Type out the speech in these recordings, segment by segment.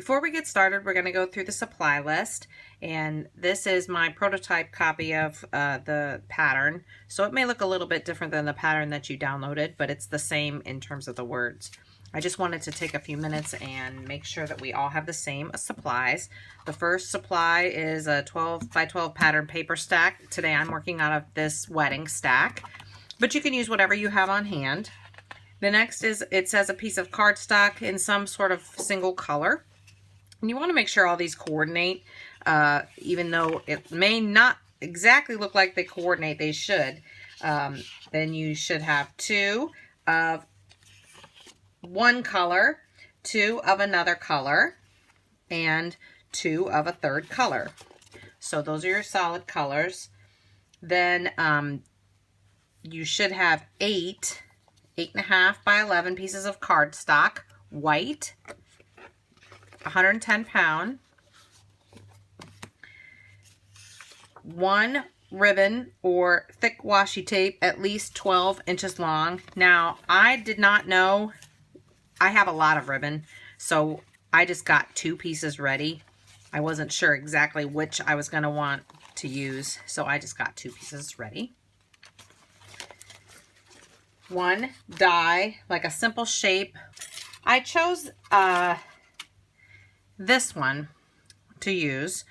Before we get started, we're going to go through the supply list, and this is my prototype copy of the pattern. So it may look a little bit different than the pattern that you downloaded, but it's the same in terms of the words. I just wanted to take a few minutes and make sure that we all have the same supplies. The first supply is a 12 by 12 pattern paper stack. Today I'm working out of this wedding stack, but you can use whatever you have on hand. The next is, it says a piece of cardstock in some sort of single color. And you want to make sure all these coordinate, even though it may not exactly look like they coordinate, they should. Then you should have 2 of one color, 2 of another color, and 2 of a third color. So those are your solid colors. Then you should have 8.5 by 11 pieces of cardstock, white, 110 pound, 1 ribbon or thick washi tape at least 12 inches long. Now, I did not know, I have a lot of ribbon, so I just got 2 pieces ready. I wasn't sure exactly which I was going to want to use, so I just got 2 pieces ready. 1 die, like a simple shape. I chose this one to use.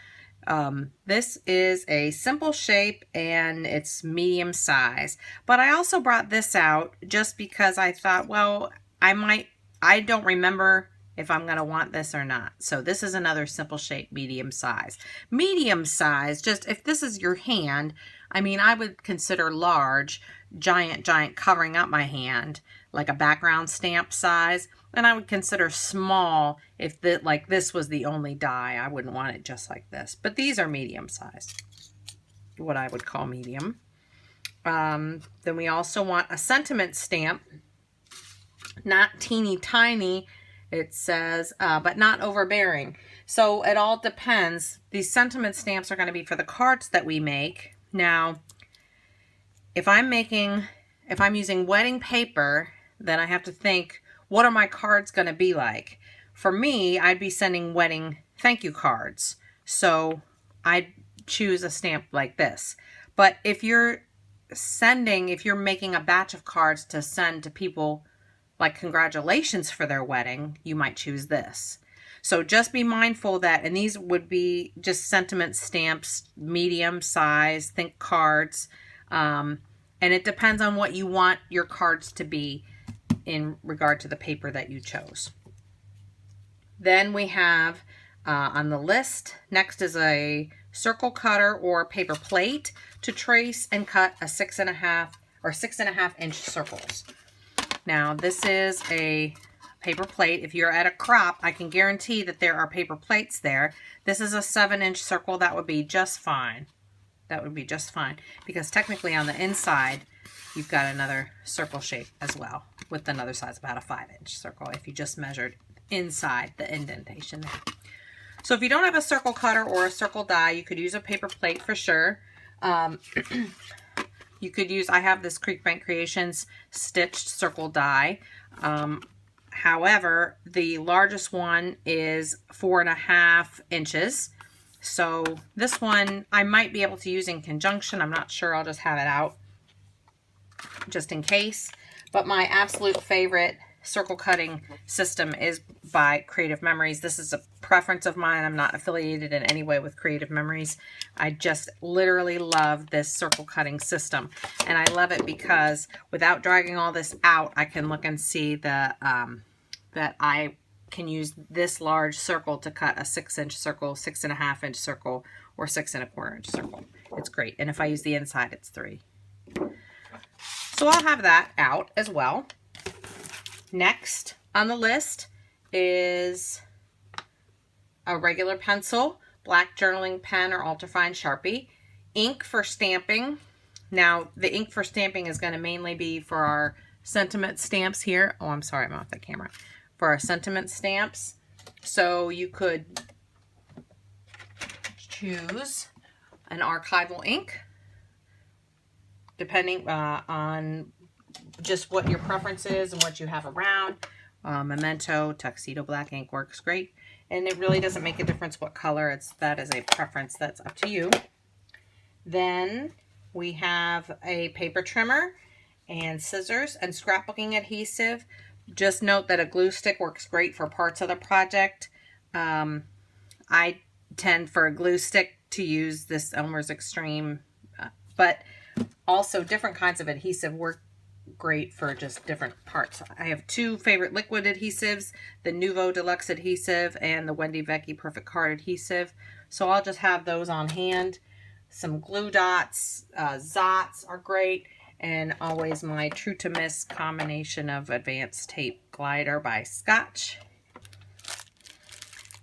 This is a simple shape and it's medium size, but I also brought this out just because I thought, well, I don't remember if I'm going to want this or not. So this is another simple shape, medium size. Medium size, just if this is your hand, I mean, I would consider large, giant covering up my hand, like a background stamp size. And I would consider small if like this was the only die. I wouldn't want it just like this. But these are medium size, what I would call medium. Then we also want a sentiment stamp, not teeny tiny, it says, but not overbearing. So it all depends. These sentiment stamps are going to be for the cards that we make. Now, if I'm using wedding paper, then I have to think, what are my cards going to be like? For me, I'd be sending wedding thank you cards. So I'd choose a stamp like this. But if you're making a batch of cards to send to people like congratulations for their wedding, you might choose this. So just be mindful that, and these would be just sentiment stamps, medium size, think cards. And it depends on what you want your cards to be in regard to the paper that you chose. Then we have on the list, next is a circle cutter or paper plate to trace and cut a 6.5 inch circles. Now this is a paper plate. If you're at a crop, I can guarantee that there are paper plates there. This is a 7-inch circle. That would be just fine. That would be just fine, because technically on the inside you've got another circle shape as well with another size, about a 5-inch circle if you just measured inside the indentation there. So if you don't have a circle cutter or a circle die, you could use a paper plate for sure. You could use, I have this Creek Bank Creations stitched circle die. However, the largest one is 4.5 inches. So this one I might be able to use in conjunction. I'm not sure. I'll just have it out just in case. But my absolute favorite circle cutting system is by Creative Memories. This is a preference of mine. I'm not affiliated in any way with Creative Memories. I just literally love this circle cutting system. And I love it because without dragging all this out, I can look and see that I can use this large circle to cut a 6-inch circle, 6.5-inch circle, or 6.25-inch circle. It's great. And if I use the inside, it's 3. So I'll have that out as well. Next on the list is a regular pencil, black journaling pen or ultrafine Sharpie, ink for stamping. Now the ink for stamping is going to mainly be for our sentiment stamps here. Oh, I'm sorry, I'm off the camera. For our sentiment stamps. So you could choose an archival ink, depending on just what your preference is and what you have around. Memento, Tuxedo Black ink works great. And it really doesn't make a difference what color. That is a preference that's up to you. Then we have a paper trimmer and scissors and scrapbooking adhesive. Just note that a glue stick works great for parts of the project. I tend for a glue stick to use this Elmer's Extreme, but also different kinds of adhesive work great for just different parts. I have two favorite liquid adhesives, the Nuvo Deluxe adhesive and the Wendy Vecchi Perfect Card adhesive. So I'll just have those on hand. Some glue dots, Zots are great, and always my True to Miss combination of Advanced Tape Glider by Scotch.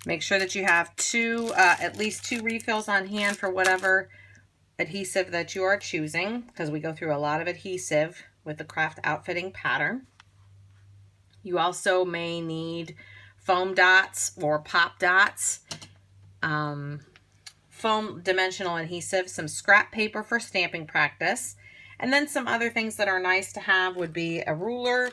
Make sure that you have at least two refills on hand for whatever adhesive that you are choosing, because we go through a lot of adhesive with the craft outfitting pattern. You also may need foam dots or pop dots, foam dimensional adhesive, some scrap paper for stamping practice, and then some other things that are nice to have would be a ruler,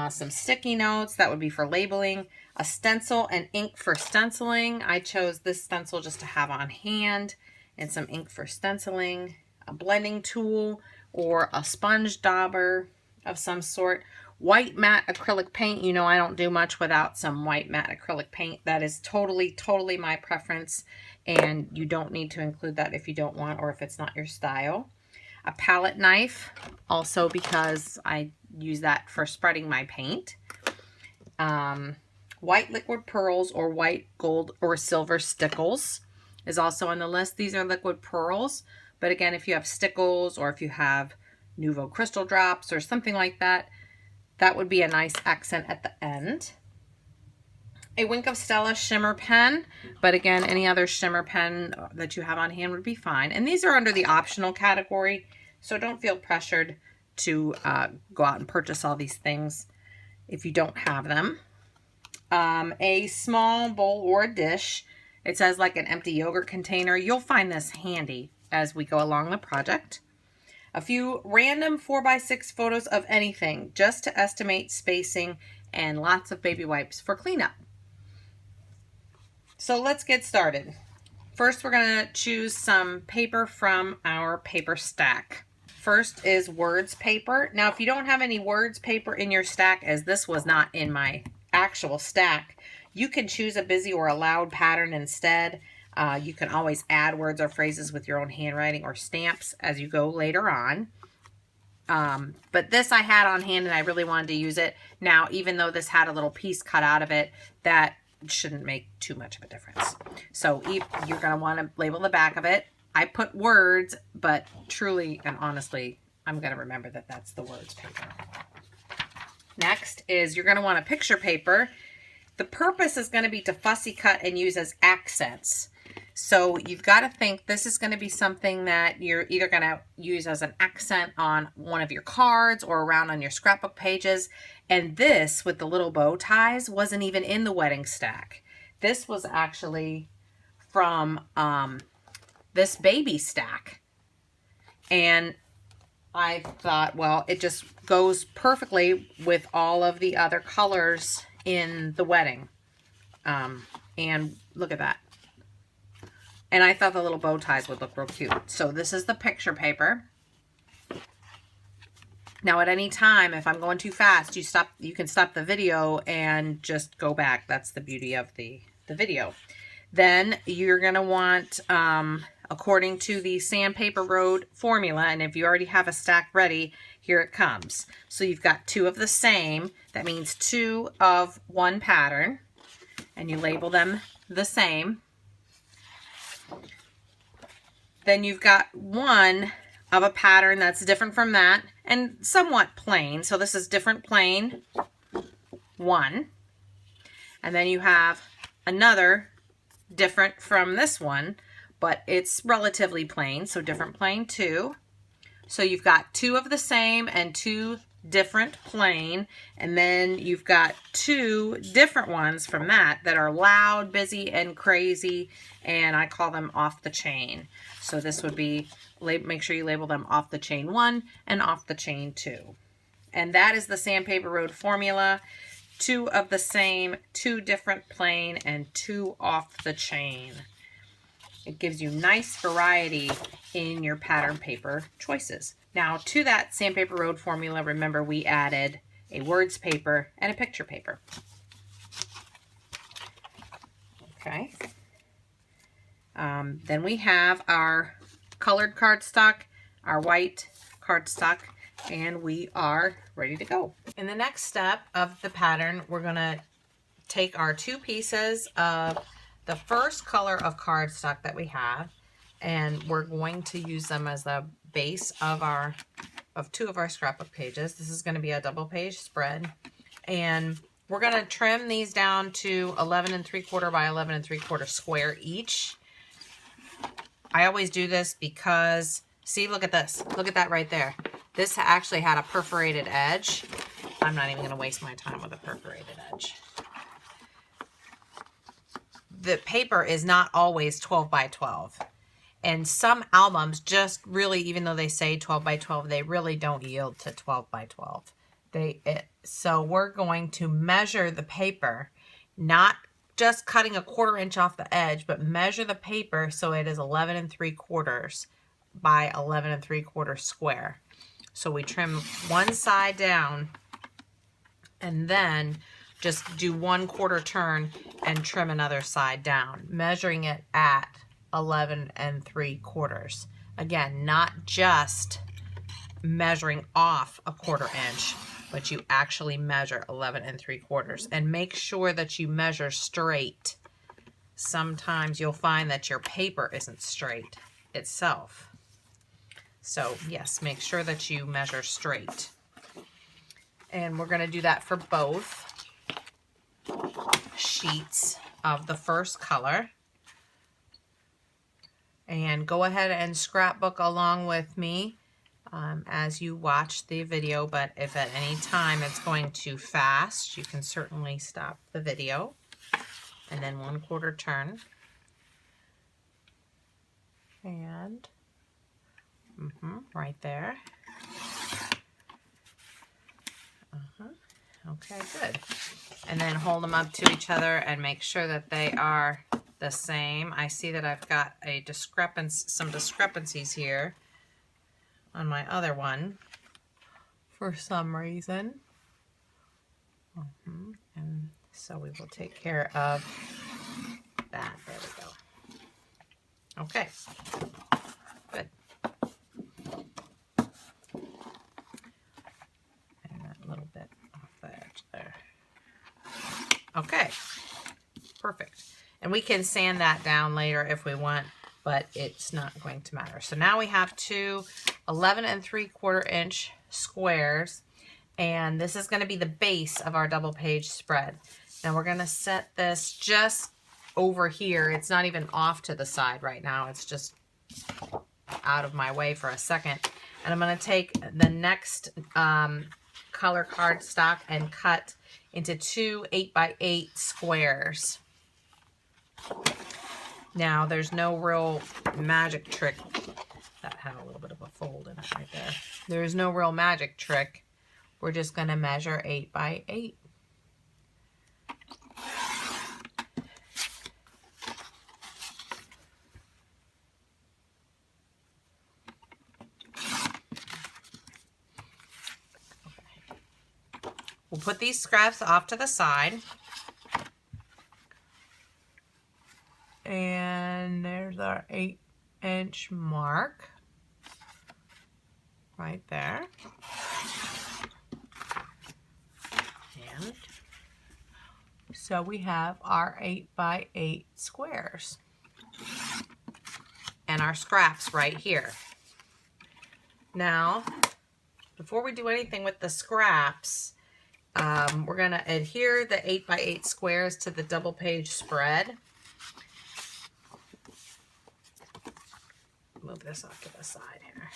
some sticky notes, that would be for labeling, a stencil and ink for stenciling. I chose this stencil just to have on hand, and some ink for stenciling, a blending tool, or a sponge dauber of some sort. White matte acrylic paint. You know I don't do much without some white matte acrylic paint. That is totally my preference, and you don't need to include that if you don't want or if it's not your style. A palette knife, also because I use that for spreading my paint. White liquid pearls or white, gold, or silver stickles is also on the list. These are liquid pearls, but again, if you have stickles or if you have Nuvo crystal drops or something like that, that would be a nice accent at the end. A Wink of Stella shimmer pen, but again, any other shimmer pen that you have on hand would be fine. And these are under the optional category, so don't feel pressured to go out and purchase all these things if you don't have them. A small bowl or a dish. It says like an empty yogurt container. You'll find this handy as we go along the project. A few random 4x6 photos of anything just to estimate spacing, and lots of baby wipes for cleanup. So let's get started. First, we're going to choose some paper from our paper stack. First is words paper. Now, if you don't have any words paper in your stack, as this was not in my actual stack, you can choose a busy or a loud pattern instead. You can always add words or phrases with your own handwriting or stamps as you go later on. But this I had on hand and I really wanted to use it. Now, even though this had a little piece cut out of it, that shouldn't make too much of a difference. So you're going to want to label the back of it. I put words, but truly and honestly, I'm going to remember that that's the words paper. Next is you're going to want a picture paper. The purpose is going to be to fussy cut and use as accents. So you've got to think this is going to be something that you're either going to use as an accent on one of your cards or around on your scrapbook pages. And this, with the little bow ties, wasn't even in the wedding stack. This was actually from this baby stack. And I thought, well, it just goes perfectly with all of the other colors in the wedding. And look at that. And I thought the little bow ties would look real cute. So this is the picture paper. Now at any time, if I'm going too fast, you can stop the video and just go back. That's the beauty of the video. Then you're going to want, according to the Sandpaper Road formula, and if you already have a stack ready, here it comes. So you've got two of the same. That means two of one pattern. And you label them the same. Then you've got one of a pattern that's different from that and somewhat plain. So this is different plain, one. And then you have another different from this one, but it's relatively plain. So different plain, two. So you've got two of the same and two different plain. And then you've got two different ones from that are loud, busy, and crazy. And I call them off the chain. So this would be, make sure you label them off the chain 1 and off the chain 2. And that is the Sandpaper Road formula. 2 of the same, 2 different plain, and 2 off the chain. It gives you nice variety in your pattern paper choices. Now to that Sandpaper Road formula, remember we added a words paper and a picture paper. Okay. Then we have our colored cardstock, our white cardstock, and we are ready to go. In the next step of the pattern, we're going to take our 2 pieces of the first color of cardstock that we have, and we're going to use them as the base of 2 of our scrapbook pages. This is going to be a double page spread, and we're going to trim these down to 11 3/4 by 11 3/4 square each. I always do this because, see, look at this. Look at that right there. This actually had a perforated edge. I'm not even going to waste my time with a perforated edge. The paper is not always 12 by 12. And some albums just really, even though they say 12 by 12, they really don't yield to 12 by 12. So we're going to measure the paper, not just cutting a 1/4 inch off the edge, but measure the paper so it is 11 3/4 by 11 3/4 square. So we trim one side down and then just do 1/4 turn and trim another side down, measuring it at 11 3/4. Again, not just measuring off a 1/4 inch, but you actually measure 11 3/4, and make sure that you measure straight. Sometimes you'll find that your paper isn't straight itself. So yes, make sure that you measure straight. And we're going to do that for both sheets of the first color. And go ahead and scrapbook along with me as you watch the video, but if at any time it's going too fast, you can certainly stop the video and then 1/4 turn. And right there. Okay, good. And then hold them up to each other and make sure that they are the same. I see that I've got some discrepancies here on my other one for some reason. And so we will take care of that. There we go. Okay, good. And that little bit off the edge there. Okay, perfect. And we can sand that down later if we want, but it's not going to matter. So now we have 2 11 3/4 inch squares, and this is going to be the base of our double page spread. Now we're going to set this just over here. It's not even off to the side right now. It's just out of my way for a second. And I'm going to take the next color cardstock and cut into 2 8 by 8 squares. Now there's no real magic trick. That had a little bit of a fold in it right there. There's no real magic trick. We're just going to measure 8 by 8. We'll put these scraps off to the side. And there's our 8-inch mark right there. And so we have our 8 by 8 squares. And our scraps right here. Now, before we do anything with the scraps, we're going to adhere the 8 by 8 squares to the double page spread. Move this off to the side here.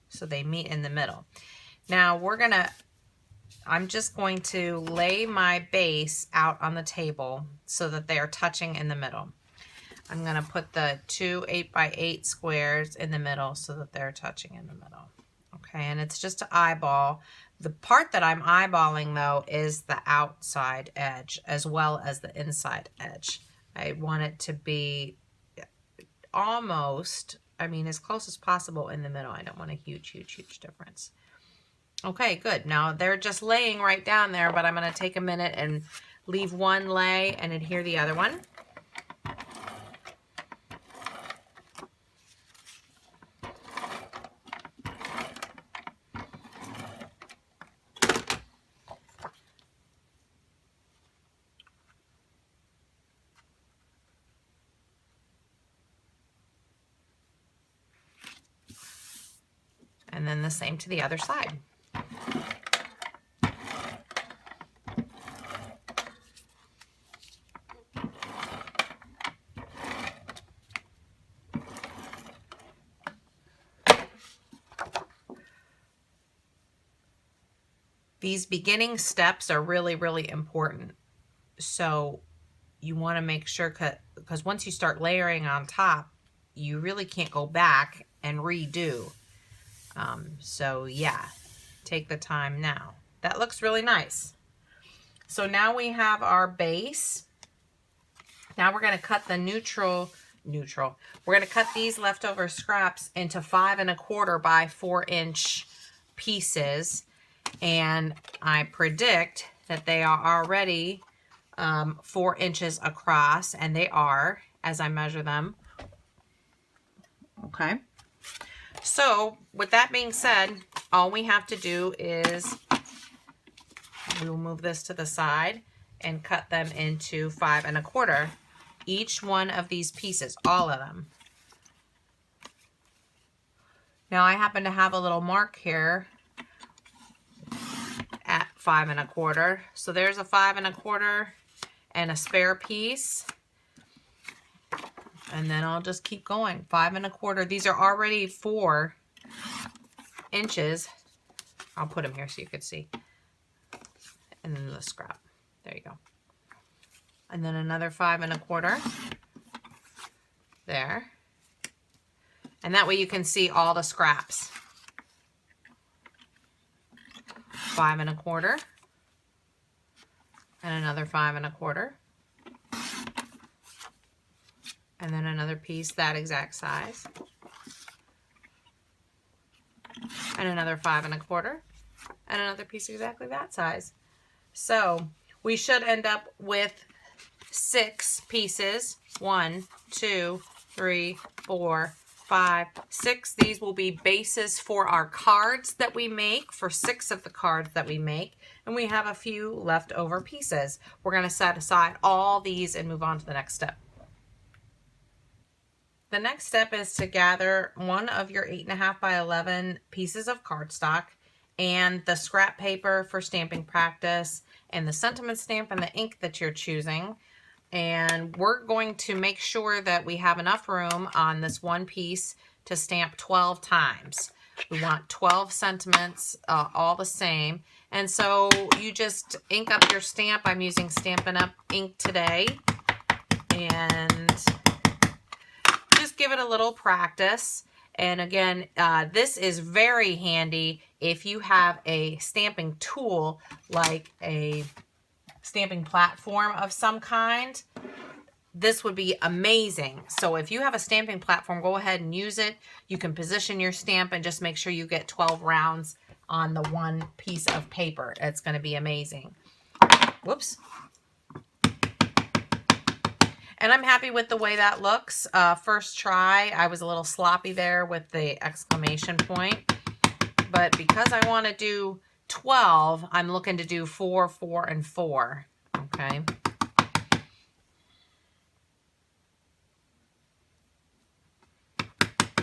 So they meet in the middle. Now I'm just going to lay my base out on the table so that they are touching in the middle. I'm going to put the 2 8 by 8 squares in the middle so that they're touching in the middle. Okay, and it's just to eyeball The part that I'm eyeballing though is the outside edge as well as the inside edge. I want it to be almost, I mean, as close as possible in the middle. I don't want a huge, huge, huge difference. Okay, good. Now they're just laying right down there, but I'm going to take a minute and leave one lay and adhere the other one. And then the same to the other side. These beginning steps are really, really important. So you want to make sure, because once you start layering on top, you really can't go back and redo. So yeah, take the time now. That looks really nice. So now we have our base. Now we're going to cut the neutral. We're going to cut these leftover scraps into 5 1/4 by 4-inch pieces. And I predict that they are already 4 inches across, and they are, as I measure them. Okay. So with that being said, all we have to do is we'll move this to the side and cut them into 5 1/4. Each one of these pieces, all of them. Now I happen to have a little mark here at 5 1/4. So there's a 5 1/4 and a spare piece. And then I'll just keep going. 5 1/4. These are already 4 inches. I'll put them here so you can see. And then the scrap. There you go. And then another 5 1/4. There. And that way you can see all the scraps. 5 1/4. And another 5 1/4. And then another piece that exact size. And another 5 1/4. And another piece exactly that size. So we should end up with 6 pieces. 1, 2, 3, 4, 5, 6. These will be bases for our cards that we make, for 6 of the cards that we make. And we have a few leftover pieces. We're going to set aside all these and move on to the next step. The next step is to gather one of your 8 1/2 by 11 pieces of cardstock and the scrap paper for stamping practice and the sentiment stamp and the ink that you're choosing. And we're going to make sure that we have enough room on this one piece to stamp 12 times. We want 12 sentiments, all the same. And so you just ink up your stamp. I'm using Stampin' Up! Ink today. And just give it a little practice. And again, this is very handy if you have a stamping tool like a stamping platform of some kind. This would be amazing. So if you have a stamping platform, go ahead and use it. You can position your stamp and just make sure you get 12 rounds on the one piece of paper. It's going to be amazing. Whoops. And I'm happy with the way that looks. First try, I was a little sloppy there with the exclamation point. But because I want to do 12, I'm looking to do 4, 4, and 4. Okay.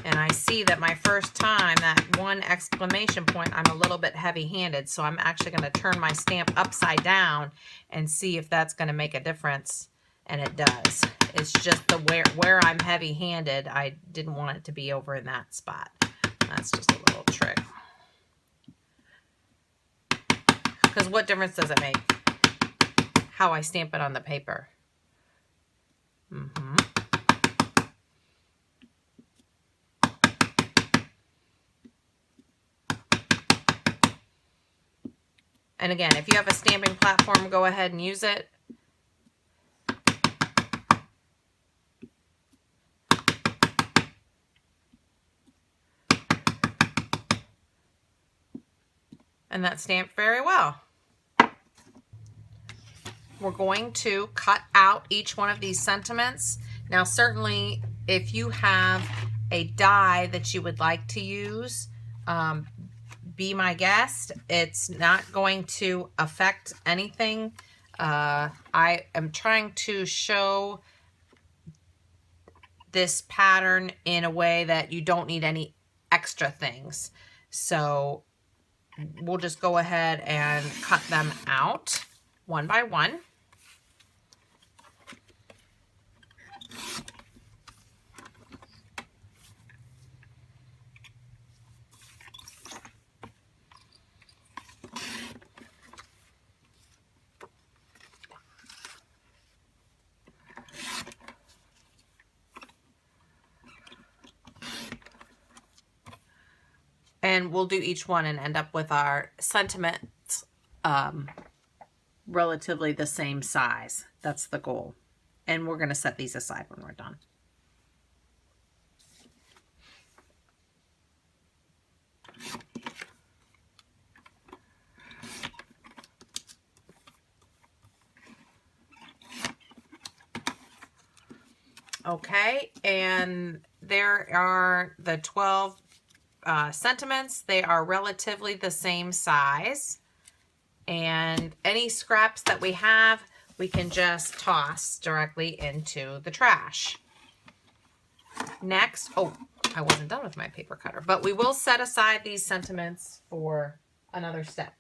And I see that my first time, that one exclamation point, I'm a little bit heavy-handed. So I'm actually going to turn my stamp upside down and see if that's going to make a difference. And it does. It's just the where I'm heavy-handed, I didn't want it to be over in that spot. That's just a little trick. Because what difference does it make how I stamp it on the paper? And again, if you have a stamping platform, go ahead and use it. And that stamped very well. We're going to cut out each one of these sentiments. Now, certainly, if you have a die that you would like to use, be my guest. It's not going to affect anything. I am trying to show this pattern in a way that you don't need any extra things. So we'll just go ahead and cut them out one by one. And we'll do each one and end up with our sentiments relatively the same size. That's the goal. And we're going to set these aside when we're done. Okay, and there are the 12 sentiments. They are relatively the same size, and any scraps that we have we can just toss directly into the trash. Next, oh, I wasn't done with my paper cutter, but we will set aside these sentiments for another step.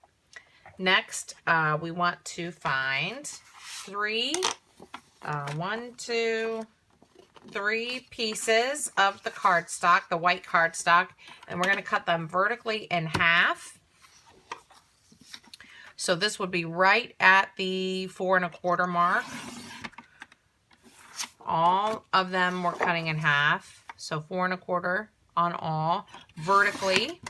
Next, we want to find three pieces of the cardstock, the white cardstock, and we're going to cut them vertically in half. So this would be right at the 4 1/4 mark. All of them we're cutting in half. So 4 1/4 on all, vertically.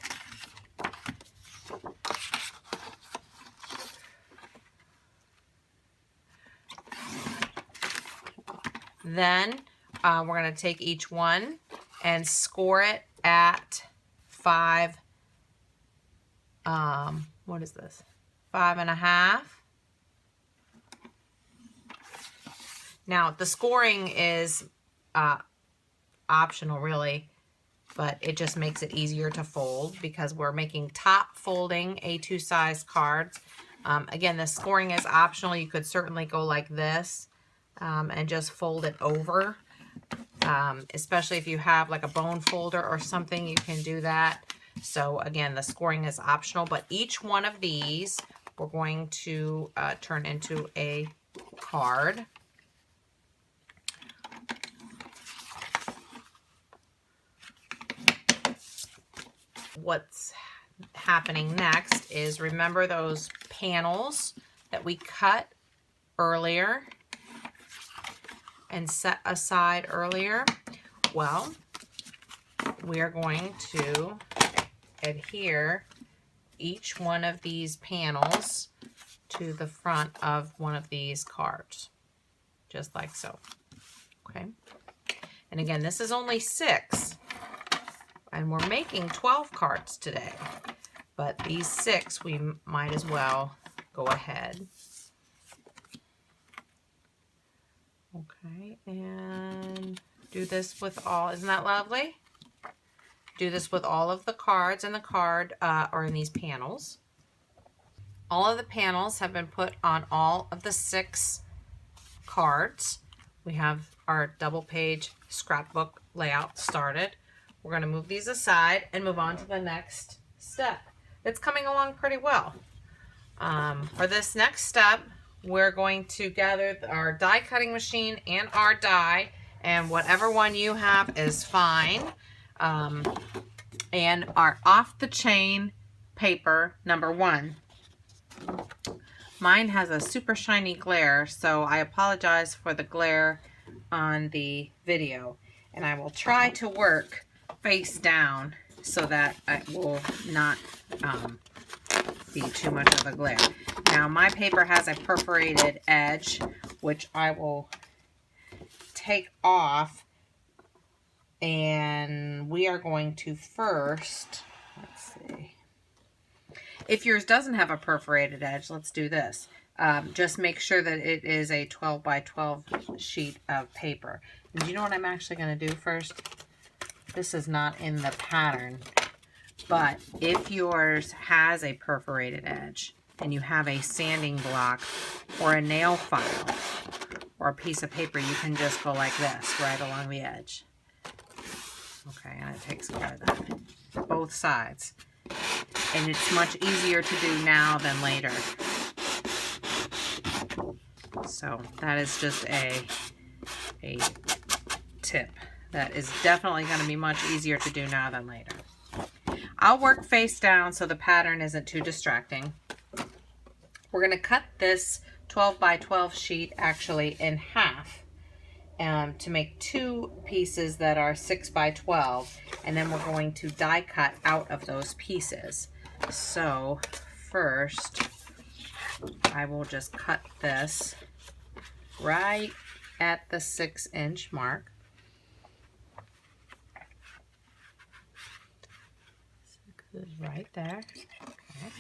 Then we're going to take each one and score it at 5, what is this? 5 1/2. Now, the scoring is optional, really, but it just makes it easier to fold because we're making top folding A2 size cards. Again, the scoring is optional. You could certainly go like this and just fold it over. Especially if you have like a bone folder or something, you can do that. So again, the scoring is optional, but each one of these we're going to turn into a card. What's happening next is, remember those panels that we cut earlier and set aside earlier? Well, we are going to adhere each one of these panels to the front of one of these cards, just like so. Okay. And again, this is only 6, and we're making 12 cards today, but these 6 we might as well go ahead. Okay, and do this with all, isn't that lovely? Do this with all of the cards in the card, or in these panels. All of the panels have been put on all of the 6 cards. We have our double page scrapbook layout started. We're going to move these aside and move on to the next step. It's coming along pretty well. For this next step, we're going to gather our die cutting machine and our die, and whatever one you have is fine. And our off the chain paper number 1. Mine has a super shiny glare, so I apologize for the glare on the video, and I will try to work face down so that it will not be too much of a glare. Now my paper has a perforated edge, which I will take off, and we are going to first, let's see. If yours doesn't have a perforated edge, let's do this. Just make sure that it is a 12 by 12 sheet of paper. And do you know what I'm actually going to do first? This is not in the pattern, but if yours has a perforated edge and you have a sanding block or a nail file or a piece of paper, you can just go like this right along the edge. Okay, and it takes care of that. Both sides. And it's much easier to do now than later. So that is just a tip. That is definitely going to be much easier to do now than later. I'll work face down so the pattern isn't too distracting. We're going to cut this 12 by 12 sheet actually in half to make two pieces that are 6 by 12, and then we're going to die cut out of those pieces. So first I will just cut this right at the 6-inch mark. Right there. Okay.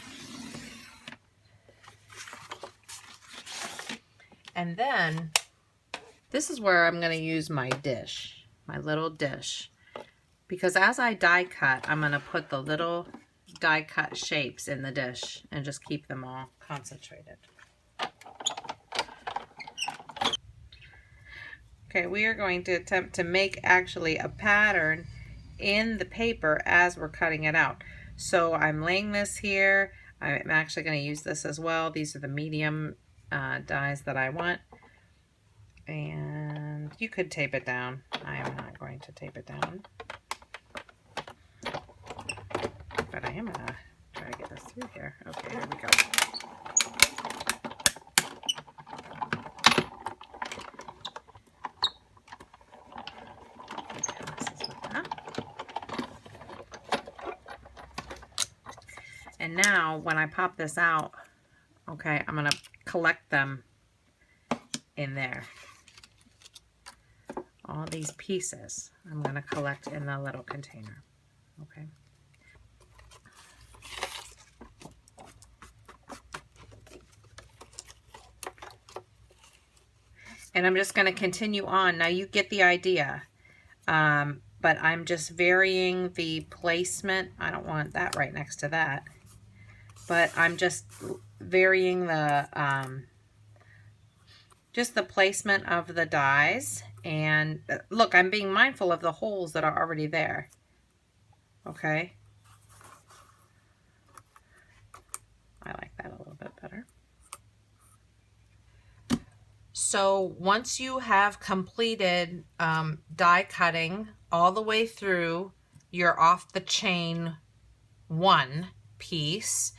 And then this is where I'm going to use my dish, my little dish, because as I die cut, I'm going to put the little die cut shapes in the dish and just keep them all concentrated. Okay, we are going to attempt to make actually a pattern in the paper as we're cutting it out. So I'm laying this here. I'm actually going to use this as well. These are the medium dies that I want. And you could tape it down. I am not going to tape it down. But I am going to try to get this through here. Okay, here we go. And now when I pop this out, okay, I'm going to collect them in there. All these pieces I'm going to collect in the little container. Okay. And I'm just going to continue on. Now you get the idea. But I'm just varying the placement. I don't want that right next to that. But I'm just varying the placement of the dies. And look, I'm being mindful of the holes that are already there. Okay. I like that a little bit better. So once you have completed die cutting all the way through your off the chain one piece,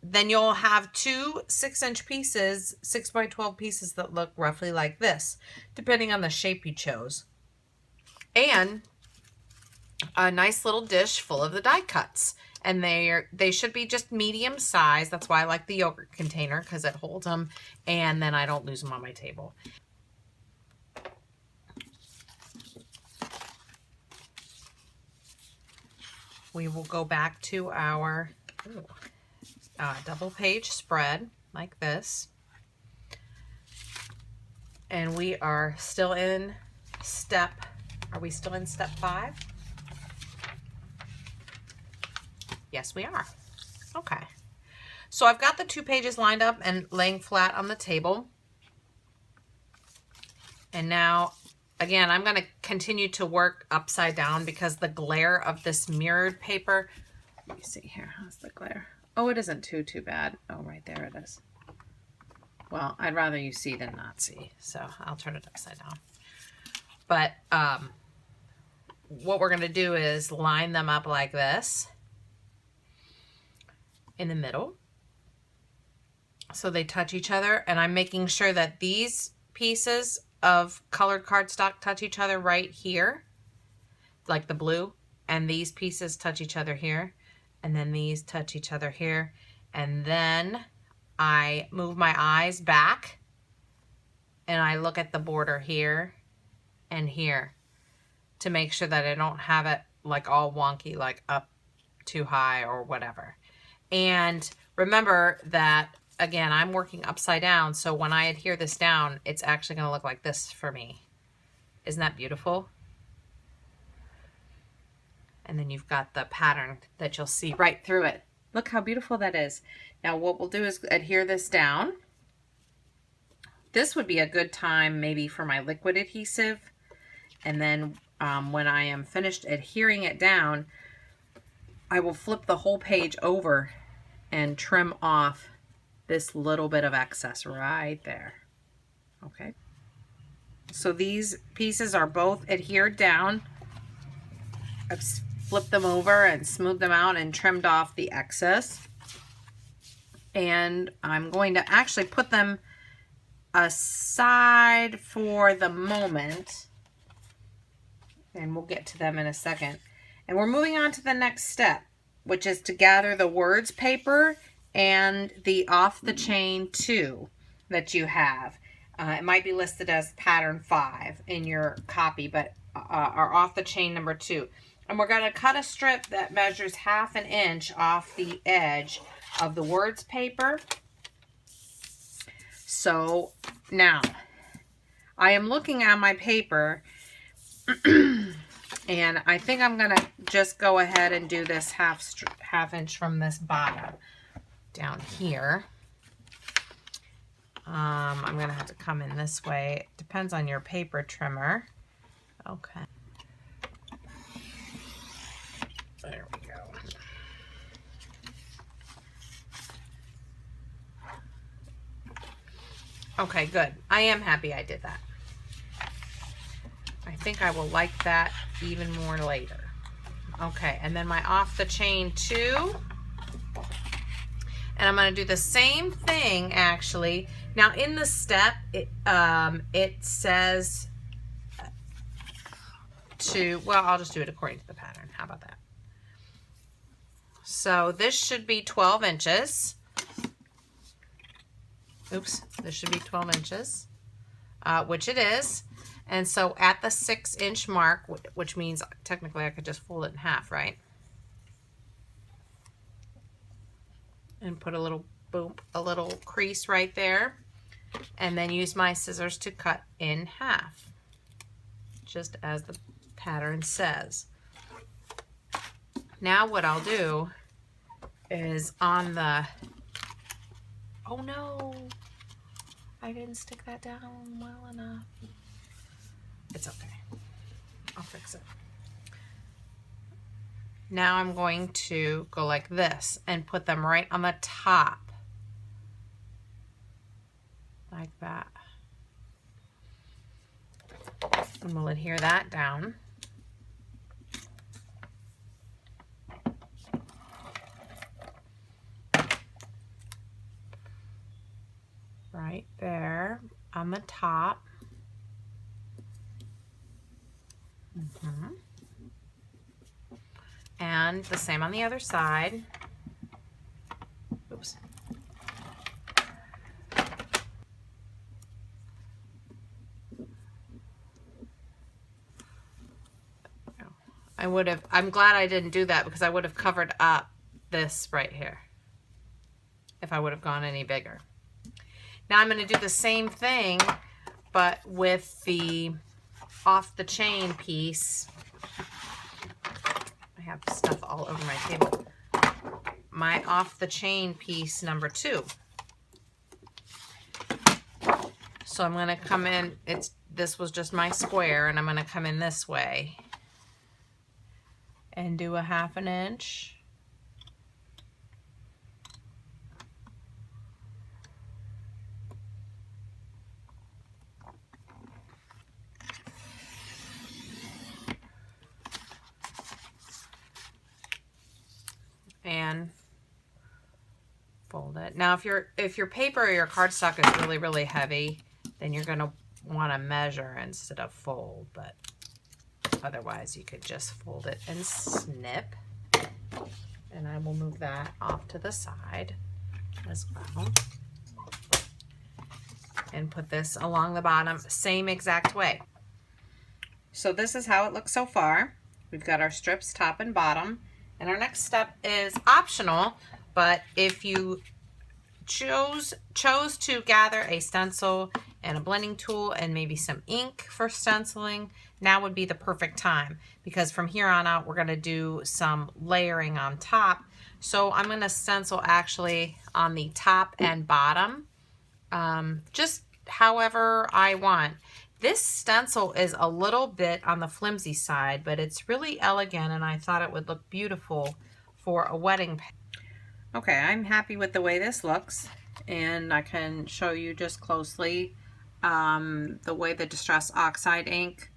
then you'll have two 6-inch pieces, 6 by 12 pieces that look roughly like this, depending on the shape you chose. And a nice little dish full of the die cuts. And they should be just medium size. That's why I like the yogurt container, because it holds them and then I don't lose them on my table. We will go back to our double page spread like this. And we are still in are we still in step 5? Yes, we are. Okay. So I've got the 2 pages lined up and laying flat on the table. And now, again, I'm going to continue to work upside down because the glare of this mirrored paper, let me see here, how's the glare? Oh, it isn't too bad. Oh, right there it is. Well, I'd rather you see than not see, so I'll turn it upside down. But what we're going to do is line them up like this in the middle so they touch each other, and I'm making sure that these pieces of colored cardstock touch each other right here, like the blue, and these pieces touch each other here, and then these touch each other here. And then I move my eyes back and I look at the border here and here to make sure that I don't have it like all wonky, like up too high or whatever. And remember that, again, I'm working upside down, so when I adhere this down, it's actually going to look like this for me. Isn't that beautiful? And then you've got the pattern that you'll see right through it. Look how beautiful that is. Now what we'll do is adhere this down. This would be a good time maybe for my liquid adhesive. And then when I am finished adhering it down, I will flip the whole page over and trim off this little bit of excess right there. Okay. So these pieces are both adhered down. I've flipped them over and smoothed them out and trimmed off the excess. And I'm going to actually put them aside for the moment. And we'll get to them in a second. And we're moving on to the next step, which is to gather the words paper and the off the chain 2 that you have. It might be listed as pattern 5 in your copy, but are off the chain number 2. And we're going to cut a strip that measures 1/2 inch off the edge of the words paper. So now I am looking at my paper and I think I'm going to just go ahead and do this half inch from this bottom down here. I'm going to have to come in this way. It depends on your paper trimmer. Okay. There we go. Okay, good. I am happy I did that. I think I will like that even more later. Okay, and then my off the chain 2. And I'm going to do the same thing actually. Now in the step, it says well, I'll just do it according to the pattern. How about that? So this should be 12 inches. Oops, this should be 12 inches, which it is. And so at the 6-inch mark, which means technically I could just fold it in half, right? And put a little crease right there. And then use my scissors to cut in half, just as the pattern says. Now what I'll do is on the, oh no, I didn't stick that down well enough. It's okay, I'll fix it. Now I'm going to go like this and put them right on the top, like that. And we'll adhere that down. Right there on the top. And the same on the other side. Oops. I'm glad I didn't do that because I would have covered up this right here if I would have gone any bigger. Now I'm going to do the same thing, but with the off the chain piece. I have stuff all over my table. My off the chain piece number 2. So I'm going to come in, this was just my square, and I'm going to come in this way and do a 1/2 inch. And fold it. Now if your paper or your cardstock is really, really heavy, then you're going to want to measure instead of fold, but otherwise you could just fold it and snip. And I will move that off to the side as well. And put this along the bottom, same exact way. So this is how it looks so far. We've got our strips top and bottom. And our next step is optional, but if you chose to gather a stencil and a blending tool and maybe some ink for stenciling, now would be the perfect time, because from here on out we're going to do some layering on top. So I'm going to stencil actually on the top and bottom, just however I want. This stencil is a little bit on the flimsy side, but it's really elegant, and I thought it would look beautiful for a wedding. Okay, I'm happy with the way this looks, and I can show you just closely the way the Distress Oxide ink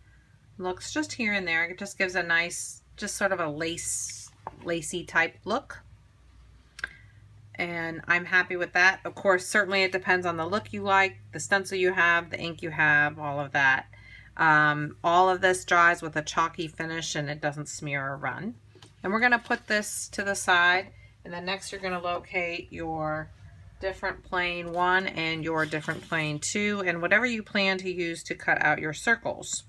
looks just here and there. It just gives a nice, just sort of a lacy type look. And I'm happy with that. Of course, certainly it depends on the look you like, the stencil you have, the ink you have, all of that. All of this dries with a chalky finish and it doesn't smear or run. And we're going to put this to the side, and then next you're going to locate your different plane 1 and your different plane 2 and whatever you plan to use to cut out your circles.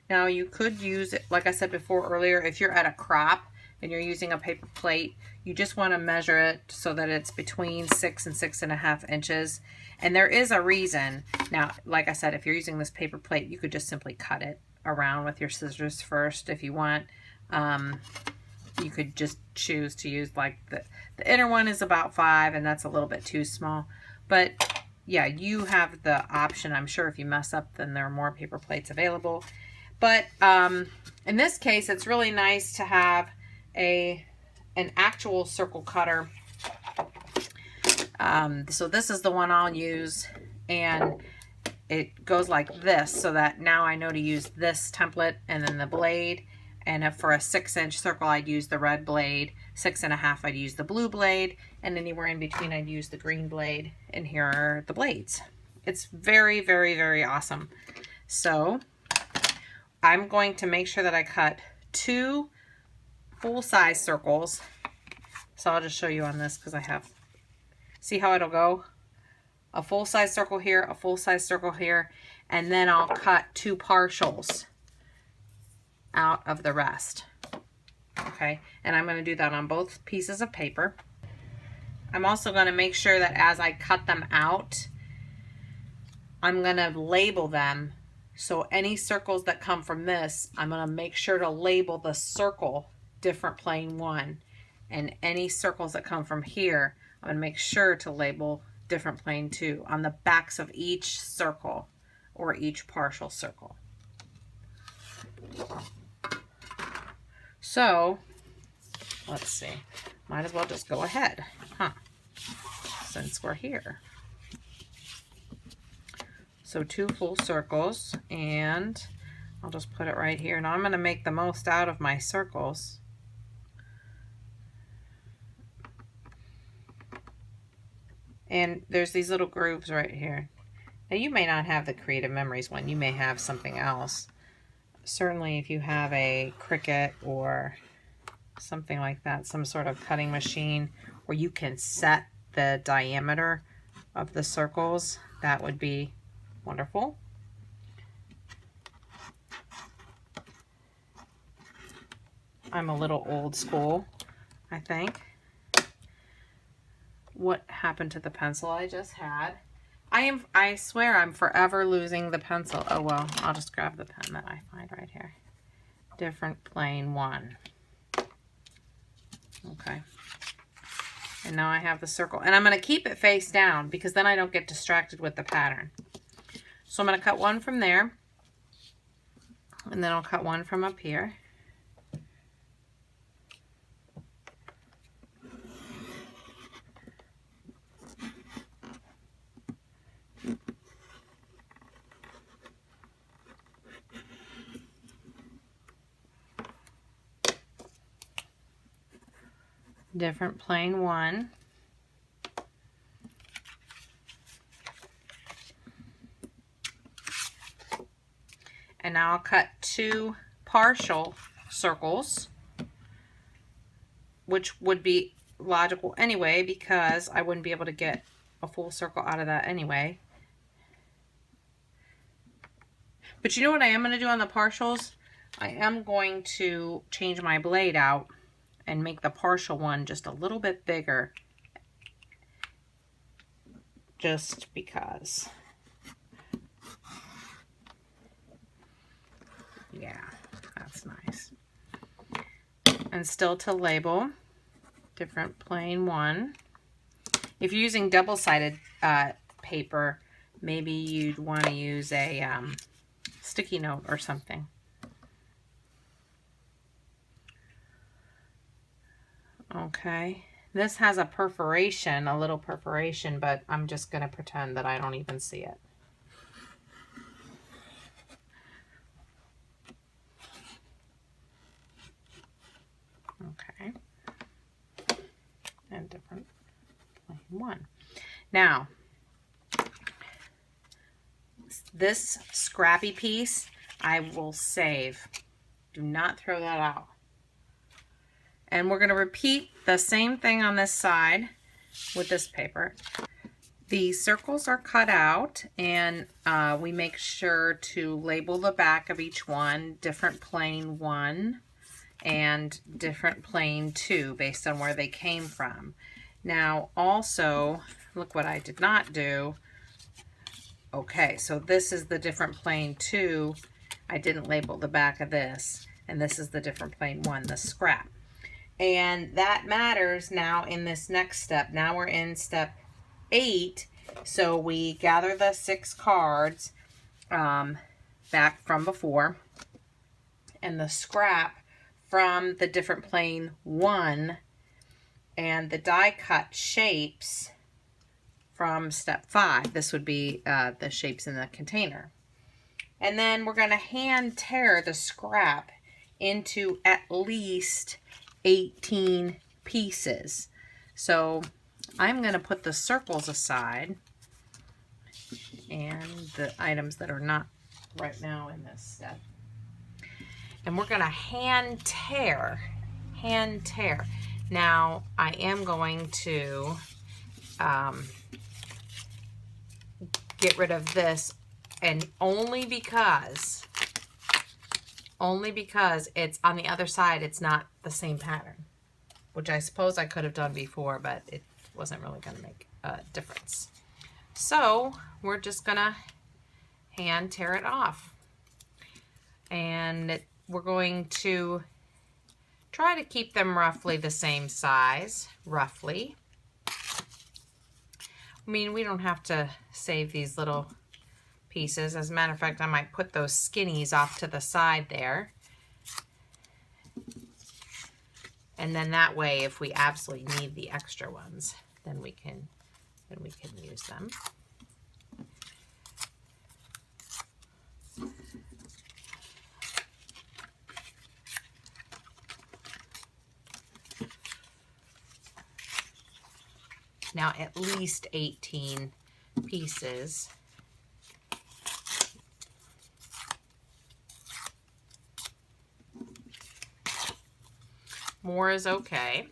Now you could use it, like I said before earlier, if you're at a crop and you're using a paper plate, you just want to measure it so that it's between 6 and 6.5 inches. And there is a reason. Now, like I said, if you're using this paper plate, you could just simply cut it around with your scissors first if you want. You could just choose to use like the inner one is about 5, and that's a little bit too small. But yeah, you have the option. I'm sure if you mess up, then there are more paper plates available. But in this case, it's really nice to have an actual circle cutter. So this is the one I'll use, and it goes like this, so that now I know to use this template and then the blade. And if for a 6-inch circle, I'd use the red blade. 6.5, I'd use the blue blade, and anywhere in between, I'd use the green blade. And here are the blades. It's very, very, very awesome. So I'm going to make sure that I cut 2 full-size circles. So I'll just show you on this because I have, see how it'll go? A full-size circle here, a full-size circle here, and then I'll cut 2 partials out of the rest. Okay, and I'm going to do that on both pieces of paper. I'm also going to make sure that as I cut them out, I'm going to label them. So any circles that come from this, I'm going to make sure to label the circle different plane 1. And any circles that come from here, I'm going to make sure to label different plane 2 on the backs of each circle or each partial circle. So, let's see. Might as well just go ahead, since we're here. So 2 full circles, and I'll just put it right here. Now I'm going to make the most out of my circles. And there's these little grooves right here. Now you may not have the Creative Memories one. You may have something else. Certainly if you have a Cricut or something like that, some sort of cutting machine where you can set the diameter of the circles, that would be wonderful. I'm a little old school, I think. What happened to the pencil I just had? I swear I'm forever losing the pencil. Oh well, I'll just grab the pen that I find right here. Different plane 1. Okay. And now I have the circle. And I'm going to keep it face down because then I don't get distracted with the pattern. So I'm going to cut 1 from there. And then I'll cut 1 from up here. Different plane 1. And now I'll cut 2 partial circles which would be logical anyway because I wouldn't be able to get a full circle out of that anyway. But you know what I am going to do on the partials? I am going to change my blade out and make the partial one just a little bit bigger. Just because. Yeah, that's nice. And still to label, different plain one. If you're using double-sided paper, maybe you'd want to use a sticky note or something. Okay, this has a perforation, a little perforation, but I'm just going to pretend that I don't even see it. Okay, and different plain one. Now, this scrappy piece I will save. Do not throw that out. And we're going to repeat the same thing on this side with this paper. The circles are cut out, and we make sure to label the back of each one, different plain 1 and different plain 2 based on where they came from. Now also, look what I did not do. Okay, so this is the different plain 2. I didn't label the back of this, and this is the different plain 1, the scrap. And that matters now in this next step. Now we're in step 8. So we gather the 6 cards back from before, and the scrap from the different plain 1, and the die cut shapes from step 5. This would be the shapes in the container. And then we're going to hand tear the scrap into at least 18 pieces. So I'm going to put the circles aside and the items that are not right now in this step. And we're going to hand tear. Now I am going to get rid of this, and only because it's on the other side, it's not the same pattern, which I suppose I could have done before, but it wasn't really going to make a difference. So we're just gonna hand tear it off, and we're going to try to keep them roughly the same size, roughly. I mean, we don't have to save these little pieces. As a matter of fact, I might put those skinnies off to the side there. And then that way, if we absolutely need the extra ones, then we can use them. Now at least 18 pieces. More is okay.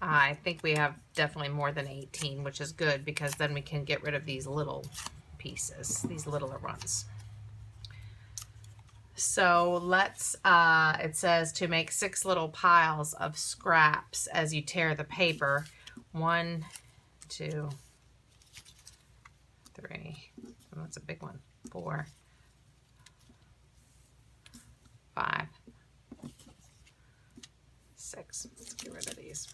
I think we have definitely more than 18, which is good because then we can get rid of these little pieces, these littler ones. So let's, it says to make 6 little piles of scraps as you tear the paper. 1, 2, 3, oh, that's a big one, 4, 5, 6. Let's get rid of these.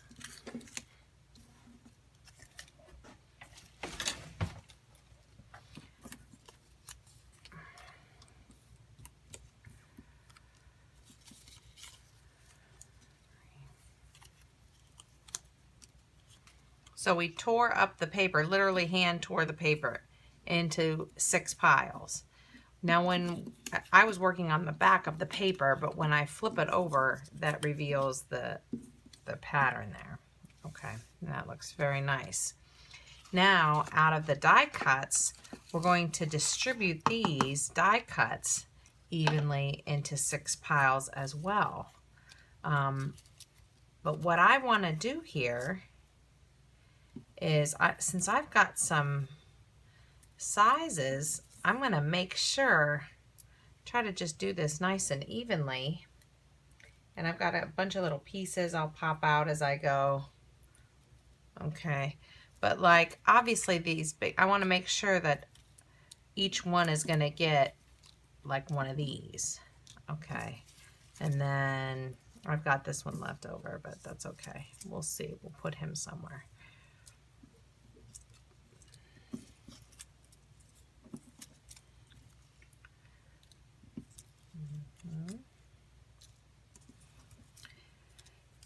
So we tore up the paper, literally hand tore the paper into 6 piles. Now when I was working on the back of the paper, but when I flip it over, that reveals the pattern there. Okay, that looks very nice. Now, out of the die cuts, we're going to distribute these die cuts evenly into 6 piles as well. But what I want to do here is, since I've got some sizes, I'm going to make sure, try to just do this nice and evenly. And I've got a bunch of little pieces I'll pop out as I go. Okay, but like obviously these big, I want to make sure that each one is going to get like one of these. Okay, and then I've got this one left over, but that's okay. We'll see. We'll put him somewhere.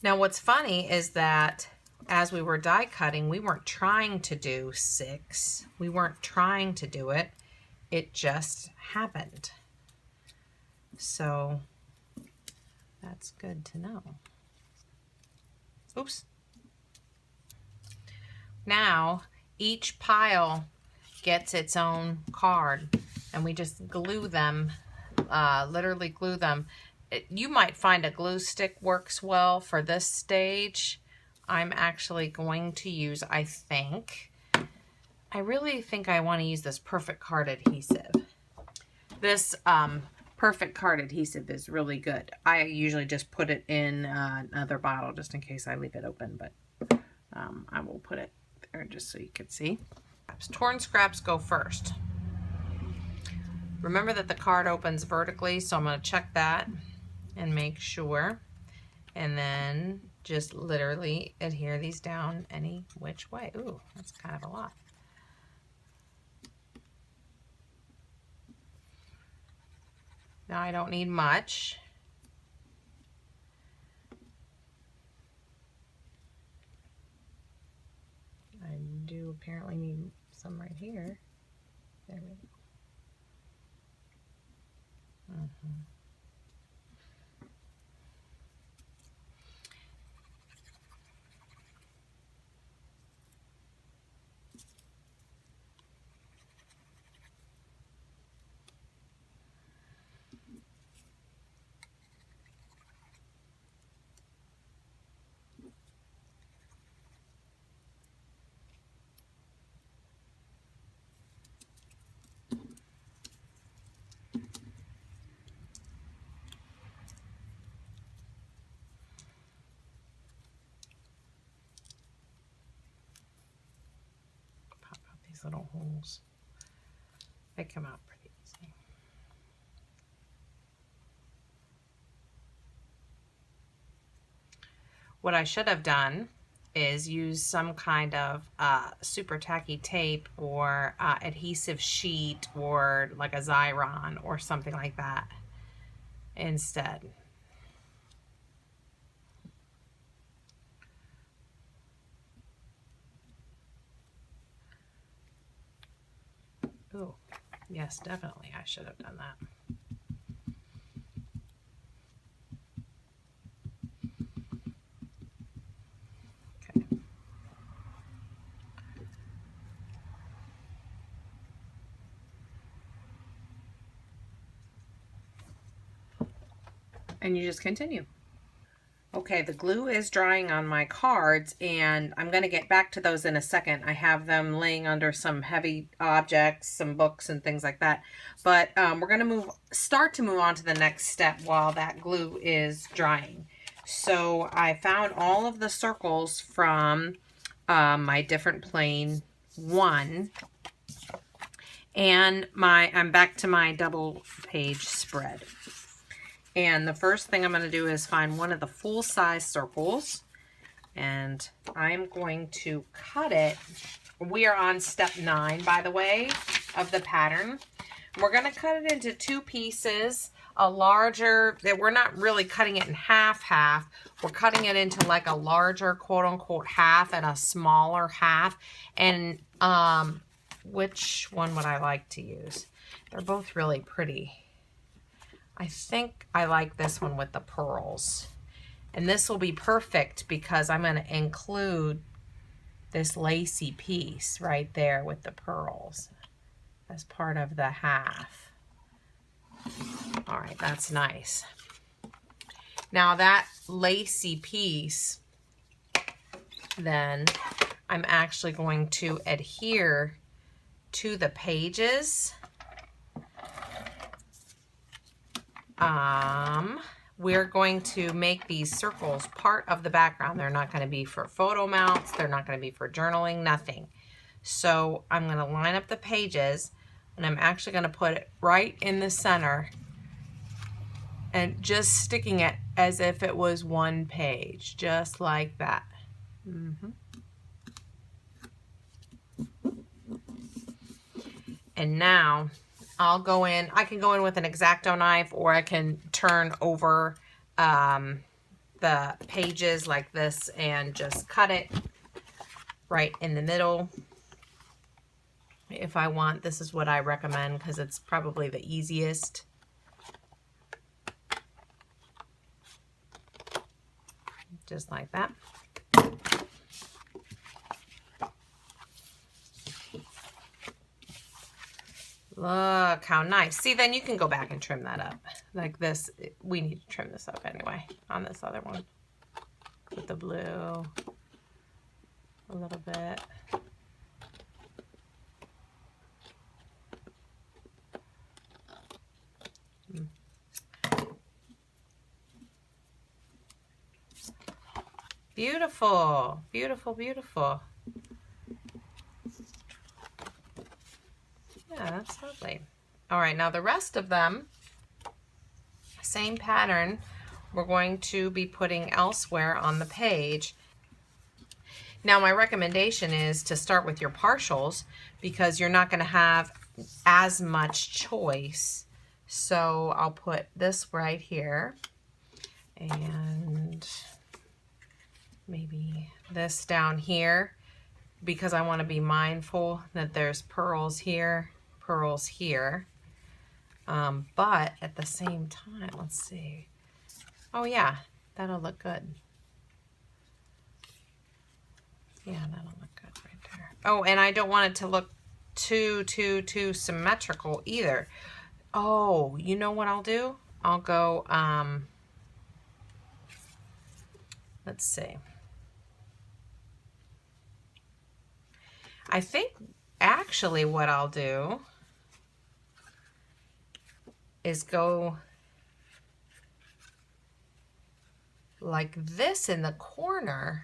Now what's funny is that as we were die cutting, we weren't trying to do 6. We weren't trying to do it. It just happened. So that's good to know. Oops. Now each pile gets its own card, and we just glue them, literally glue them. You might find a glue stick works well for this stage. I'm actually going to use, I really think I want to use this Perfect Card adhesive. This Perfect Card adhesive is really good. I usually just put it in another bottle just in case I leave it open, but I will put it there just so you can see. Torn scraps go first. Remember that the card opens vertically, so I'm going to check that and make sure, and then just literally adhere these down any which way. Ooh, that's kind of a lot. Now I don't need much. I do apparently need some right here. There we go. Little holes. They come out pretty easy. What I should have done is use some kind of super tacky tape or adhesive sheet or like a Xyron or something like that instead. Oh, yes, definitely. I should have done that. Okay. And you just continue. Okay, the glue is drying on my cards, and I'm going to get back to those in a second. I have them laying under some heavy objects, some books and things like that. But we're going to start to move on to the next step while that glue is drying. So I found all of the circles from my different plane 1. And I'm back to my double page spread. And the first thing I'm going to do is find one of the full-size circles, and I'm going to cut it. We are on step 9, by the way, of the pattern. We're going to cut it into 2 pieces, a larger, we're not really cutting it in half. We're cutting it into like a larger quote-unquote half and a smaller half. And which one would I like to use? They're both really pretty. I think I like this one with the pearls. And this will be perfect because I'm going to include this lacy piece right there with the pearls as part of the half. All right, that's nice. Now that lacy piece, then I'm actually going to adhere to the pages. We're going to make these circles part of the background. They're not going to be for photo mounts. They're not going to be for journaling, nothing. So I'm going to line up the pages, and I'm actually going to put it right in the center and just sticking it as if it was one page, just like that. And now I'll go in, I can go in with an X-Acto knife, or I can turn over the pages like this and just cut it right in the middle. If I want, this is what I recommend because it's probably the easiest. Just like that. Look how nice. See, then you can go back and trim that up. Like this, we need to trim this up anyway on this other one. With the blue, a little bit. Beautiful, beautiful, beautiful. Yeah, that's lovely. All right, now the rest of them, same pattern, we're going to be putting elsewhere on the page. Now my recommendation is to start with your partials because you're not going to have as much choice. So I'll put this right here and maybe this down here because I want to be mindful that there's pearls here, pearls here. But at the same time, let's see. Oh yeah, that'll look good. Yeah, that'll look good right there. Oh, and I don't want it to look too symmetrical either. Oh, you know what I'll do? I'll go, let's see. I think actually what I'll do is go like this in the corner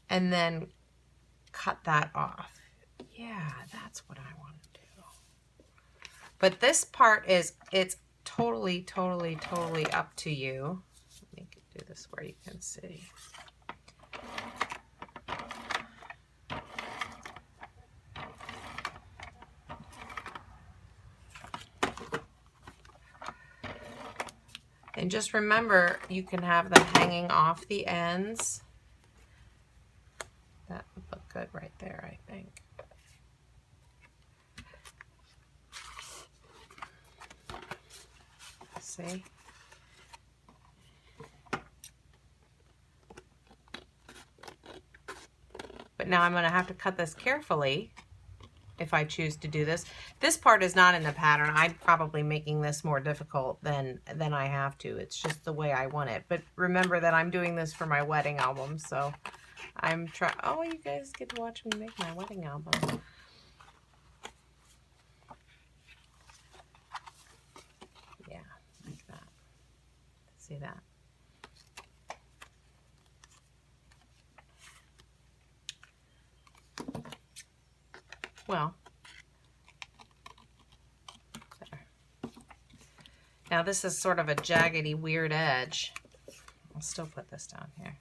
and then cut that off. Yeah, that's what I want to do. But this part is, it's totally up to you. Let me do this where you can see. And just remember, you can have them hanging off the ends. That would look good right there, I think. See? But now I'm going to have to cut this carefully if I choose to do this. This part is not in the pattern. I'm probably making this more difficult than I have to. It's just the way I want it. But remember that I'm doing this for my wedding album, so I'm trying. Oh, you guys get to watch me make my wedding album. Yeah, like that. See that? Well, there. Now this is sort of a jaggedy, weird edge. I'll still put this down here.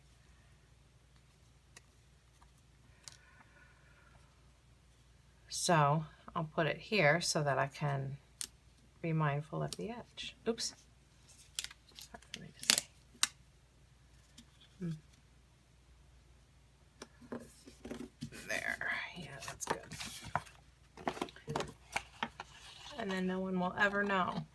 So I'll put it here so that I can be mindful of the edge. Oops. Hard for me to say. There. Yeah, that's good. And then no one will ever know.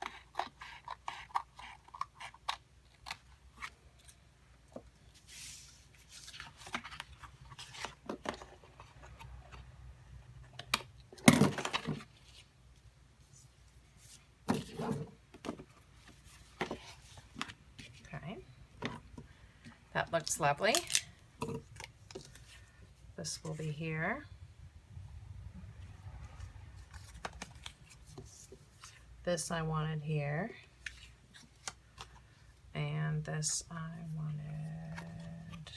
looks lovely. This will be here. This I wanted here. And this I wanted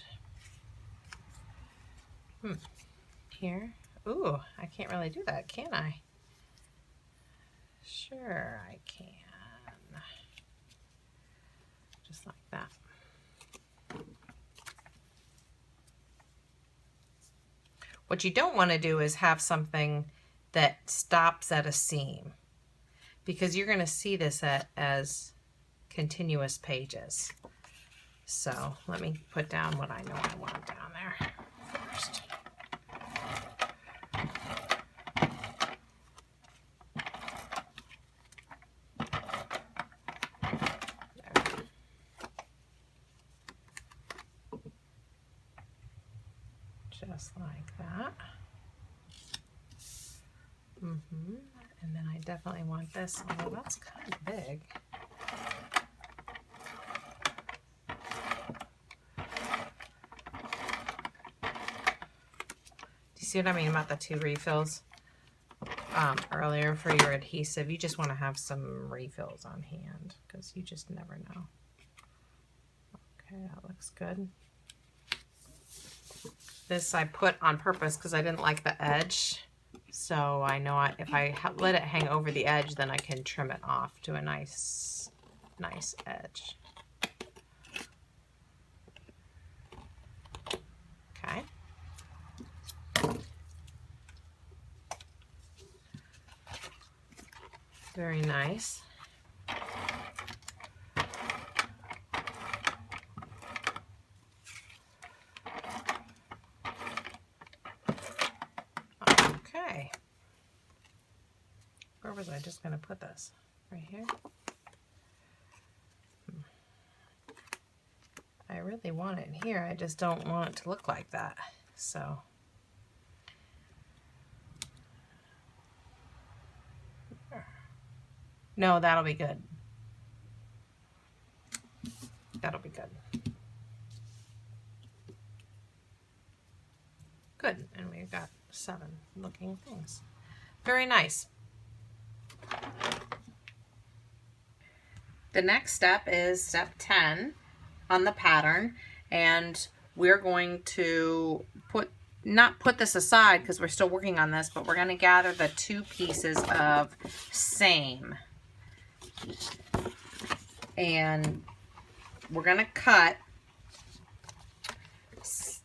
here. Ooh, I can't really do that, can I? Sure I can. Just like that. What you don't want to do is have something that stops at a seam, because you're going to see this as continuous pages. So let me put down what I know I want down there first. Just like that. And then I definitely want this, although that's kind of big. Do you see what I mean about the 2 refills? Earlier for your adhesive, you just want to have some refills on hand because you just never know. Okay, that looks good. This I put on purpose because I didn't like the edge. So I know if I let it hang over the edge, then I can trim it off to a nice edge. Okay. Very nice. Okay. Where was I just going to put this? Right here? I really want it here. I just don't want it to look like that. So no, that'll be good. That'll be good. Good. And we've got 7 looking things. Very nice. The next step is step 10 on the pattern, and we're going to not put this aside because we're still working on this, but we're going to gather the 2 pieces of same, and we're going to cut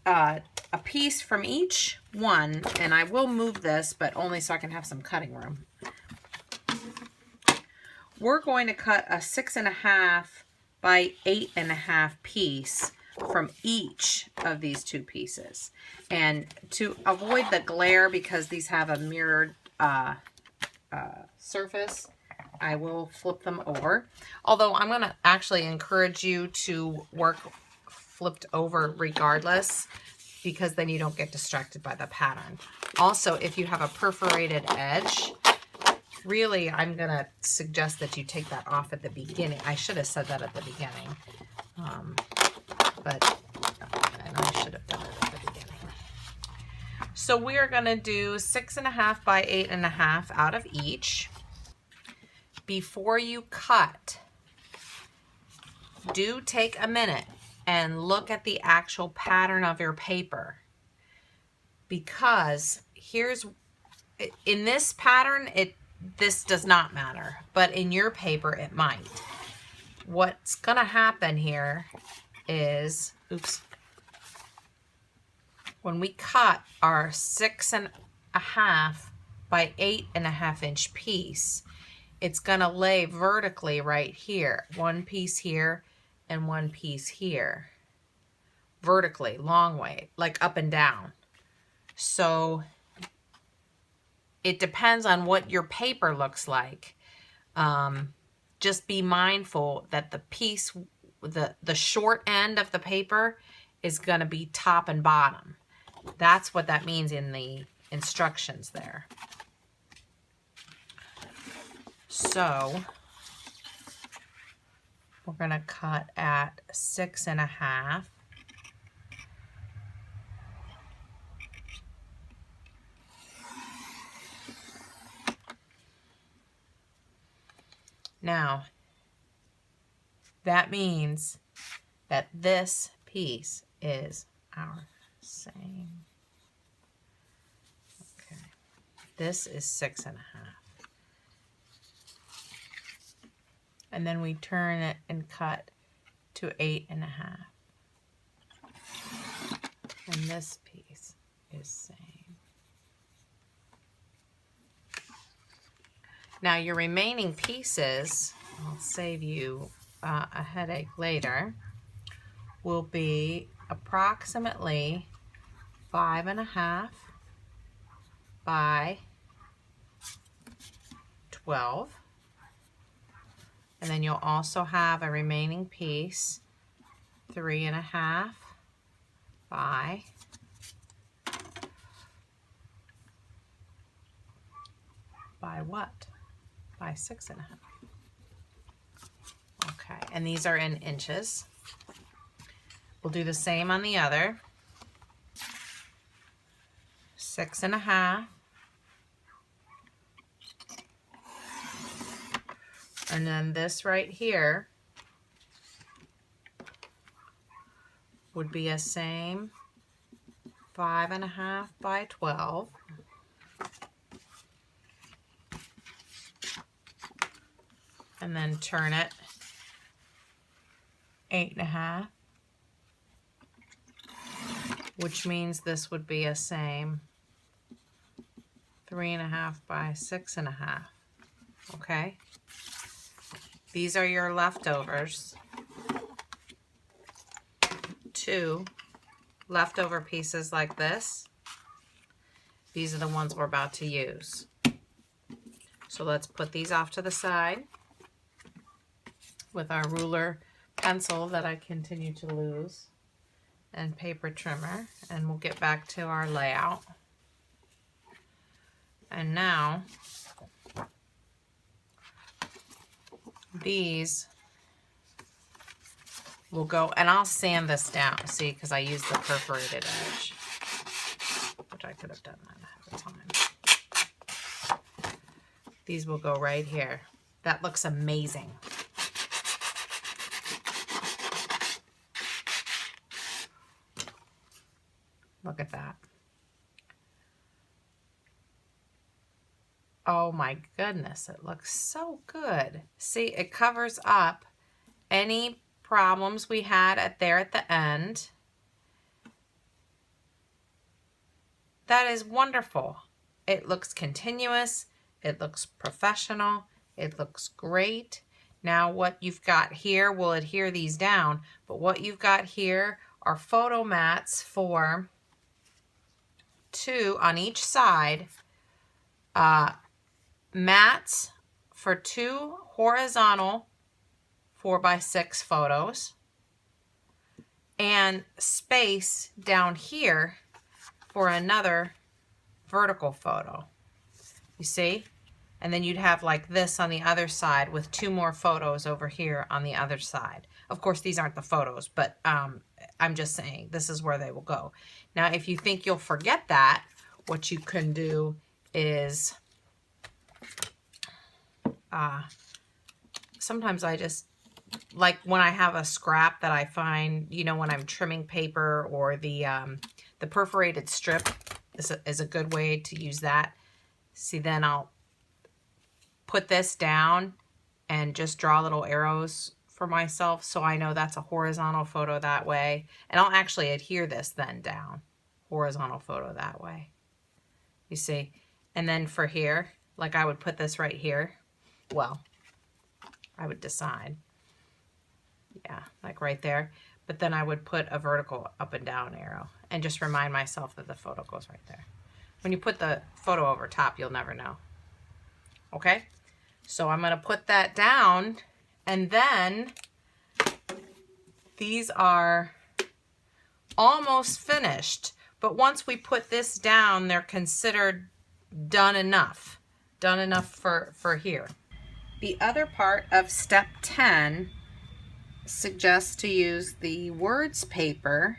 a piece from each one, and I will move this, but only so I can have some cutting room. We're going to cut a 6.5 by 8.5 piece from each of these 2 pieces. And to avoid the glare, because these have a mirrored surface, I will flip them over. Although I'm going to actually encourage you to work flipped over regardless, because then you don't get distracted by the pattern. Also, if you have a perforated edge, really, I'm going to suggest that you take that off at the beginning. I should have said that at the beginning. And I should have done it at the beginning. So we are going to do 6.5 by 8.5 out of each. Before you cut, do take a minute and look at the actual pattern of your paper. Because in this pattern, this does not matter, but in your paper it might. What's going to happen here is, when we cut our 6.5 by 8.5 inch piece, it's going to lay vertically right here. 1 piece here and 1 piece here. Vertically, long way, like up and down. So it depends on what your paper looks like. Just be mindful that the piece, the short end of the paper is going to be top and bottom. That's what that means in the instructions there. So we're going to cut at 6.5 Now, that means that this piece is our same. Okay. This is 6.5. And then we turn it and cut to 8.5. And this piece is same. Now your remaining pieces, I'll save you a headache later, will be approximately 5.5 by 12. And then you'll also have a remaining piece, 3.5 by what? By 6.5. Okay, and these are in inches. We'll do the same on the other. 6.5. And then this right here would be a same 5.5 by 12. And then turn it 8.5, which means this would be a same 3.5 by 6.5. Okay? These are your leftovers. 2 leftover pieces like this. These are the ones we're about to use. So let's put these off to the side with our ruler, pencil that I continue to lose, and paper trimmer, and we'll get back to our layout. And now these will go, and I'll sand this down, see, because I used the perforated edge, which I could have done that ahead of time. These will go right here. That looks amazing. Look at that. Oh my goodness, it looks so good. See, it covers up any problems we had at the end. That is wonderful. It looks continuous. It looks professional. It looks great. Now what you've got here will adhere these down, but what you've got here are photo mats for 2 on each side, mats for 2 horizontal 4x6 photos, and space down here for another vertical photo. You see? And then you'd have like this on the other side with 2 more photos over here on the other side. Of course, these aren't the photos, but I'm just saying this is where they will go. Now, if you think you'll forget that, what you can do is sometimes I just, like when I have a scrap that I find, you know, when I'm trimming paper, or the perforated strip is a good way to use that. See, then I'll put this down and just draw little arrows for myself so I know that's a horizontal photo that way. And I'll actually adhere this then down. Horizontal photo that way. You see? And then for here, like I would put this right here. Well, I would decide. Yeah, like right there. But then I would put a vertical up and down arrow and just remind myself that the photo goes right there. When you put the photo over top, you'll never know. Okay? So I'm going to put that down, and then these are almost finished. But once we put this down, they're considered done enough. Done enough for here. The other part of step 10 suggests to use the words paper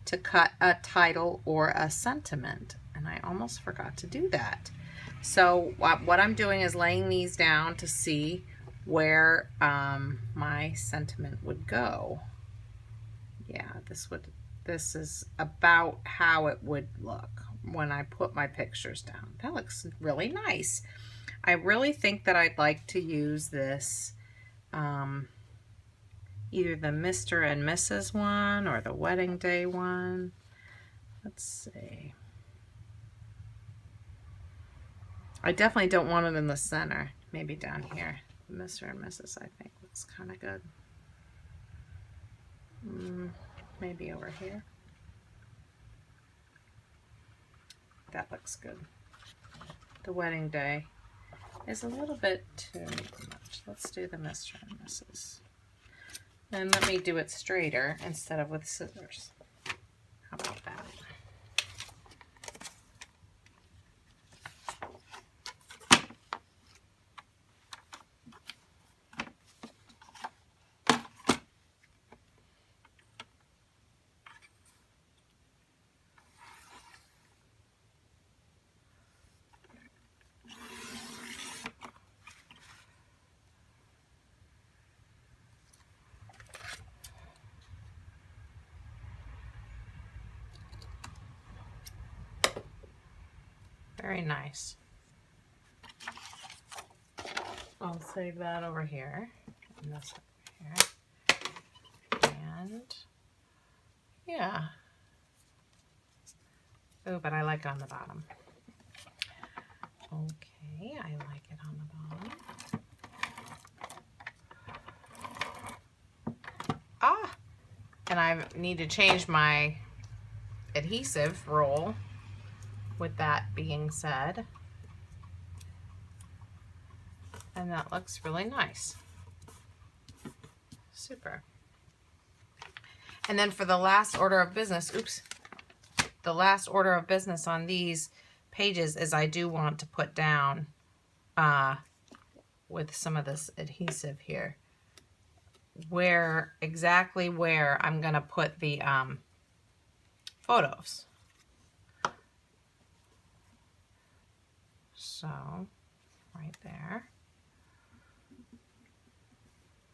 to cut a title or a sentiment. And I almost forgot to do that. So what I'm doing is laying these down to see where my sentiment would go. Yeah, this is about how it would look when I put my pictures down. That looks really nice. I really think that I'd like to use this, either the Mr. and Mrs. one or the wedding day one. Let's see. I definitely don't want it in the center. Maybe down here. Mr. and Mrs. I think looks kind of good. Maybe over here. That looks good. The wedding day is a little bit too much. Let's do the Mr. and Mrs. And let me do it straighter instead of with scissors. How about that? Very nice. I'll save that over here. And this over here. And yeah. Oh, but I like it on the bottom. Okay, I like it on the bottom. Ah! And I need to change my adhesive roll. With that being said, and that looks really nice. Super. And then for the last order of business, the last order of business on these pages is I do want to put down with some of this adhesive here exactly where I'm gonna put the photos. So, right there.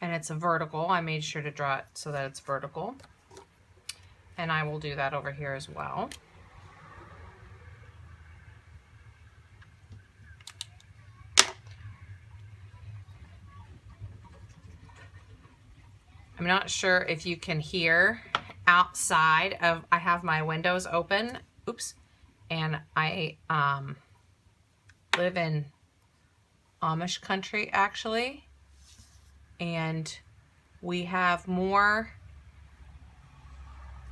And it's a vertical. I made sure to draw it so that it's vertical. And I will do that over here as well. I'm not sure if you can hear outside of, I have my windows open, and I live in Amish country actually, and we have more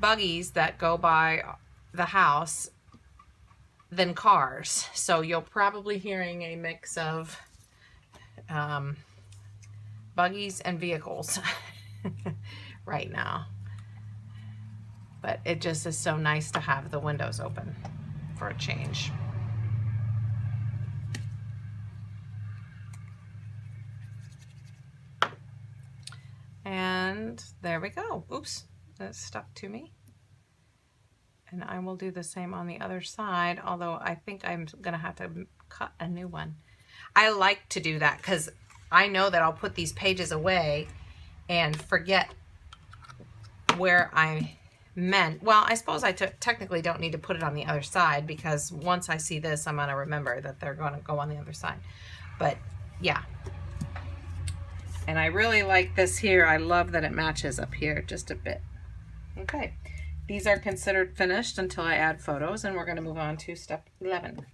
buggies that go by the house than cars, so you'll probably hearing a mix of buggies and vehicles right now, but it just is so nice to have the windows open for a change. And there we go. Oops, that stuck to me. And I will do the same on the other side, although I think I'm gonna have to cut a new one. I like to do that because I know that I'll put these pages away and forget where I meant. Well, I suppose I technically don't need to put it on the other side, because once I see this, I'm gonna remember that they're gonna go on the other side. But yeah. And I really like this here. I love that it matches up here just a bit. Okay, these are considered finished until I add photos, and we're going to move on to step 11.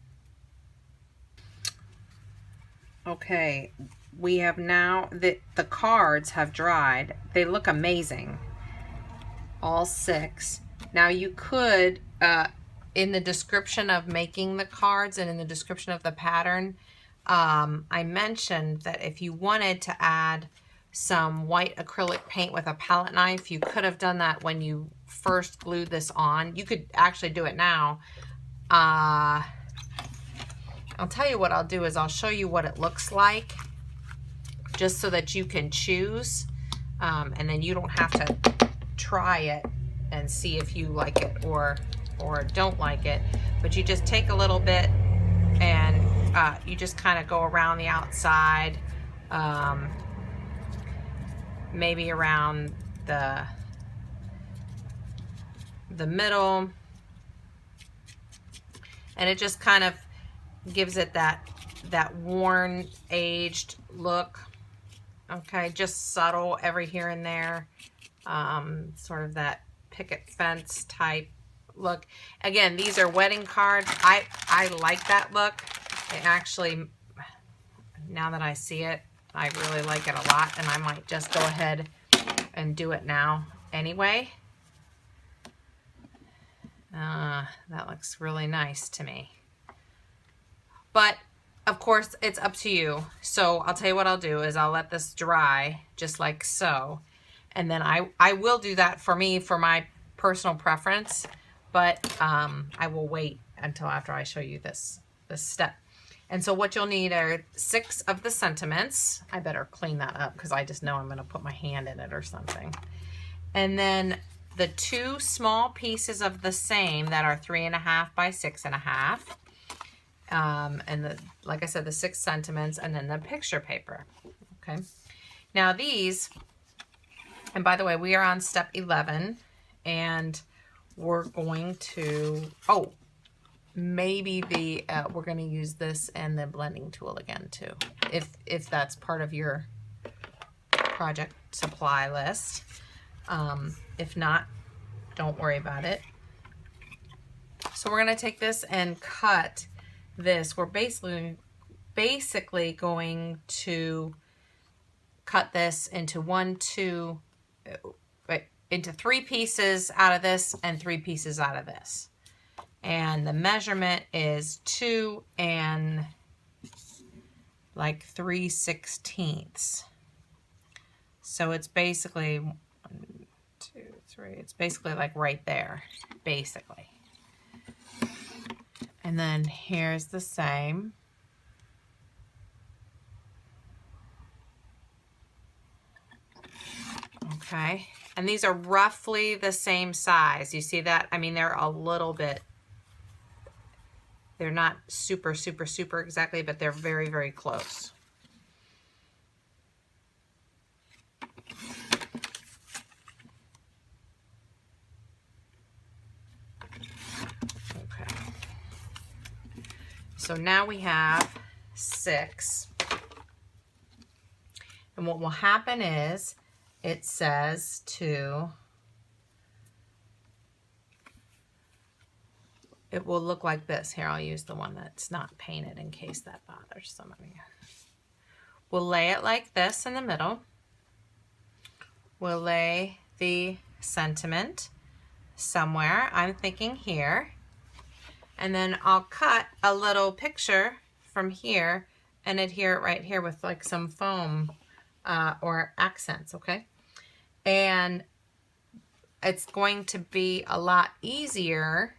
Okay, we have now, the cards have dried. They look amazing, all 6. Now you could, in the description of making the cards and in the description of the pattern, I mentioned that if you wanted to add some white acrylic paint with a palette knife, you could have done that when you first glued this on. You could actually do it now. I'll tell you what I'll do is I'll show you what it looks like, just so that you can choose, and then you don't have to try it and see if you like it or don't like it. But you just take a little bit and you just kind of go around the outside maybe around the middle, and it just kind of gives it that worn, aged look. Okay, just subtle every here and there, sort of that picket fence type look. Again, these are wedding cards. I like that look. It actually, now that I see it, I really like it a lot, and I might just go ahead and do it now anyway. That looks really nice to me. But of course, it's up to you. So I'll tell you what I'll do is I'll let this dry just like so. And then I will do that for me, for my personal preference, but I will wait until after I show you this step. And so what you'll need are 6 of the sentiments. I better clean that up because I just know I'm going to put my hand in it or something. And then the 2 small pieces of the same that are 3.5 by 6.5. And like I said, the 6 sentiments, and then the picture paper. Okay. Now these, and by the way, we are on step 11, and we're going to, maybe we're going to use this and the blending tool again too, if that's part of your project supply list. If not, don't worry about it. So we're going to take this and cut this. We're basically going to cut this into into 3 pieces out of this and 3 pieces out of this. And the measurement is 2 and like 3/16. So it's basically 1, 2, 3. It's basically like right there, basically. And then here's the same. Okay, and these are roughly the same size. You see that? I mean, they're a little bit, they're not super, super, super exactly, but they're very, very close. So now we have 6. And what will happen is it says it will look like this. Here, I'll use the one that's not painted in case that bothers some of you. We'll lay it like this in the middle. We'll lay the sentiment somewhere. I'm thinking here. And then I'll cut a little picture from here and adhere it right here with like some foam or accents, okay? And it's going to be a lot easier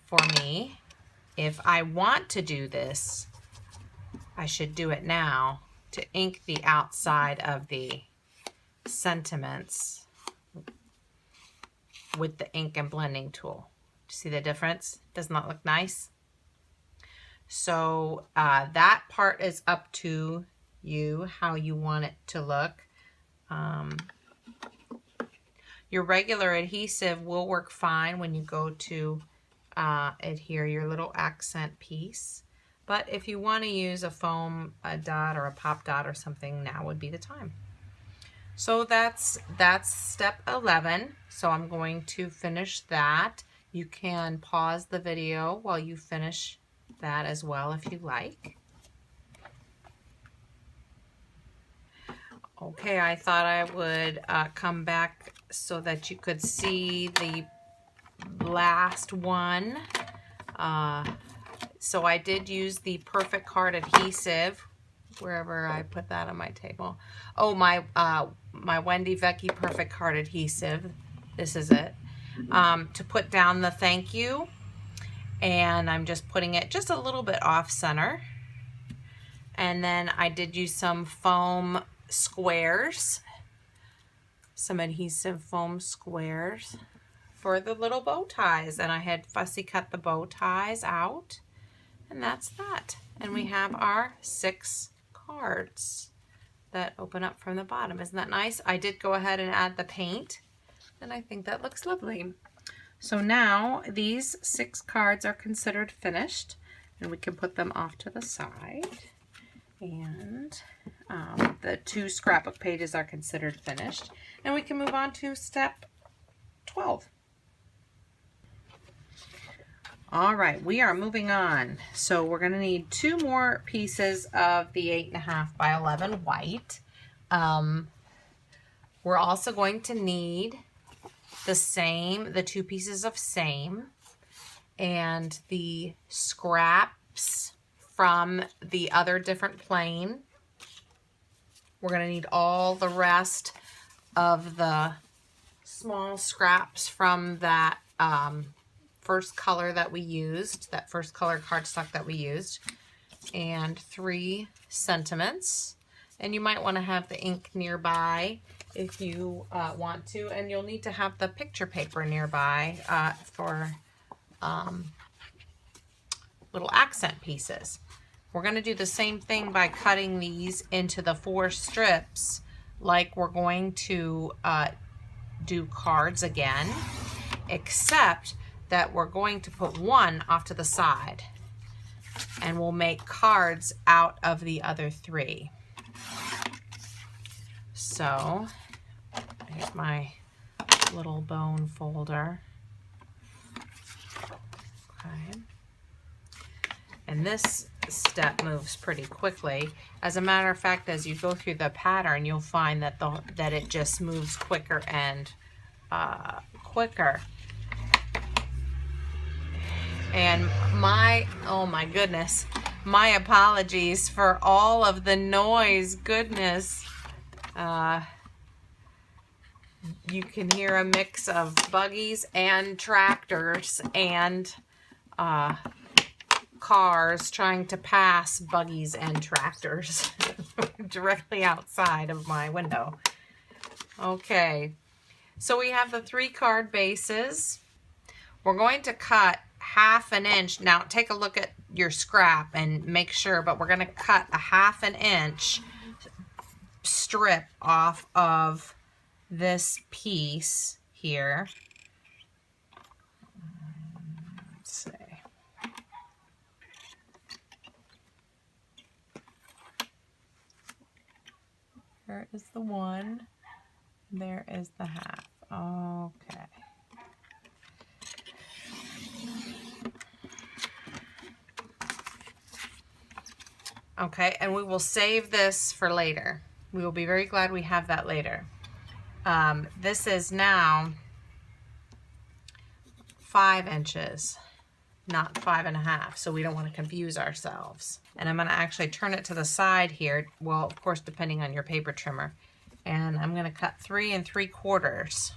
for me if I want to do this. I should do it now to ink the outside of the sentiments with the ink and blending tool. See the difference? Does not look nice. So that part is up to you, how you want it to look. Your regular adhesive will work fine when you go to adhere your little accent piece. But if you want to use a foam dot or a pop dot or something, now would be the time. So that's step 11. So I'm going to finish that. You can pause the video while you finish that as well if you like. Okay, I thought I would come back so that you could see the last one. So I did use the Perfect Card adhesive, wherever I put that on my table. Oh, my Wendy Vecchi Perfect Card adhesive. This is it. To put down the thank you, and I'm just putting it just a little bit off center. And then I did use some foam squares, some adhesive foam squares for the little bow ties, and I had fussy cut the bow ties out, and that's that. And we have our 6 cards that open up from the bottom. Isn't that nice? I did go ahead and add the paint, and I think that looks lovely. So now these 6 cards are considered finished, and we can put them off to the side. And the 2 scrapbook pages are considered finished, and we can move on to step 12. All right, we are moving on. So we're going to need 2 more pieces of the 8.5 by 11 white. We're also going to need the 2 pieces of same and the scraps from the other different plane. We're going to need all the rest of the small scraps from that first color that we used, that first color cardstock that we used, and 3 sentiments. And you might want to have the ink nearby if you want to, and you'll need to have the picture paper nearby for little accent pieces. We're going to do the same thing by cutting these into the 4 strips like we're going to do cards again, except that we're going to put 1 off to the side, and we'll make cards out of the other 3. So here's my little bone folder. Okay. And this step moves pretty quickly. As a matter of fact, as you go through the pattern, you'll find that that it just moves quicker and quicker. And oh my goodness, my apologies for all of the noise. Goodness. You can hear a mix of buggies and tractors and cars trying to pass buggies and tractors directly outside of my window. Okay, so we have the 3 card bases. We're going to cut 1/2 inch. Now take a look at your scrap and make sure, but we're going to cut a 1/2 inch strip off of this piece here. Let's see. There is the 1. There is the 1/2. Okay. Okay, and we will save this for later. We will be very glad we have that later. This is now 5 inches, not 5.5, so we don't want to confuse ourselves. And I'm going to actually turn it to the side here, well, of course, depending on your paper trimmer. And I'm going to cut 3 3/4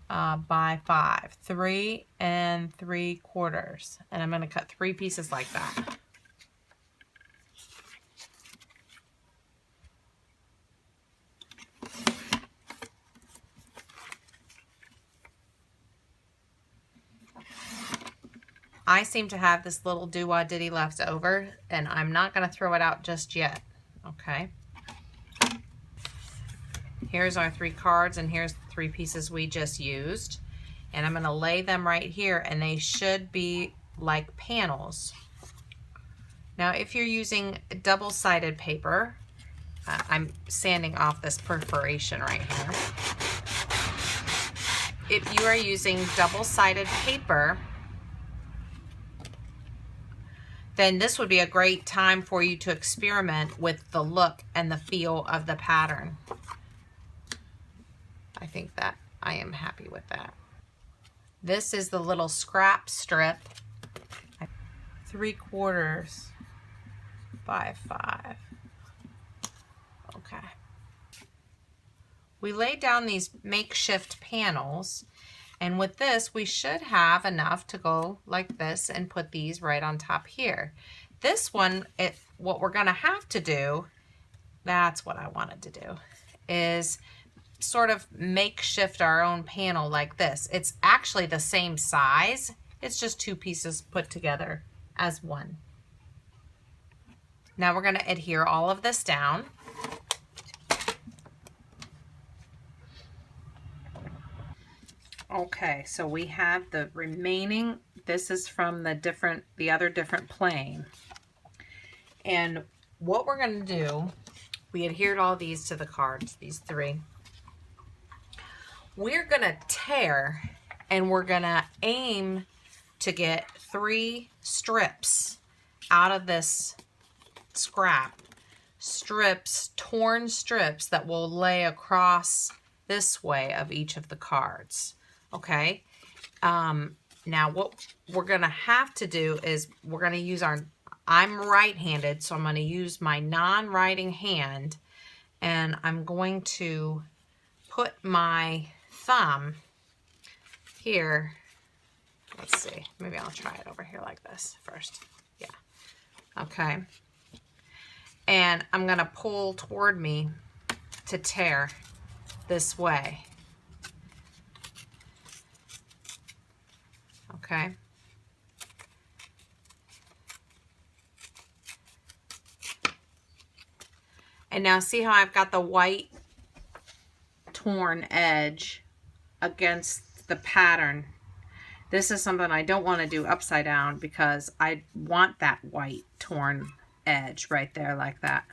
by 5. 3 3/4. And I'm going to cut 3 pieces like that. I seem to have this little doo-wah-ditty left over, and I'm not going to throw it out just yet. Okay. Here's our 3 cards, and here's the 3 pieces we just used. And I'm going to lay them right here, and they should be like panels. Now, if you're using double-sided paper, I'm sanding off this perforation right here. If you are using double-sided paper, then this would be a great time for you to experiment with the look and the feel of the pattern. I think that I am happy with that. This is the little scrap strip, 3/4 by 5. Okay. We laid down these makeshift panels, and with this we should have enough to go like this and put these right on top here. This one, what we're going to have to do, that's what I wanted to do, is sort of makeshift our own panel like this. It's actually the same size. It's just 2 pieces put together as one. Now we're going to adhere all of this down. Okay, so we have the remaining, this is from the other different plane. And what we're going to do, we adhered all these to the cards, these 3. We're going to tear, and we're going to aim to get 3 strips out of this scrap. Strips, torn strips that will lay across this way of each of the cards. Okay. Now what we're going to have to do is we're going to use I'm right-handed, so I'm going to use my non-writing hand, and I'm going to put my thumb here. Let's see. Maybe I'll try it over here like this first. Yeah. Okay. And I'm going to pull toward me to tear this way. Okay. And now see how I've got the white torn edge against the pattern. This is something I don't want to do upside down because I want that white torn edge right there like that.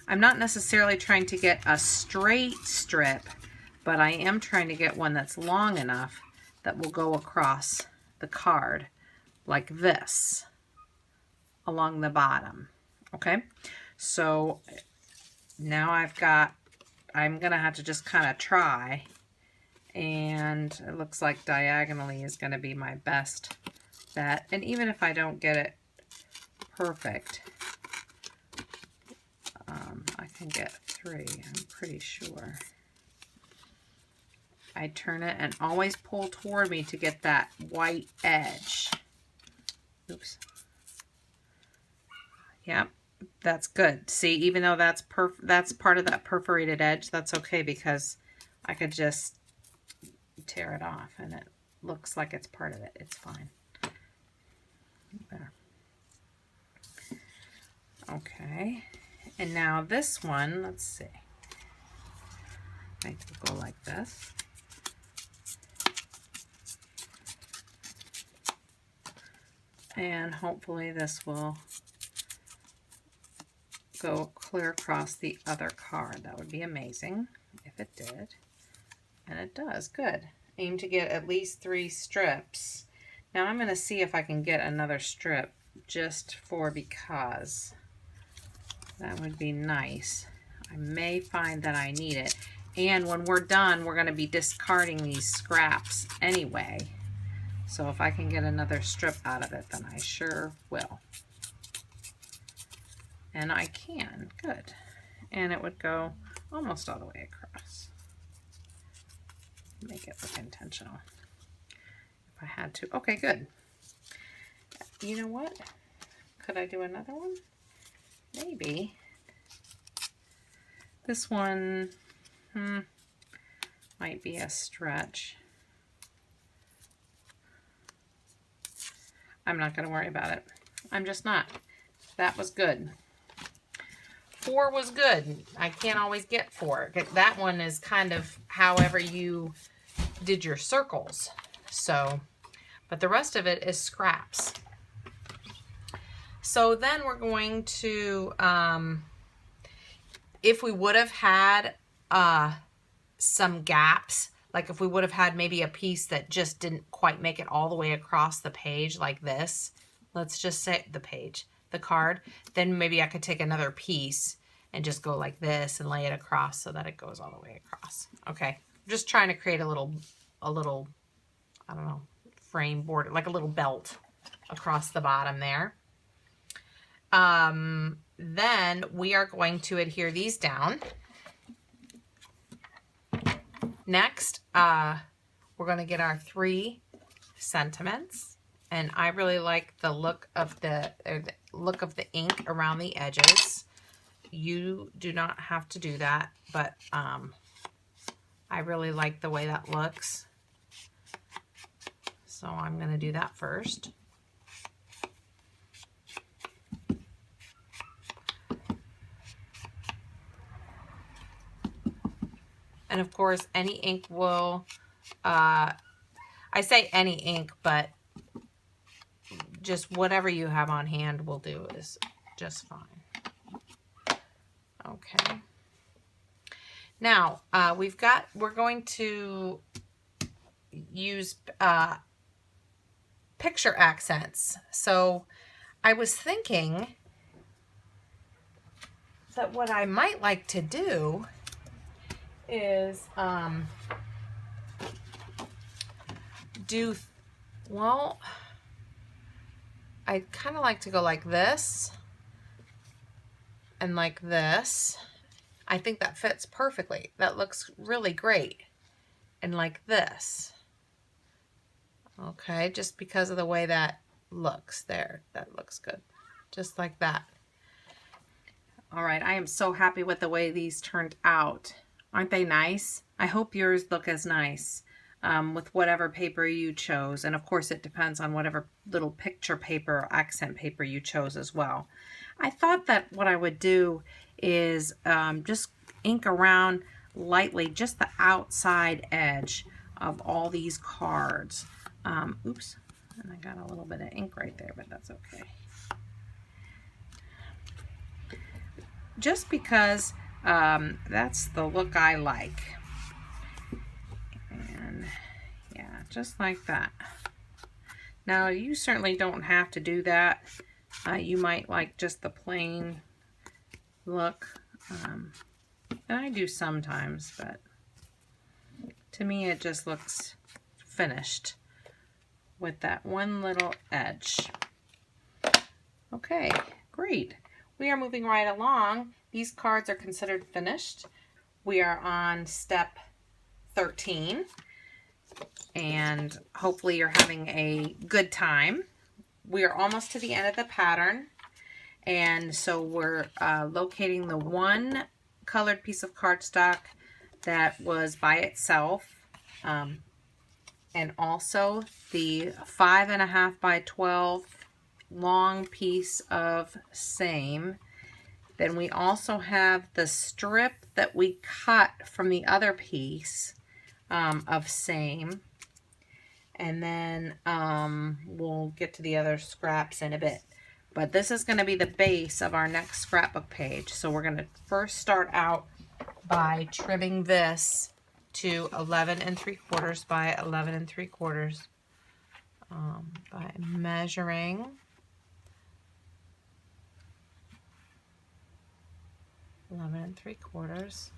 I'm not necessarily trying to get a straight strip, but I am trying to get one that's long enough that will go across the card like this along the bottom. Okay, so now I'm gonna have to just kind of try, and it looks like diagonally is going to be my best bet. And even if I don't get it perfect, I can get 3, I'm pretty sure. I turn it and always pull toward me to get that white edge. Oops. Yep, that's good. See, even though that's part of that perforated edge, that's okay because I could just tear it off and it looks like it's part of it. It's fine. There. Okay. And now this one, let's see. I have to go like this. And hopefully this will go clear across the other card. That would be amazing if it did. And it does. Good. Aim to get at least 3 strips. Now I'm going to see if I can get another strip just because. That would be nice. I may find that I need it. And when we're done, we're going to be discarding these scraps anyway. So if I can get another strip out of it, then I sure will. And I can. Good. And it would go almost all the way across. Make it look intentional. If I had to. Okay, good. You know what? Could I do another one? Maybe. This one might be a stretch. I'm not going to worry about it. I'm just not. That was good. 4 was good. I can't always get 4. That one is kind of however you did your circles. So, but the rest of it is scraps. So then we're going to, if we would have had some gaps, like if we would have had maybe a piece that just didn't quite make it all the way across the page like this, let's just say the card, then maybe I could take another piece and just go like this and lay it across so that it goes all the way across. Okay, just trying to create a little, I don't know, frame border, like a little belt across the bottom there. Then we are going to adhere these down. Next, we're going to get our 3 sentiments, and I really like the look of the ink around the edges. You do not have to do that, but I really like the way that looks. So I'm going to do that first. And of course, any ink will I say any ink, but just whatever you have on hand will do is just fine. Okay. Now, we're going to use picture accents. So I was thinking that what I might like to do is well, I kind of like to go like this and like this. I think that fits perfectly. That looks really great. And like this. Okay, just because of the way that looks there. That looks good. Just like that. All right, I am so happy with the way these turned out. Aren't they nice? I hope yours look as nice with whatever paper you chose. And of course, it depends on whatever little picture paper or accent paper you chose as well. I thought that what I would do is just ink around lightly just the outside edge of all these cards. Oops, and I got a little bit of ink right there, but that's okay. Just because that's the look I like. And yeah, just like that. Now, you certainly don't have to do that. You might like just the plain look. And I do sometimes, but to me it just looks finished with that one little edge. Okay, great. We are moving right along. These cards are considered finished. We are on step 13, and hopefully you're having a good time. We are almost to the end of the pattern, and so we're locating the one colored piece of cardstock that was by itself, and also the 5.5 by 12 long piece of same. Then we also have the strip that we cut from the other piece of same. And then we'll get to the other scraps in a bit. But this is going to be the base of our next scrapbook page. So we're going to first start out by trimming this to 11 3/4 by 11 3/4 by measuring 11 3/4.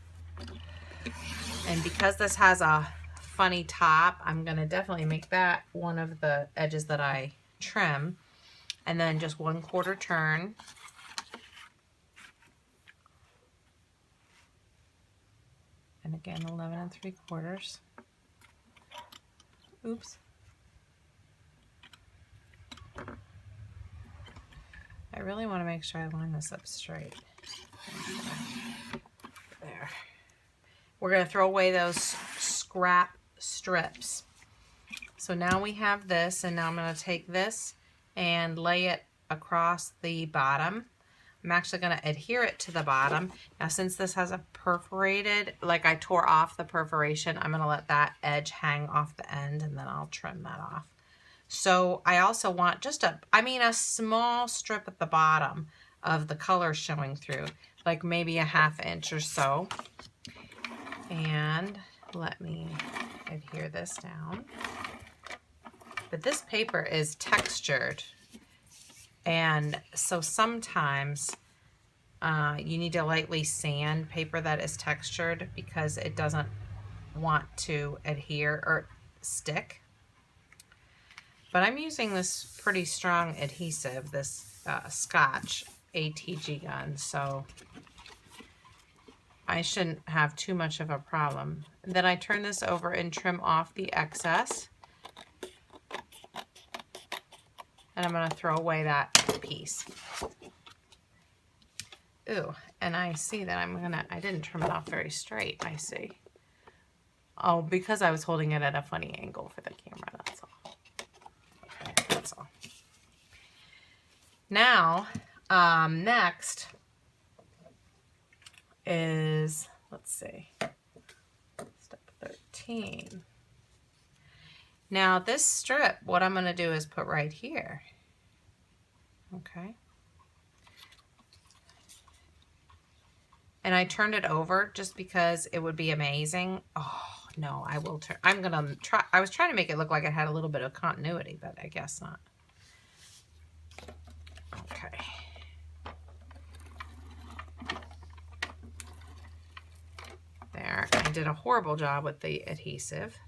And because this has a funny top, I'm going to definitely make that one of the edges that I trim. And then just 1/4 turn. And again, 11 3/4. Oops. I really want to make sure I line this up straight. There. We're going to throw away those scrap strips. So now we have this, and now I'm going to take this and lay it across the bottom. I'm actually going to adhere it to the bottom. Now, since this has a perforated, like I tore off the perforation, I'm going to let that edge hang off the end, and then I'll trim that off. So I also want just a small strip at the bottom of the color showing through, like maybe a 1/2 inch or so. And let me adhere this down. But this paper is textured, and so sometimes you need to lightly sand paper that is textured because it doesn't want to adhere or stick. But I'm using this pretty strong adhesive, this Scotch ATG gun, so I shouldn't have too much of a problem. And then I turn this over and trim off the excess. And I'm going to throw away that piece. Ooh, and I see that I didn't trim it off very straight, I see. Oh, because I was holding it at a funny angle for the camera, that's all. Okay, that's all. Now, next is, let's see, step 13. Now this strip, what I'm going to do is put right here. Okay. And I turned it over just because it would be amazing. Oh, no, I will turn. I'm going to try. I was trying to make it look like it had a little bit of continuity, but I guess not. Okay. There. I did a horrible job with the adhesive.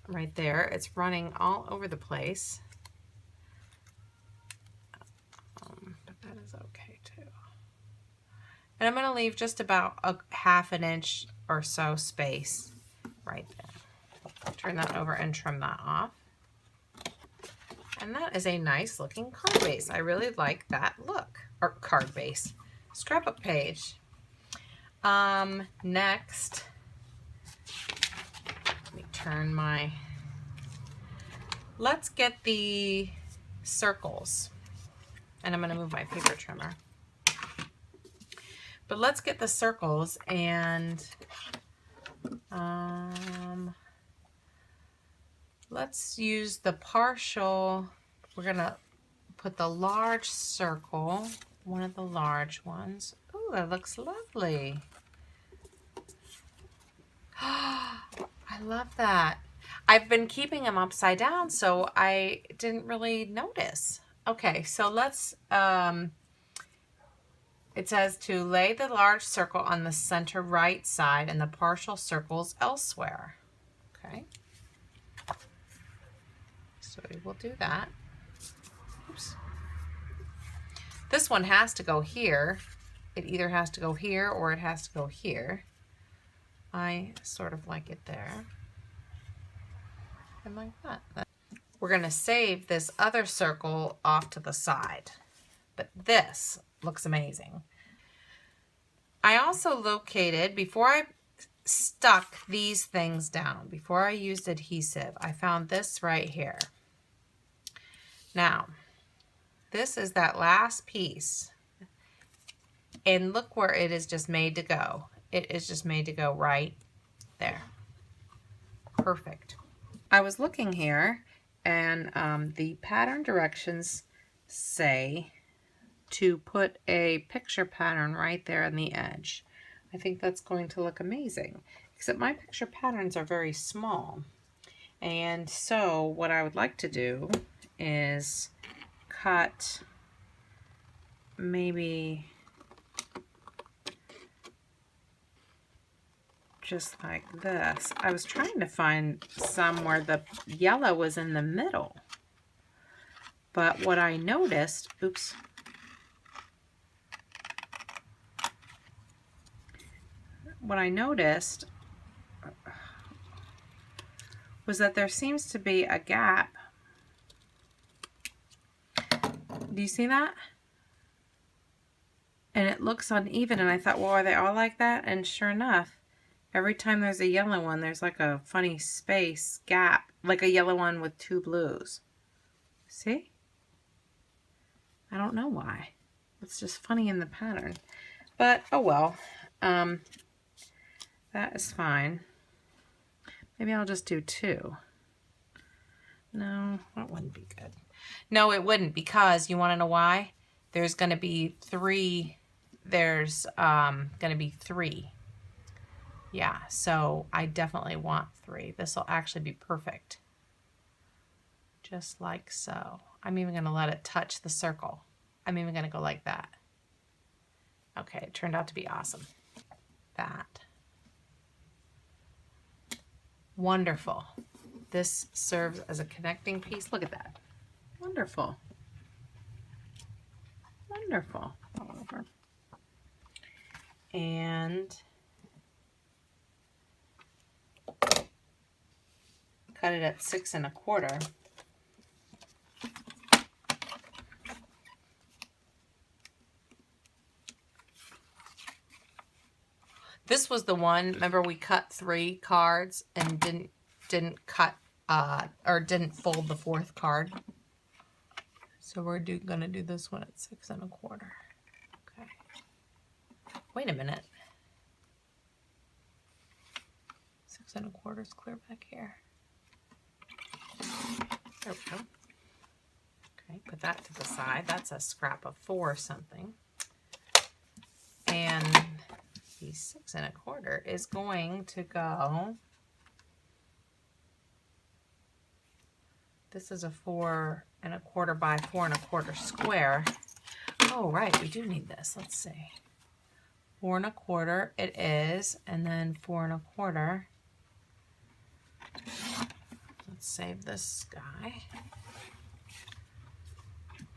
Right there. It's running all over the place. But that is okay too. And I'm going to leave just about a ½ inch or so space right there. Turn that over and trim that off. And that is a nice looking card base. I really like that look. Or card base. Scrapbook page. Next, let me turn my, let's get the circles. And I'm going to move my paper trimmer. But let's get the circles, and let's use the partial. We're going to put the large circle, one of the large ones. Ooh, that looks lovely. I love that. I've been keeping them upside down, so I didn't really notice. Okay, so let's, it says to lay the large circle on the center right side and the partial circles elsewhere. Okay. So we will do that. Oops. This one has to go here. It either has to go here or it has to go here. I sort of like it there. And like that. We're going to save this other circle off to the side. But this looks amazing. I also located, before I stuck these things down, before I used adhesive, I found this right here. Now, this is that last piece. And look where it is just made to go. It is just made to go right there. Perfect. I was looking here, and the pattern directions say to put a picture pattern right there on the edge. I think that's going to look amazing, except my picture patterns are very small. And so what I would like to do is cut maybe just like this. I was trying to find some where the yellow was in the middle. But what I noticed, oops, what I noticed was that there seems to be a gap. Do you see that? And it looks uneven, and I thought, well, are they all like that? And sure enough, every time there's a yellow one, there's like a funny space gap, like a yellow one with two blues. See? I don't know why. It's just funny in the pattern. But, oh well. That is fine. Maybe I'll just do 2. No, that wouldn't be good. No, it wouldn't, because you want to know why? There's going to be 3. There's going to be 3. Yeah, so I definitely want 3. This will actually be perfect. Just like so. I'm even going to let it touch the circle. I'm even going to go like that. Okay, it turned out to be awesome. That. Wonderful. This serves as a connecting piece. Look at that. Wonderful. Wonderful. All over. And cut it at 6 1/4. This was the one, remember we cut 3 cards and didn't cut or didn't fold the 4th card. So we're gonna do this one at 6 1/4. Okay. Wait a minute. 6 1/4 is clear back here. There we go. Okay, put that to the side. That's a scrap of 4 something. And the 6 1/4 is going to go. This is a 4 1/4 by 4 1/4 square. Oh, right, we do need this. Let's see. 4 1/4 it is, and then 4 1/4. Let's save this guy.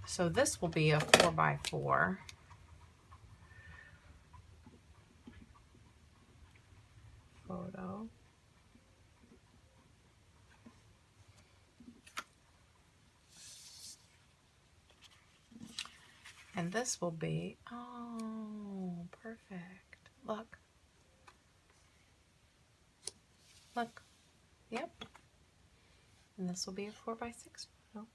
So this will be a 4 by 4. Photo. And this will be, oh, perfect. Look. Look. Yep. And this will be a 4 by 6 photo.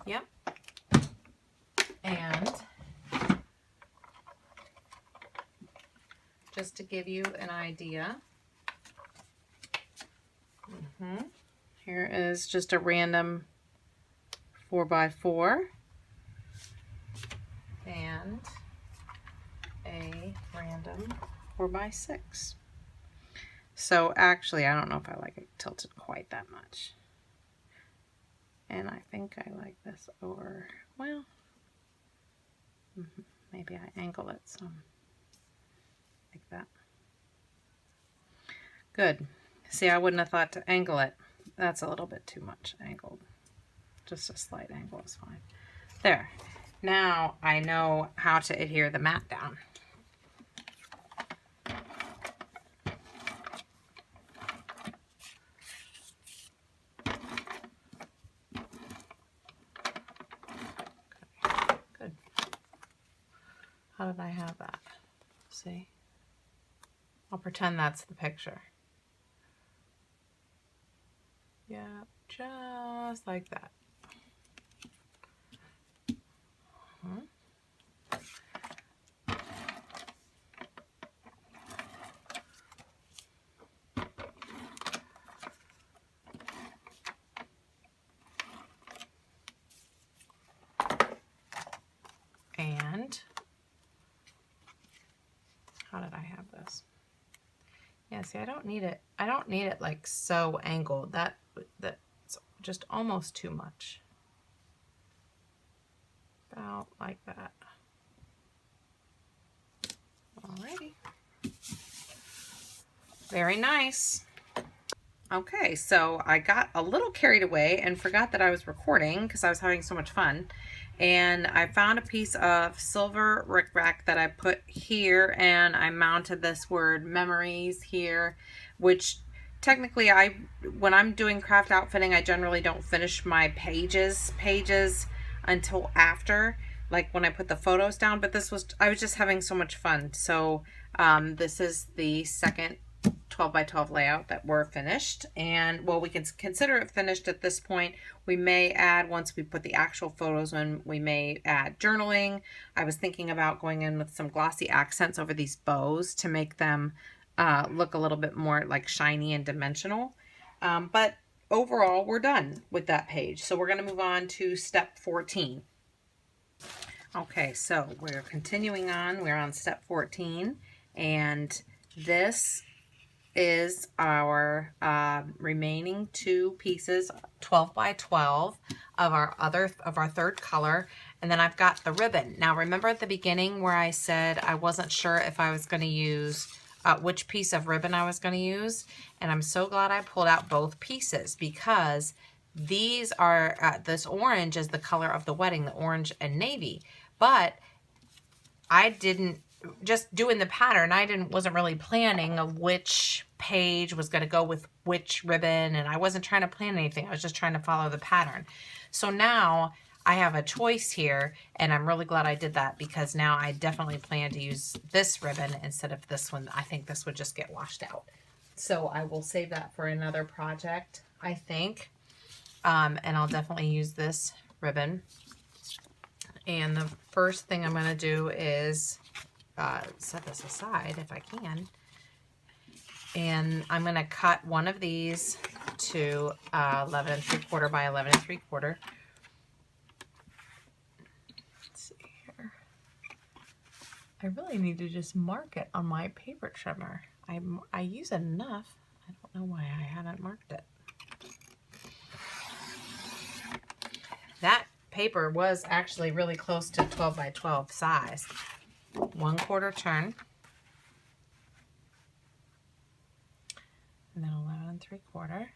Yep. And just to give you an idea, here is just a random 4 by 4 and a random 4 by 6. So actually, I don't know if I like it tilted quite that much. And I think I like this over, well, maybe I angle it some, like that. Good. See, I wouldn't have thought to angle it. That's a little bit too much angled. Just a slight angle is fine. There. Now I know how to adhere the mat down. Okay, good. How did I have that? See? I'll pretend that's the picture. Yeah, just like that. And how did I have this? Yeah, see, I don't need it. I don't need it like so angled. That's just almost too much. About like that. Alrighty. Very nice. Okay, so I got a little carried away and forgot that I was recording because I was having so much fun. And I found a piece of silver rickrack that I put here, and I mounted this word memories here, which technically when I'm doing craft outfitting, I generally don't finish my pages until after, like when I put the photos down, but I was just having so much fun. So this is the second 12 by 12 layout that we're finished, and well, we can consider it finished at this point. We may add, once we put the actual photos in, we may add journaling. I was thinking about going in with some glossy accents over these bows to make them look a little bit more like shiny and dimensional, but overall we're done with that page. So we're going to move on to step 14. Okay, so we're continuing on. We're on step 14, and this is our remaining 2 pieces, 12 by 12 of our third color. And then I've got the ribbon. Now remember at the beginning where I said I wasn't sure if I was going to use which piece of ribbon I was going to use, and I'm so glad I pulled out both pieces, because these are this orange is the color of the wedding, the orange and navy, but I didn't, just doing the pattern, I wasn't really planning of which page was going to go with which ribbon, and I wasn't trying to plan anything. I was just trying to follow the pattern. So now I have a choice here, and I'm really glad I did that, because now I definitely plan to use this ribbon instead of this one. I think this would just get washed out. So I will save that for another project, I think. And I'll definitely use this ribbon. And the first thing I'm going to do is set this aside if I can. And I'm going to cut one of these to 11 3/4 by 11 3/4. Let's see here. I really need to just mark it on my paper trimmer. I use it enough. I don't know why I haven't marked it. That paper was actually really close to 12 by 12 size. 1/4 turn. And then 11 3/4.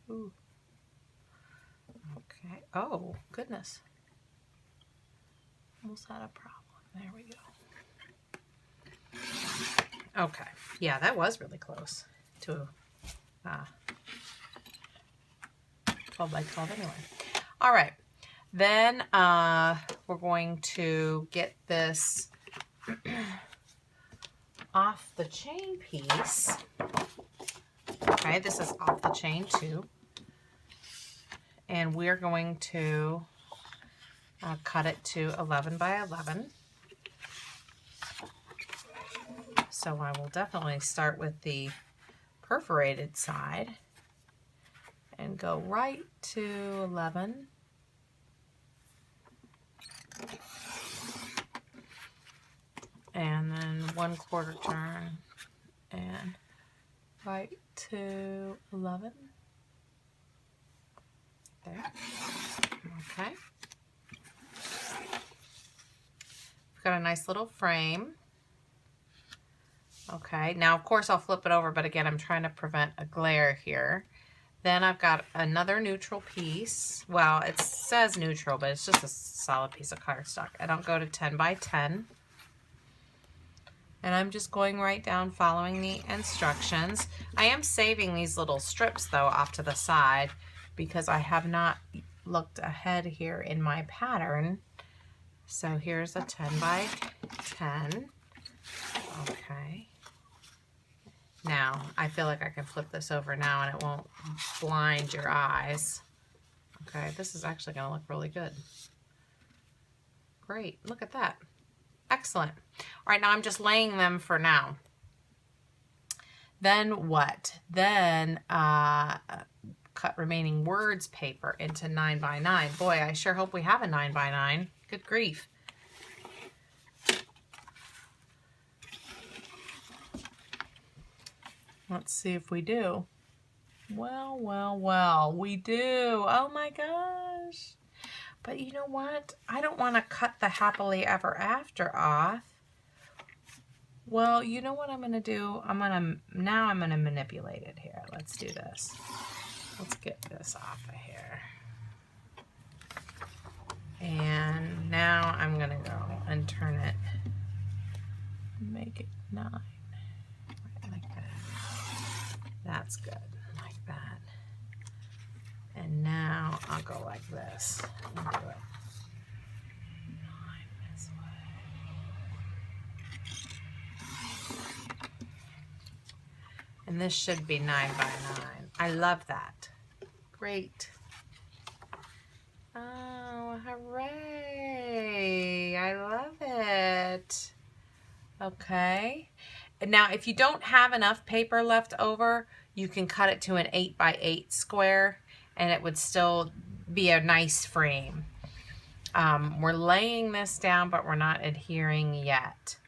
Ooh. Okay. Oh, goodness. Almost had a problem. There we go. Okay. Yeah, that was really close to 12 by 12 anyway. All right. Then we're going to get this off the chain piece. Okay, this is off the chain too. And we're going to cut it to 11 by 11. So I will definitely start with the perforated side and go right to 11. And then 1/4 turn and right to 11. There. Okay. We've got a nice little frame. Okay, now of course I'll flip it over, but again, I'm trying to prevent a glare here. Then I've got another neutral piece. Well, it says neutral, but it's just a solid piece of cardstock. And I'll go to 10 by 10. And I'm just going right down following the instructions. I am saving these little strips though off to the side because I have not looked ahead here in my pattern. So here's a 10 by 10. Okay. Now, I feel like I can flip this over now and it won't blind your eyes. Okay, this is actually going to look really good. Great, look at that. Excellent. All right, now I'm just laying them for now. Then what? Then cut remaining words paper into 9 by 9. Boy, I sure hope we have a 9 by 9. Good grief. Let's see if we do. Well, well, well, we do. Oh my gosh. But you know what? I don't want to cut the happily ever after off. Well, you know what I'm going to do? I'm going to manipulate it here. Let's do this. Let's get this off of here. And now I'm going to go and turn it. Make it 9. Like that. That's good. Like that. And now I'll go like this and do it 9 this way. And this should be 9 by 9. I love that. Great. Oh, hooray. I love it. Okay. And now if you don't have enough paper left over, you can cut it to an 8 by 8 square and it would still be a nice frame. We're laying this down, but we're not adhering yet.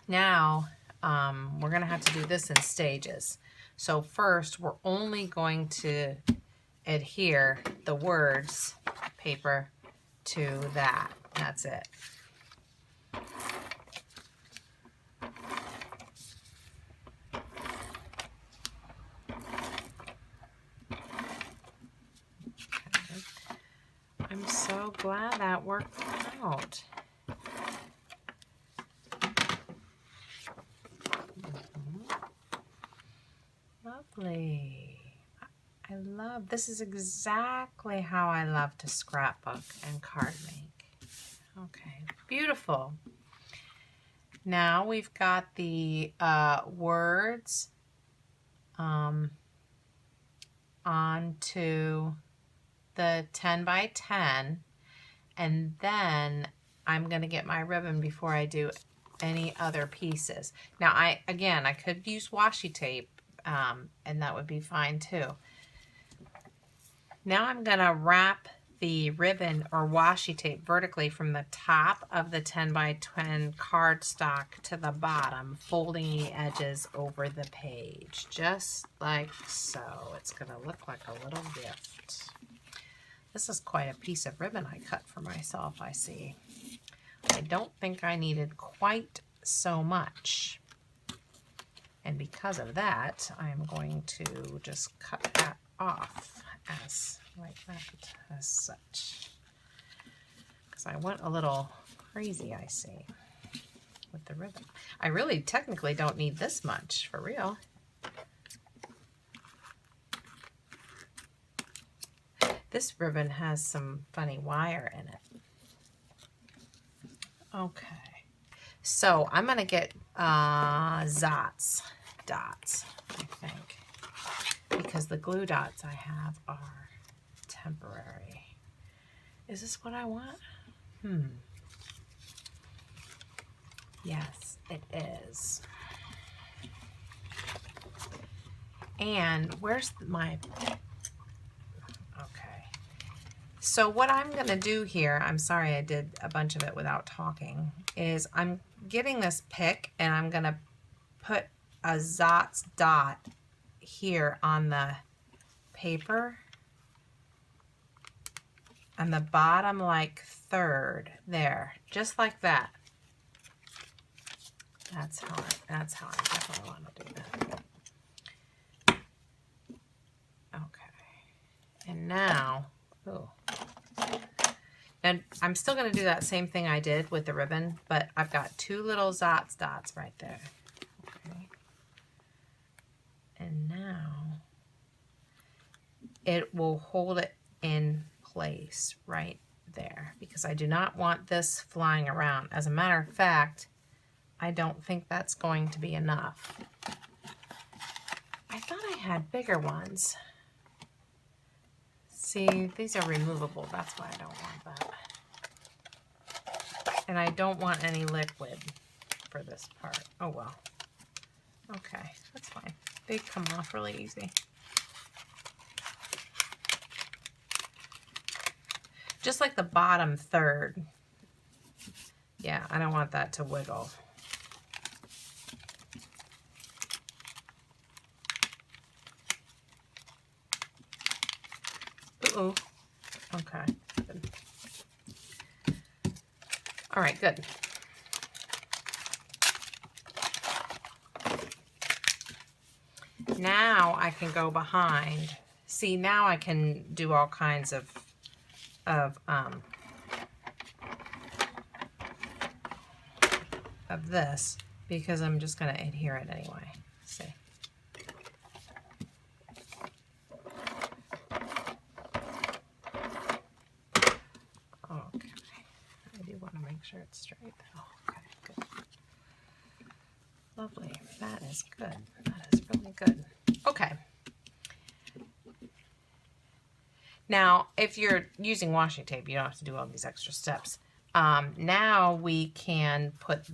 Now, we're going to have to do this in stages. So first, we're only going to adhere the words paper to that. That's it. I'm so glad that worked out. Lovely. I love, this is exactly how I love to scrapbook and card make. Okay, beautiful. Now we've got the words onto the 10 by 10, and then I'm going to get my ribbon before I do any other pieces. Now, I could use washi tape, and that would be fine too. Now I'm going to wrap the ribbon or washi tape vertically from the top of the 10 by 10 cardstock to the bottom, folding the edges over the page, just like so. It's going to look like a little gift. This is quite a piece of ribbon I cut for myself, I see. I don't think I needed quite so much. And because of that, I'm going to just cut that off as like that, as such. Because I went a little crazy, I see, with the ribbon. I really technically don't need this much, for real. This ribbon has some funny wire in it. Okay. So I'm going to get dots, I think, because the glue dots I have are temporary. Is this what I want? Yes, it is. And where's my... Okay. So what I'm going to do here, I'm sorry I did a bunch of it without talking, is I'm getting this pick and I'm going to put a Zotz dot here on the paper on the bottom, like third there, just like that. That's how I definitely want to do that. Okay, and now, and I'm still going to do that same thing I did with the ribbon, but I've got two little Zotz dots right there. Okay. And now it will hold it in place right there because I do not want this flying around. As a matter of fact, I don't think that's going to be enough. I thought I had bigger ones. See, these are removable. That's why I don't want that. And I don't want any liquid for this part. Oh well. Okay, that's fine. They come off really easy. Just like the bottom third. Yeah, I don't want that to wiggle. Uh-oh. Okay. Good. All right, good. Now I can go behind. See, now I can do all kinds of this because I'm just going to adhere it anyway. See. Okay. I do want to make sure it's straight though. Okay, good. Lovely. That is good. That is really good. Okay. Now, if you're using washi tape, you don't have to do all these extra steps. Now we can put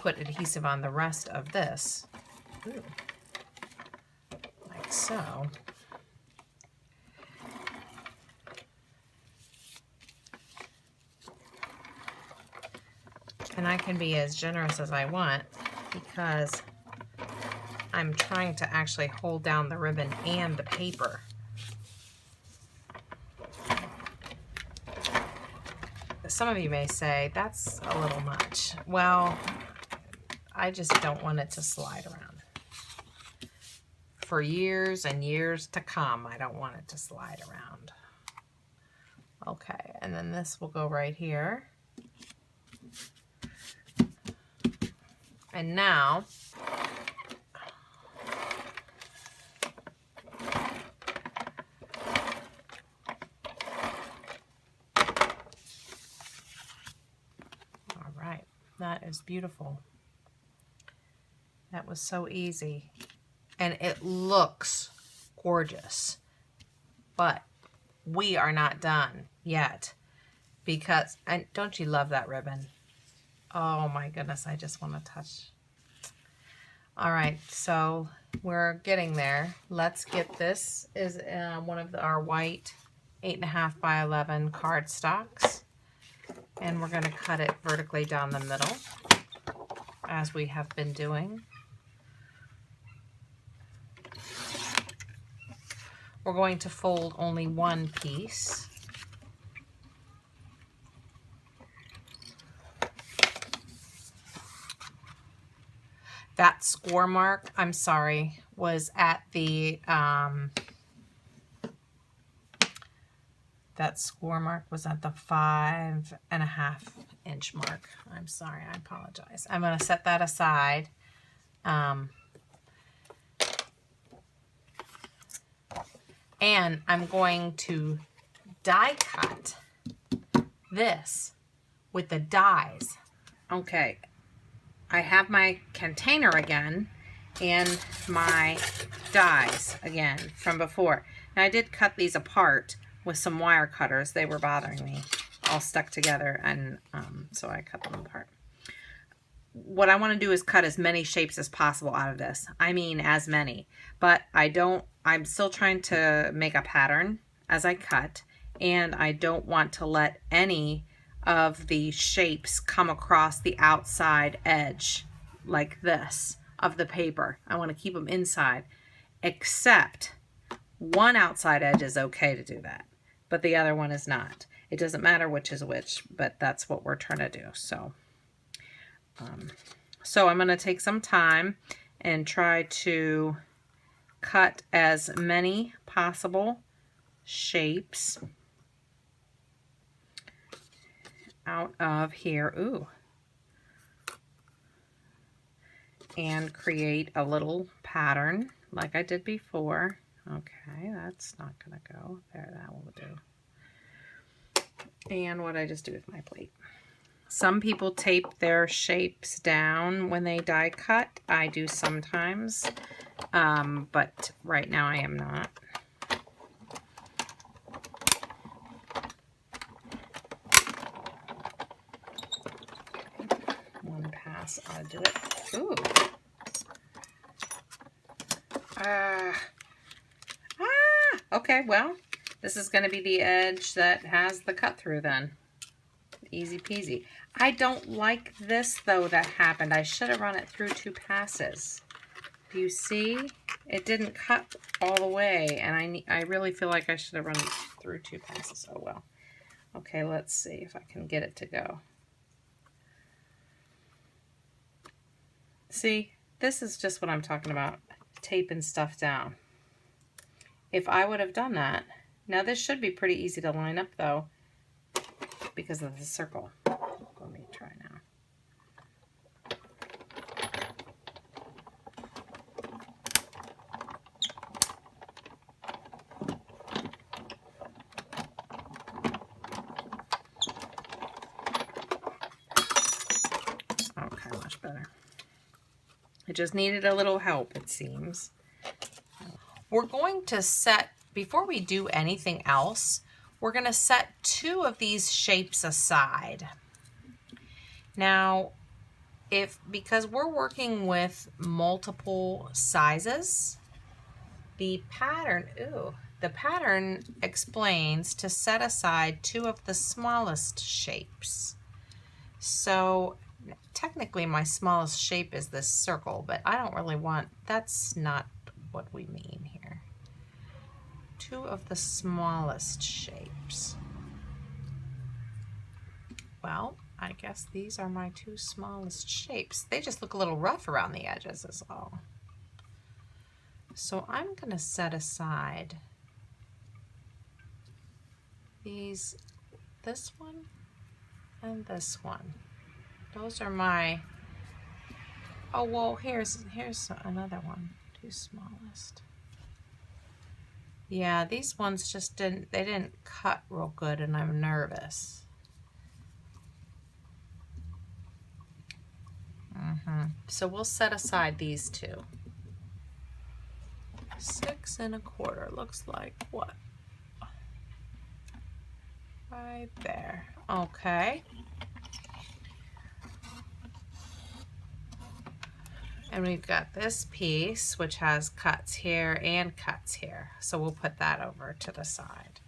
adhesive on the rest of this. Ooh. Like so. And I can be as generous as I want because I'm trying to actually hold down the ribbon and the paper. Some of you may say, that's a little much. Well, I just don't want it to slide around. For years and years to come, I don't want it to slide around. Okay, and then this will go right here. And now, all right, that is beautiful. That was so easy. And it looks gorgeous, but we are not done yet. because, and don't you love that ribbon? Oh my goodness, I just want to touch. All right, so we're getting there. Let's get this is one of our white 8.5 by 11 cardstocks, and we're going to cut it vertically down the middle as we have been doing. We're going to fold only one piece. That score mark, I'm sorry, was at the, that score mark was at the 5.5 inch mark. I'm sorry, I apologize. I'm going to set that aside. And I'm going to die cut this with the dies. Okay, I have my container again and my dies again from before. Now I did cut these apart with some wire cutters. They were bothering me, all stuck together, and so I cut them apart. What I want to do is cut as many shapes as possible out of this. I mean, as many, but I'm still trying to make a pattern as I cut, and I don't want to let any of the shapes come across the outside edge like this of the paper. I want to keep them inside, except one outside edge is okay to do that, but the other one is not. It doesn't matter which is which, but that's what we're trying to do. So I'm going to take some time and try to cut as many possible shapes out of here. Ooh. And create a little pattern like I did before. Okay, that's not going to go. There, that will do. And what I just do with my plate. Some people tape their shapes down when they die cut. I do sometimes, but right now I am not. One pass, I'll do it. Ooh. Okay, well, this is going to be the edge that has the cut through then. Easy peasy. I don't like this though that happened. I should have run it through 2 passes. Do you see? It didn't cut all the way, and I really feel like I should have run it through 2 passes. Oh well. Okay, let's see if I can get it to go. See, this is just what I'm talking about, taping stuff down. If I would have done that, now this should be pretty easy to line up though, because of the circle. Let me try now. Okay, much better. It just needed a little help, it seems. We're going to set, before we do anything else, we're going to set 2 of these shapes aside. Now, because we're working with multiple sizes, the pattern explains to set aside 2 of the smallest shapes. So technically my smallest shape is this circle, but I don't really want, that's not what we mean here. 2 of the smallest shapes. Well, I guess these are my 2 smallest shapes. They just look a little rough around the edges is all. So I'm going to set aside this one and this one. Those are my, oh well, here's another one, 2 smallest. Yeah, these ones just didn't cut real good, and I'm nervous. So we'll set aside these 2. 6 1/4 looks like what? Right there. Okay. And we've got this piece, which has cuts here and cuts here. So we'll put that over to the side.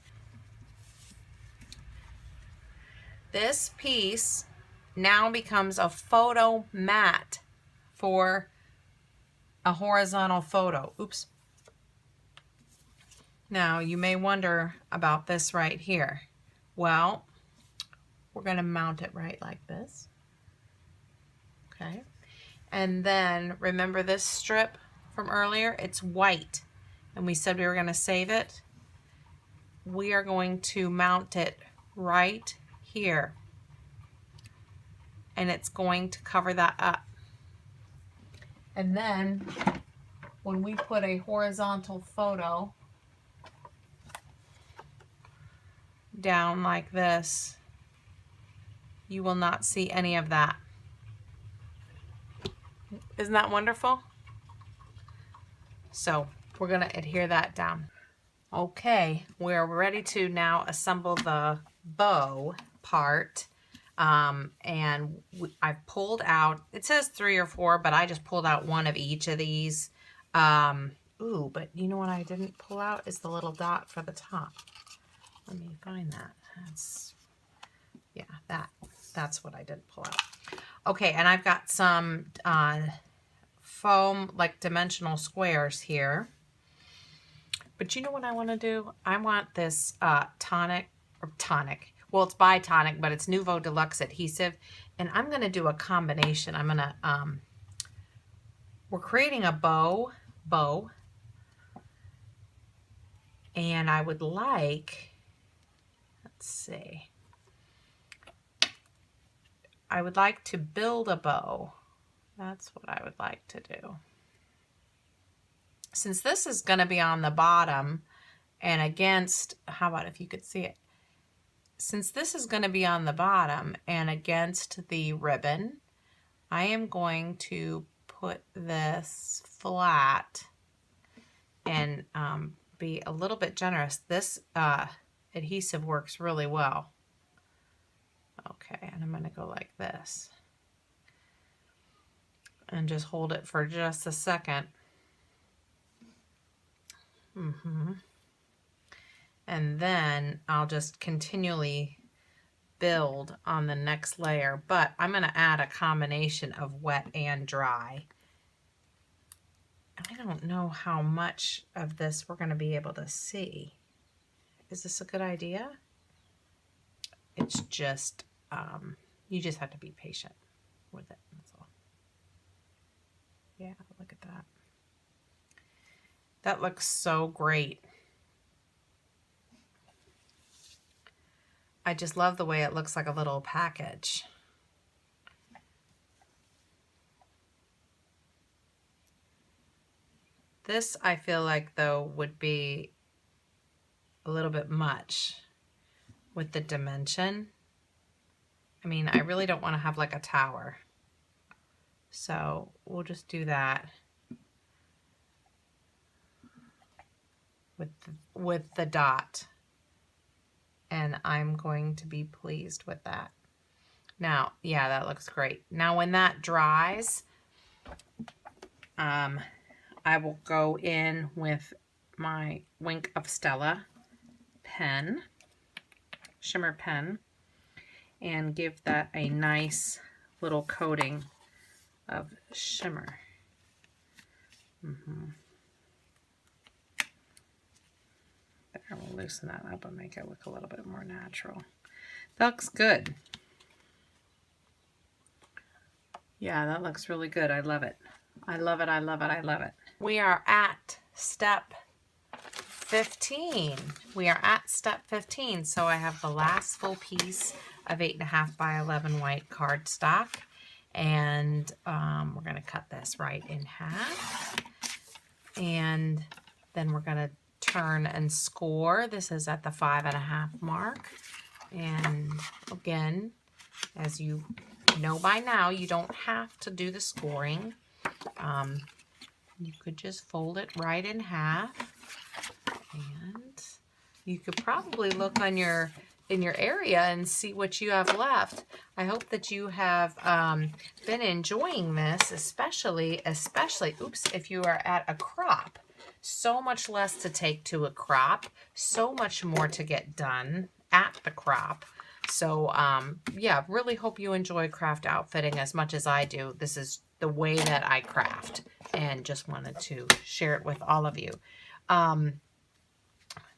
This piece now becomes a photo mat for a horizontal photo. Oops. Now you may wonder about this right here. Well, we're going to mount it right like this. Okay. And then remember this strip from earlier? It's white. And we said we were going to save it. We are going to mount it right here. And it's going to cover that up. And then when we put a horizontal photo down like this, you will not see any of that. Isn't that wonderful? So we're going to adhere that down. Okay, we're ready to now assemble the bow part. And I've pulled out, it says 3 or 4, but I just pulled out one of each of these. Ooh, but you know what I didn't pull out is the little dot for the top. Let me find that. Yeah, that's what I didn't pull out. Okay, and I've got some foam, like dimensional squares here. But you know what I want to do? I want this tonic. Well, it's by Tonic, but it's Nouveau Deluxe adhesive. And I'm going to do a combination. I'm going to, we're creating a bow. And I would like, let's see. I would like to build a bow. That's what I would like to do. Since this is going to be on the bottom and against, how about if you could see it? Since this is going to be on the bottom and against the ribbon, I am going to put this flat and be a little bit generous. This adhesive works really well. Okay, and I'm going to go like this. And just hold it for just a second. And then I'll just continually build on the next layer, but I'm going to add a combination of wet and dry. I don't know how much of this we're going to be able to see. Is this a good idea? It's just, you just have to be patient with it. That's all. Yeah, look at that. That looks so great. I just love the way it looks like a little package. This, I feel like, though, would be a little bit much with the dimension. I mean, I really don't want to have like a tower. So we'll just do that with the dot. And I'm going to be pleased with that. Now, yeah, that looks great. Now when that dries, I will go in with my Wink of Stella pen, shimmer pen, and give that a nice little coating of shimmer. There, we'll loosen that up and make it look a little bit more natural. That looks good. Yeah, that looks really good. I love it. I love it, I love it, I love it. We are at step 15. We are at step 15. So I have the last full piece of 8.5 by 11 white cardstock. And we're going to cut this right in half. And then we're going to turn and score. This is at the 5.5 mark. And again, as you know by now, you don't have to do the scoring. You could just fold it right in half. And you could probably look on your in your area and see what you have left. I hope that you have been enjoying this, especially, oops, if you are at a crop. So much less to take to a crop, so much more to get done at the crop. So yeah, really hope you enjoy craft outfitting as much as I do. This is the way that I craft, and just wanted to share it with all of you.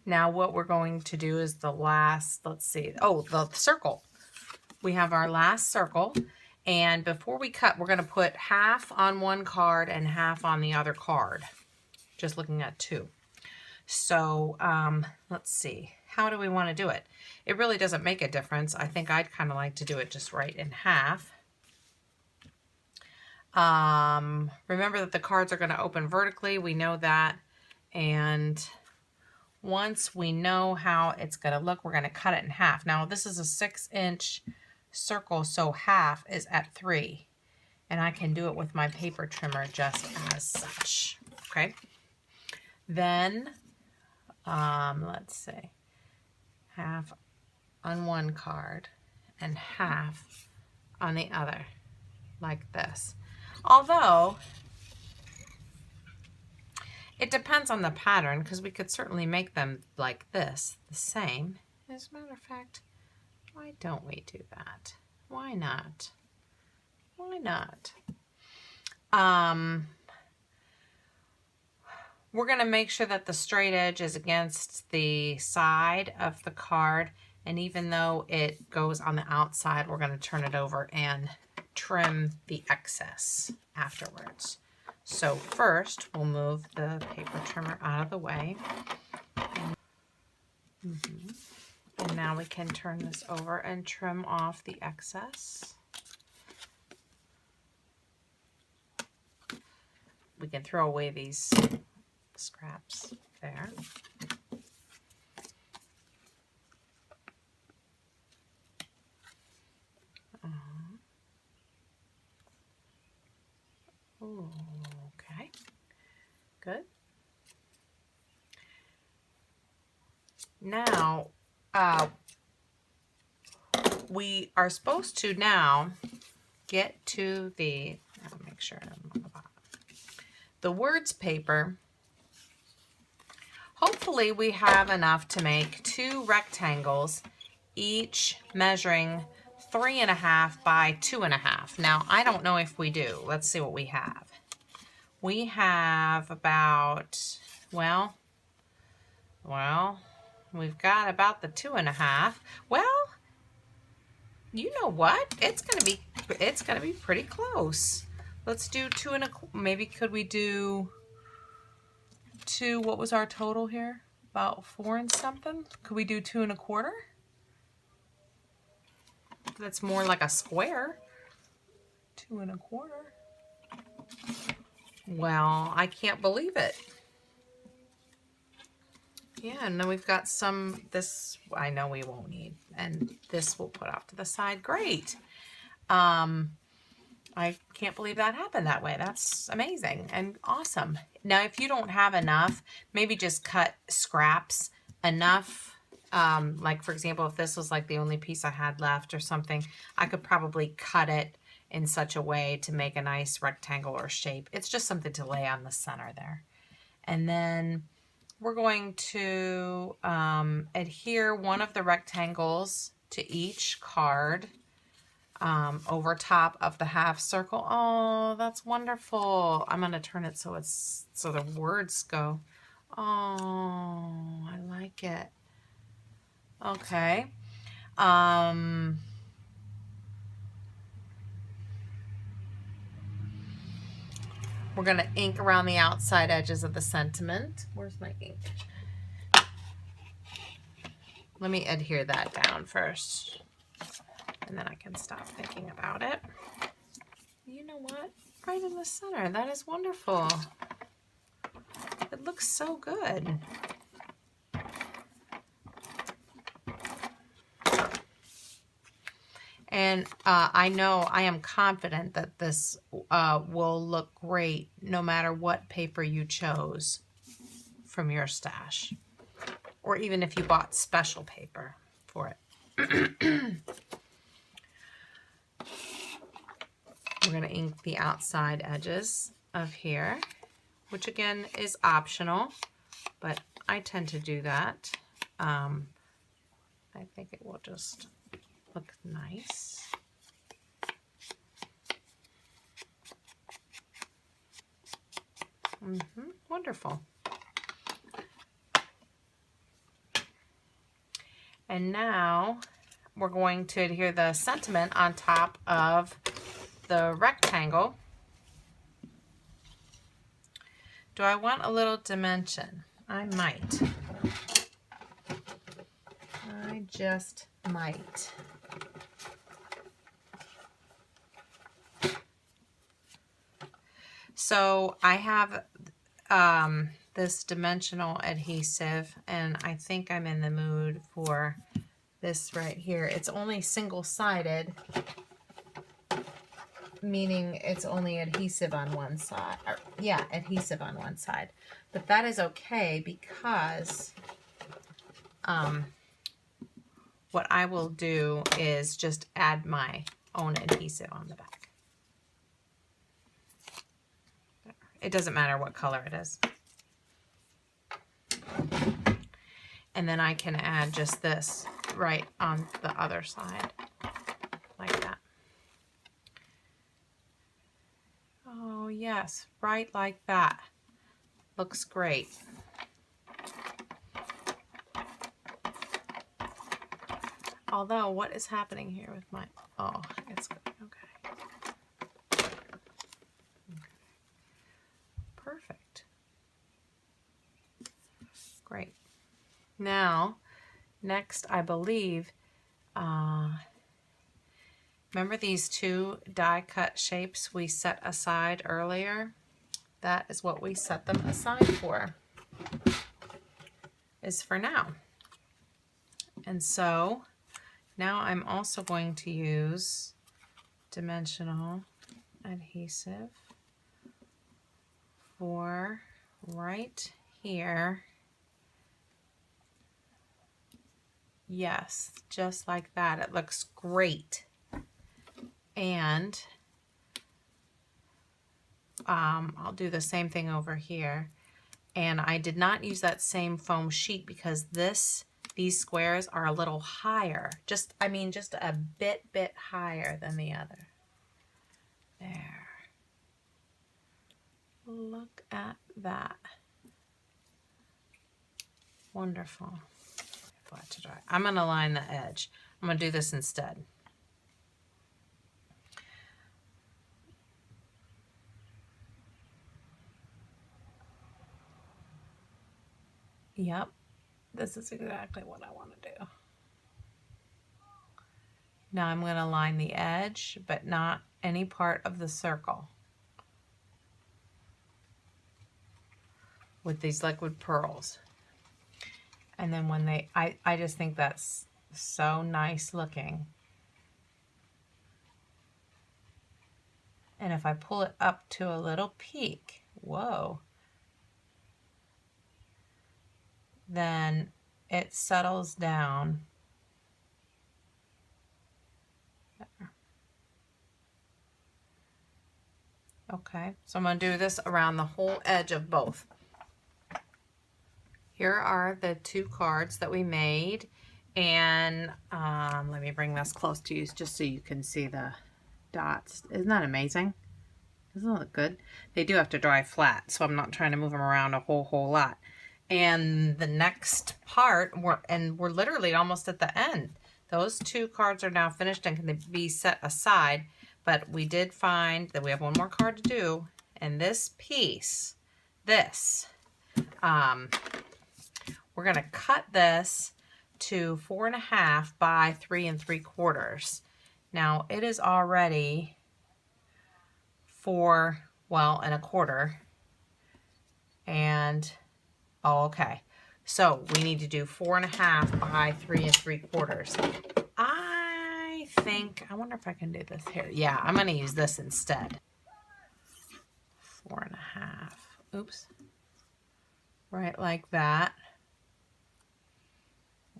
Now what we're going to do is the last, let's see, oh, the circle. We have our last circle, and before we cut, we're going to put half on one card and half on the other card. Just looking at two. So let's see, how do we want to do it? It really doesn't make a difference. I think I'd kind of like to do it just right in half. Remember that the cards are going to open vertically. We know that. And once we know how it's going to look, we're going to cut it in half. Now, this is a 6-inch circle, so half is at 3. And I can do it with my paper trimmer just as such. Okay. Then, let's see, half on one card and half on the other, like this. Although, it depends on the pattern, because we could certainly make them like this, the same. As a matter of fact, why don't we do that? Why not? Why not? We're going to make sure that the straight edge is against the side of the card, and even though it goes on the outside, we're going to turn it over and trim the excess afterwards. So first, we'll move the paper trimmer out of the way. And now we can turn this over and trim off the excess. We can throw away these scraps there. Ooh, okay, good. Now, we are supposed to now get to the, I'll make sure I'm on the bottom, the words paper. Hopefully we have enough to make 2 rectangles, each measuring 3.5 by 2.5. Now, I don't know if we do. Let's see what we have. We have about, well, we've got about the 2.5. Well, you know what? It's gonna be pretty close. Let's do 2.25. Maybe could we do 2? What was our total here? About 4 and something. Could we do 2.25? That's more like a square. 2.25. Well, I can't believe it. Yeah, and then we've got some, this I know we won't need, and this we'll put off to the side. Great. I can't believe that happened that way. That's amazing and awesome. Now, if you don't have enough, maybe just cut scraps enough. Like, for example, if this was like the only piece I had left or something, I could probably cut it in such a way to make a nice rectangular shape. It's just something to lay on the center there. And then we're going to adhere one of the rectangles to each card over top of the half circle. Oh, that's wonderful. I'm going to turn it so it's so the words go. Oh, I like it. Okay. We're going to ink around the outside edges of the sentiment. Where's my ink? Let me adhere that down first, and then I can stop thinking about it. You know what? Right in the center. That is wonderful. It looks so good. And I know, I am confident that this will look great no matter what paper you chose from your stash. Or even if you bought special paper for it. We're going to ink the outside edges of here, which again is optional, but I tend to do that. I think it will just look nice. Wonderful. And now we're going to adhere the sentiment on top of the rectangle. Do I want a little dimension? I might. I just might. So I have this dimensional adhesive, and I think I'm in the mood for this right here. It's only single-sided, meaning it's only adhesive on one side. Or, yeah, adhesive on one side. But that is okay because what I will do is just add my own adhesive on the back. It doesn't matter what color it is. And then I can add just this right on the other side, like that. Oh yes, right like that. Looks great. Although, what is happening here with my, oh, it's good, okay. Perfect. Great. Now, next, I believe, remember these two die cut shapes we set aside earlier? That is what we set them aside for, is for now. And so, now I'm also going to use dimensional adhesive for right here. Yes, just like that. It looks great. And I'll do the same thing over here. And I did not use that same foam sheet because these squares are a little higher. Just a bit higher than the other. There. Look at that. Wonderful. To dry. I'm going to line the edge. I'm going to do this instead. Yep, this is exactly what I want to do. Now I'm going to line the edge, but not any part of the circle with these liquid pearls. And then when I just think that's so nice looking. And if I pull it up to a little peak, whoa, then it settles down. There. Okay, so I'm going to do this around the whole edge of both. Here are the two cards that we made, and let me bring this close to you just so you can see the dots. Isn't that amazing? Doesn't it look good? They do have to dry flat, so I'm not trying to move them around a whole lot. And the next part, we're literally almost at the end. Those two cards are now finished and can be set aside, but we did find that we have one more card to do, and this piece, we're going to cut this to 4.5 by 3 3/4. Now it is already 4 1/4, and oh, okay. So we need to do 4.5 by 3 3/4. I wonder if I can do this here. Yeah, I'm going to use this instead. 4.5. Oops. Right like that.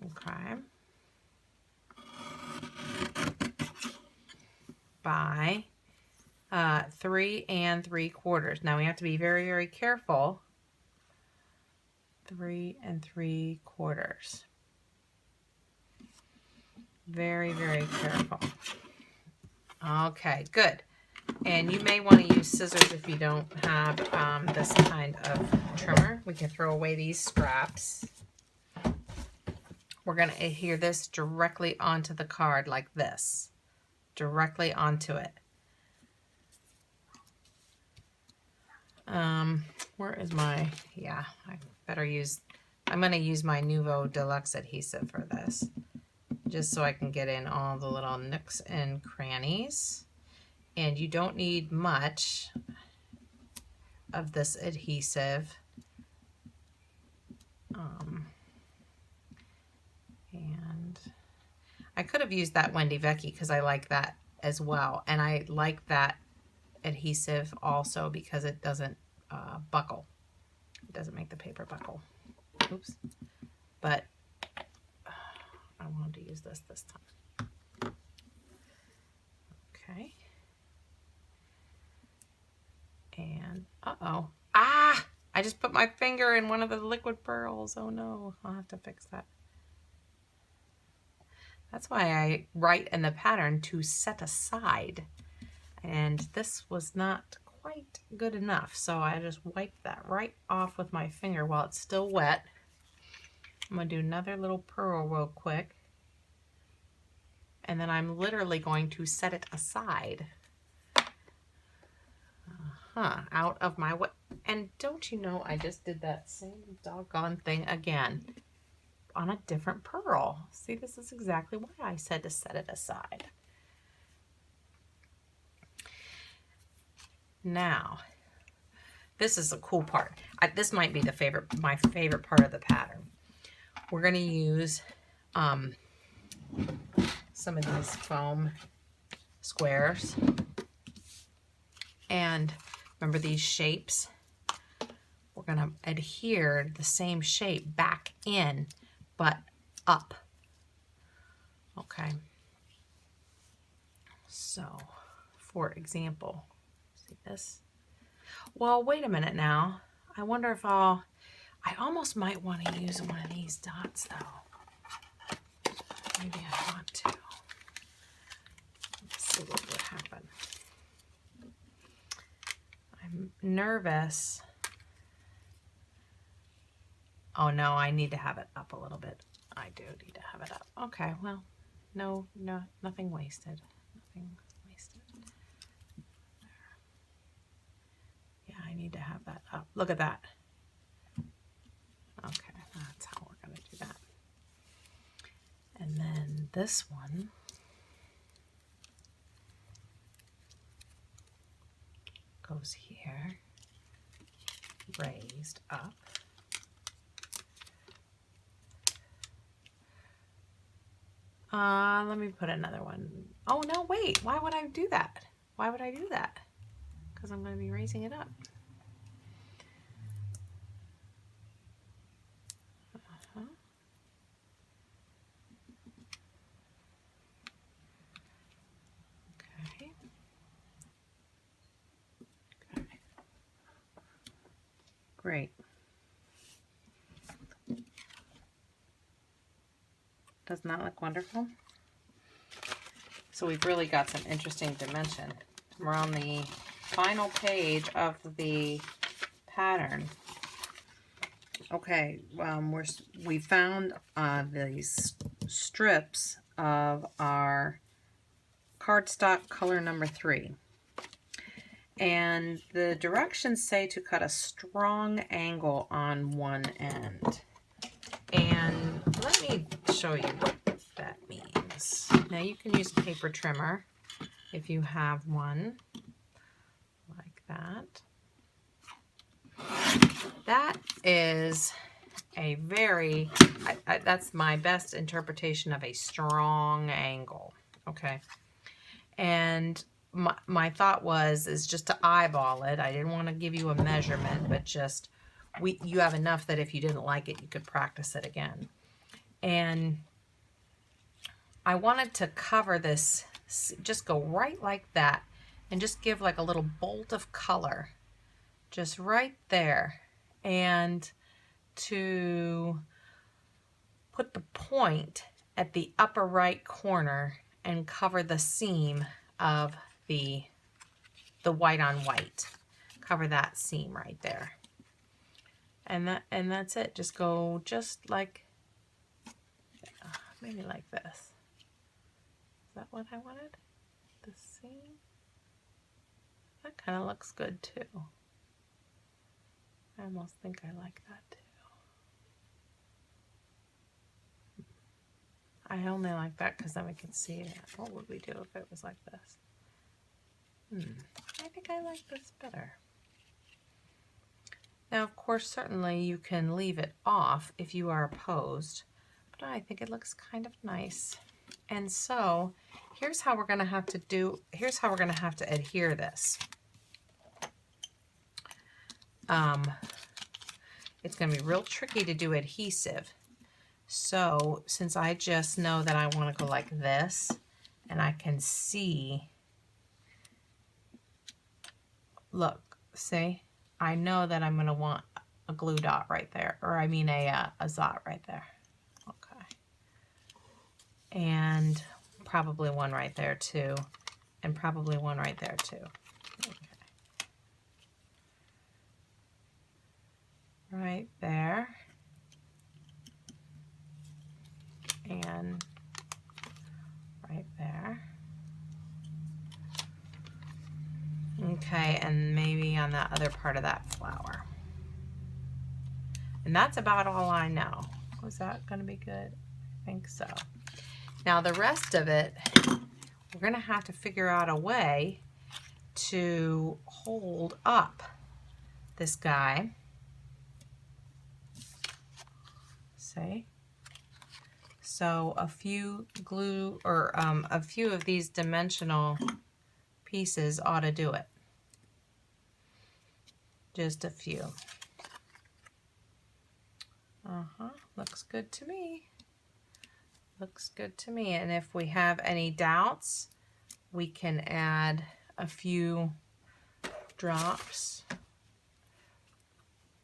Okay. by 3 3/4. Now we have to be very, very careful. 3 3/4. Very, very careful. Okay, good. And you may want to use scissors if you don't have this kind of trimmer. We can throw away these scraps. We're going to adhere this directly onto the card like this. Directly onto it. Where is my, yeah, I'm going to use my Nuvo Deluxe adhesive for this. Just so I can get in all the little nooks and crannies. And you don't need much of this adhesive. And I could have used that Wendy Vecchi because I like that as well. And I like that adhesive also because it doesn't buckle. It doesn't make the paper buckle. Oops. But I wanted to use this time. Okay. And, uh-oh. Ah! I just put my finger in one of the liquid pearls. Oh no, I'll have to fix that. That's why I write in the pattern to set aside. And this was not quite good enough, so I just wiped that right off with my finger while it's still wet. I'm going to do another little pearl real quick. And then I'm literally going to set it aside. Out of my way. And don't you know, I just did that same doggone thing again on a different pearl. See, this is exactly why I said to set it aside. Now, this is a cool part. This might be my favorite part of the pattern. We're going to use some of these foam squares. And remember these shapes? We're going to adhere the same shape back in, but up. Okay. So, for example, see this? Well, wait a minute now. I wonder if I almost might want to use one of these dots though. Maybe I want to. Let's see what would happen. I'm nervous. Oh no, I need to have it up a little bit. I do need to have it up. Okay, well, no, nothing wasted. Nothing wasted. There. Yeah, I need to have that up. Look at that. Okay, that's how we're going to do that. And then this one. Goes here, raised up. Let me put another one. Oh no, wait, why would I do that? Why would I do that? Because I'm going to be raising it up. Okay. Great. Does not look wonderful? So we've really got some interesting dimension. We're on the final page of the pattern. Okay, we found these strips of our cardstock color number 3. And the directions say to cut a strong angle on one end. And let me show you what that means. Now you can use a paper trimmer if you have one like that. That is a very, that's my best interpretation of a strong angle, okay? And my thought is just to eyeball it. I didn't want to give you a measurement, but just, you have enough that if you didn't like it, you could practice it again. And I wanted to cover this just go right like that and just give like a little bolt of color just right there, and to put the point at the upper right corner and cover the seam of the white on white. Cover that seam right there. And that's it. Just go just like maybe like this. Is that what I wanted? The seam? That kind of looks good too. I almost think I like that too. I only like that because then we can see it. What would we do if it was like this? I think I like this better. Now, of course, certainly you can leave it off if you are opposed, but I think it looks kind of nice. And so here's how we're going to have to adhere this. It's going to be real tricky to do adhesive. So since I just know that I want to go like this, and I can see, look, see, I know that I'm going to want a glue dot right there, or I mean a dot right there. Okay. And probably one right there too, and probably one right there too. Okay. Right there. And right there. Okay, and maybe on that other part of that flower. And that's about all I know. Was that going to be good? I think so. Now the rest of it, we're going to have to figure out a way to hold up this guy. See? So a few glue, or a few of these dimensional pieces ought to do it. Just a few. Looks good to me. Looks good to me. And if we have any doubts, we can add a few drops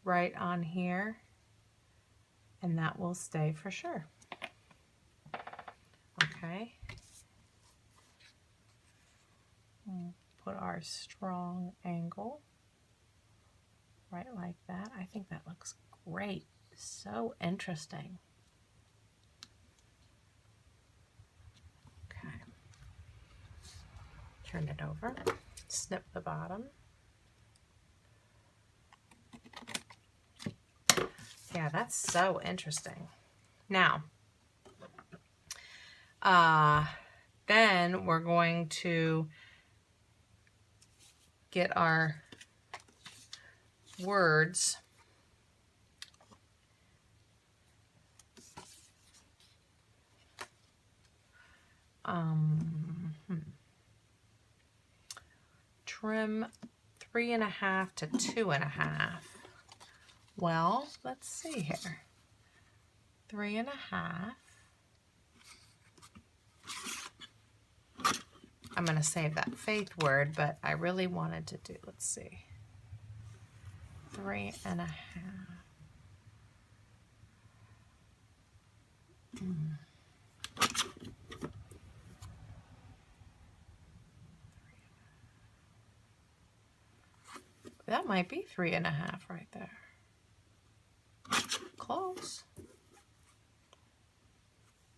right on here, and that will stay for sure. Okay. We'll put our strong angle right like that. I think that looks great. So interesting. Okay. Turn it over. Snip the bottom. Yeah, that's so interesting. Now, then we're going to get our words trim 3.5 to 2.5. Well, let's see here. 3.5. I'm going to save that faith word, but I really wanted to do, let's see, 3.5. That might be 3.5 right there. Close.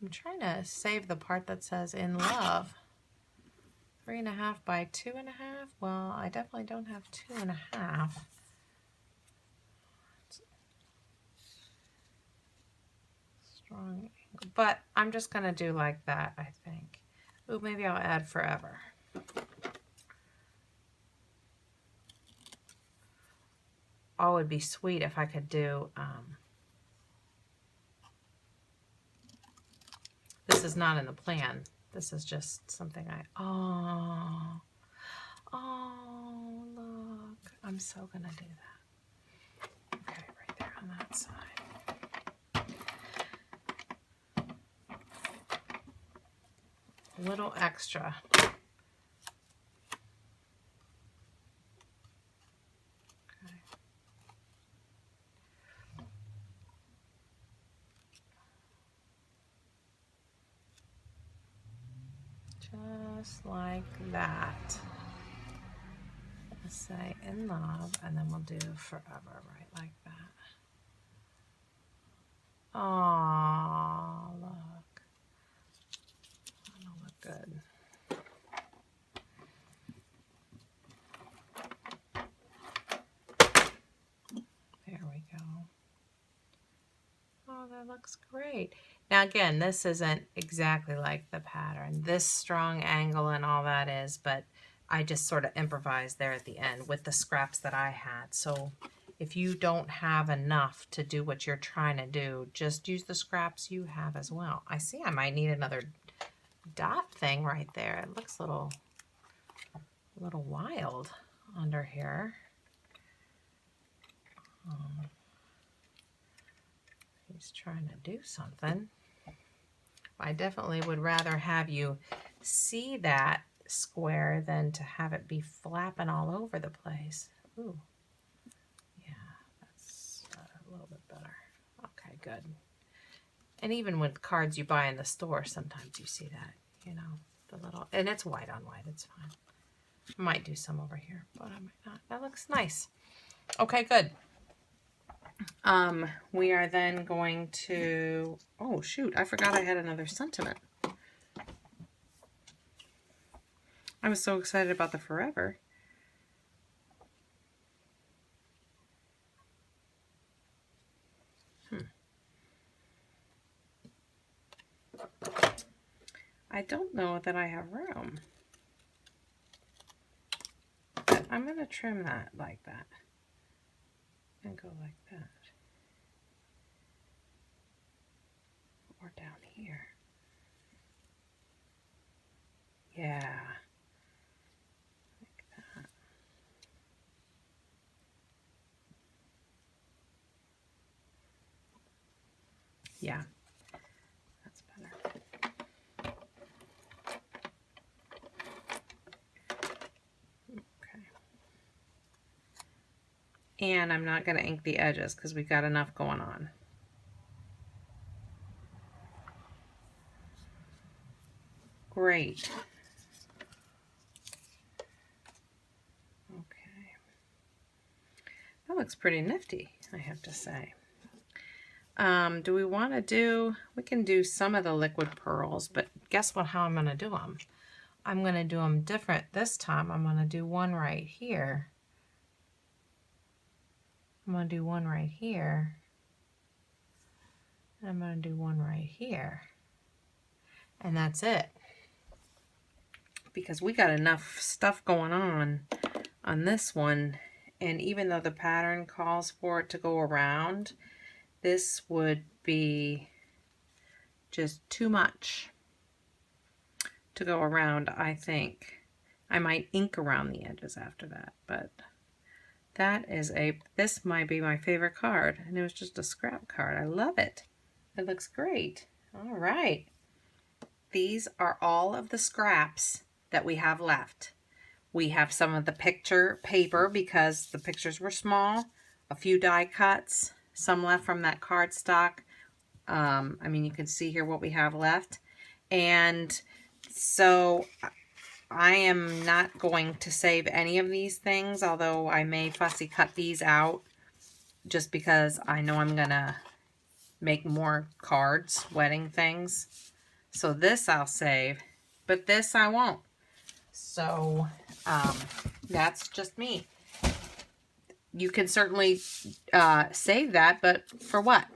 I'm trying to save the part that says in love. 3.5 by 2.5. Well, I definitely don't have 2.5. Strong angle. But I'm just going to do like that, I think. Ooh, maybe I'll add forever. Oh, it'd be sweet if I could do, this is not in the plan. This is just something oh, look. I'm so gonna do that. Okay, right there on that side. a little extra. Just like that. Let's say in love, and then we'll do forever, right like that. Oh, look. That'll look good. There we go. Oh, that looks great. Now again, this isn't exactly like the pattern. This strong angle and all that is, but I just sort of improvised there at the end with the scraps that I had. So if you don't have enough to do what you're trying to do, just use the scraps you have as well. I see I might need another dot thing right there. It looks a little wild under here. He's trying to do something. I definitely would rather have you see that square than to have it be flapping all over the place. Ooh, yeah, that's a little bit better. Okay, good. And even with cards you buy in the store, sometimes you see that, you know, the little, and it's white on white, it's fine. I might do some over here, but I might not. That looks nice. Okay, good. We are then going to, oh shoot, I forgot I had another sentiment. I was so excited about the forever. I don't know that I have room. But I'm going to trim that like that. And go like that. Or down here. Yeah. Like that. Yeah. That's better. Okay. And I'm not going to ink the edges because we've got enough going on. Great. Okay. That looks pretty nifty, I have to say. Do we want to do, we can do some of the liquid pearls, but guess what, how I'm going to do them? I'm going to do them different this time. I'm going to do one right here. I'm going to do one right here. And I'm going to do one right here. And that's it. Because we got enough stuff going on this one. And even though the pattern calls for it to go around, this would be just too much to go around, I think. I might ink around the edges after that, but that is this might be my favorite card. And it was just a scrap card. I love it. It looks great. All right. These are all of the scraps that we have left. We have some of the picture paper because the pictures were small, a few die cuts, some left from that cardstock. I mean, you can see here what we have left. And so I am not going to save any of these things, although I may fussy cut these out just because I know I'm going to make more cards, wedding things. So this I'll save, but this I won't. So that's just me. You can certainly save that, but for what?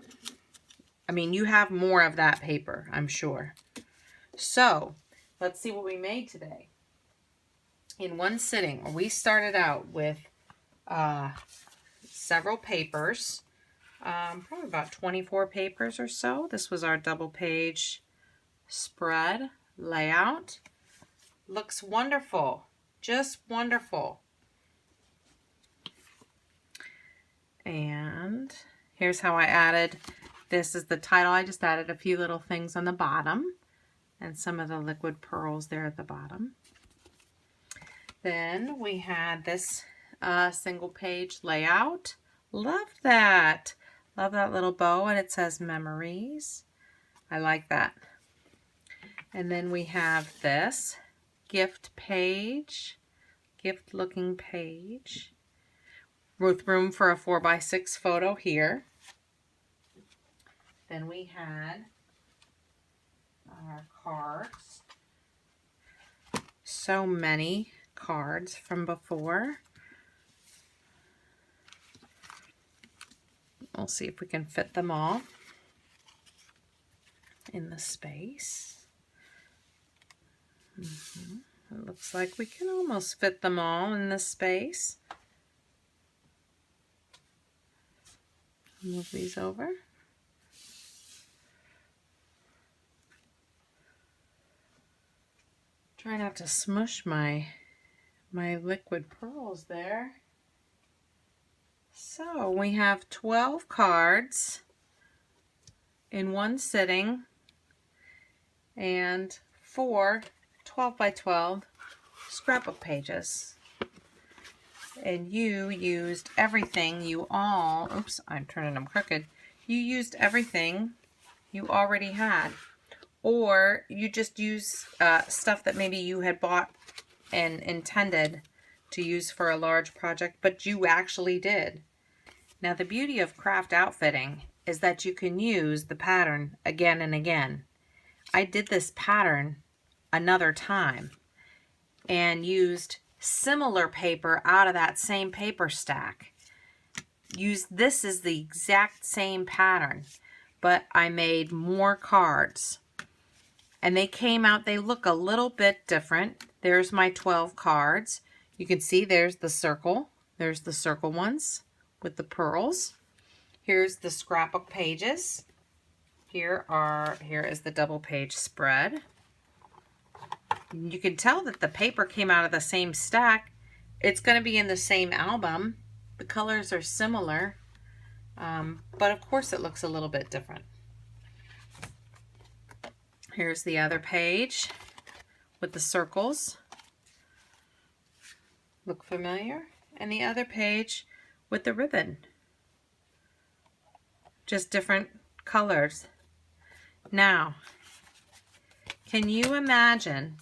I mean, you have more of that paper, I'm sure. So let's see what we made today. In one sitting, we started out with several papers, probably about 24 papers or so. This was our double page spread layout. Looks wonderful, just wonderful. And here's how I added, this is the title. I just added a few little things on the bottom. and some of the liquid pearls there at the bottom. Then we had this single page layout. Love that. Love that little bow, and it says memories. I like that. And then we have this gift page, gift looking page with room for a 4x6 photo here. Then we had our cards. So many cards from before. We'll see if we can fit them all in the space. It looks like we can almost fit them all in this space. Move these over. Try not to smush my liquid pearls there. So we have 12 cards in one sitting and 4 12x12 scrapbook pages. And you used everything you all, oops, I'm turning them crooked. You used everything you already had. Or you just use stuff that maybe you had bought and intended to use for a large project, but you actually did. Now the beauty of craft outfitting is that you can use the pattern again and again. I did this pattern another time and used similar paper out of that same paper stack. This is the exact same pattern, but I made more cards. And they came out, they look a little bit different. There's my 12 cards. You can see there's the circle. There's the circle ones with the pearls. Here's the scrapbook pages. Here is the double page spread. You can tell that the paper came out of the same stack. It's going to be in the same album. The colors are similar, but of course it looks a little bit different. Here's the other page with the circles. Look familiar? And the other page with the ribbon. Just different colors. Now, can you imagine?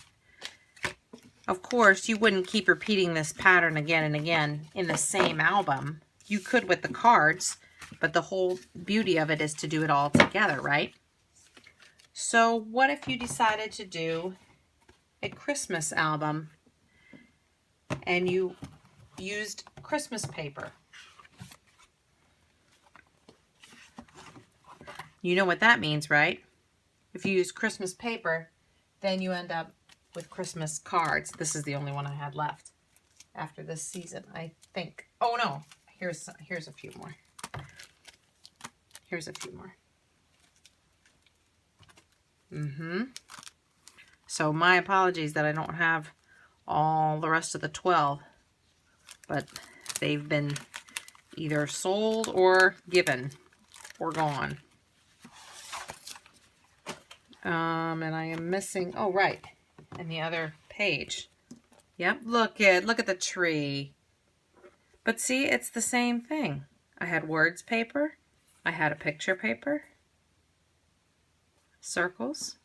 Of course, you wouldn't keep repeating this pattern again and again in the same album. You could with the cards, but the whole beauty of it is to do it all together, right? So what if you decided to do a Christmas album and you used Christmas paper? You know what that means, right? If you use Christmas paper, then you end up with Christmas cards. This is the only one I had left after this season, I think. Oh no, here's a few more. Here's a few more. So my apologies that I don't have all the rest of the 12, but they've been either sold or given or gone. And I am missing, oh right, and the other page. Yep, look at the tree. But see, it's the same thing. I had words paper, I had a picture paper, circles.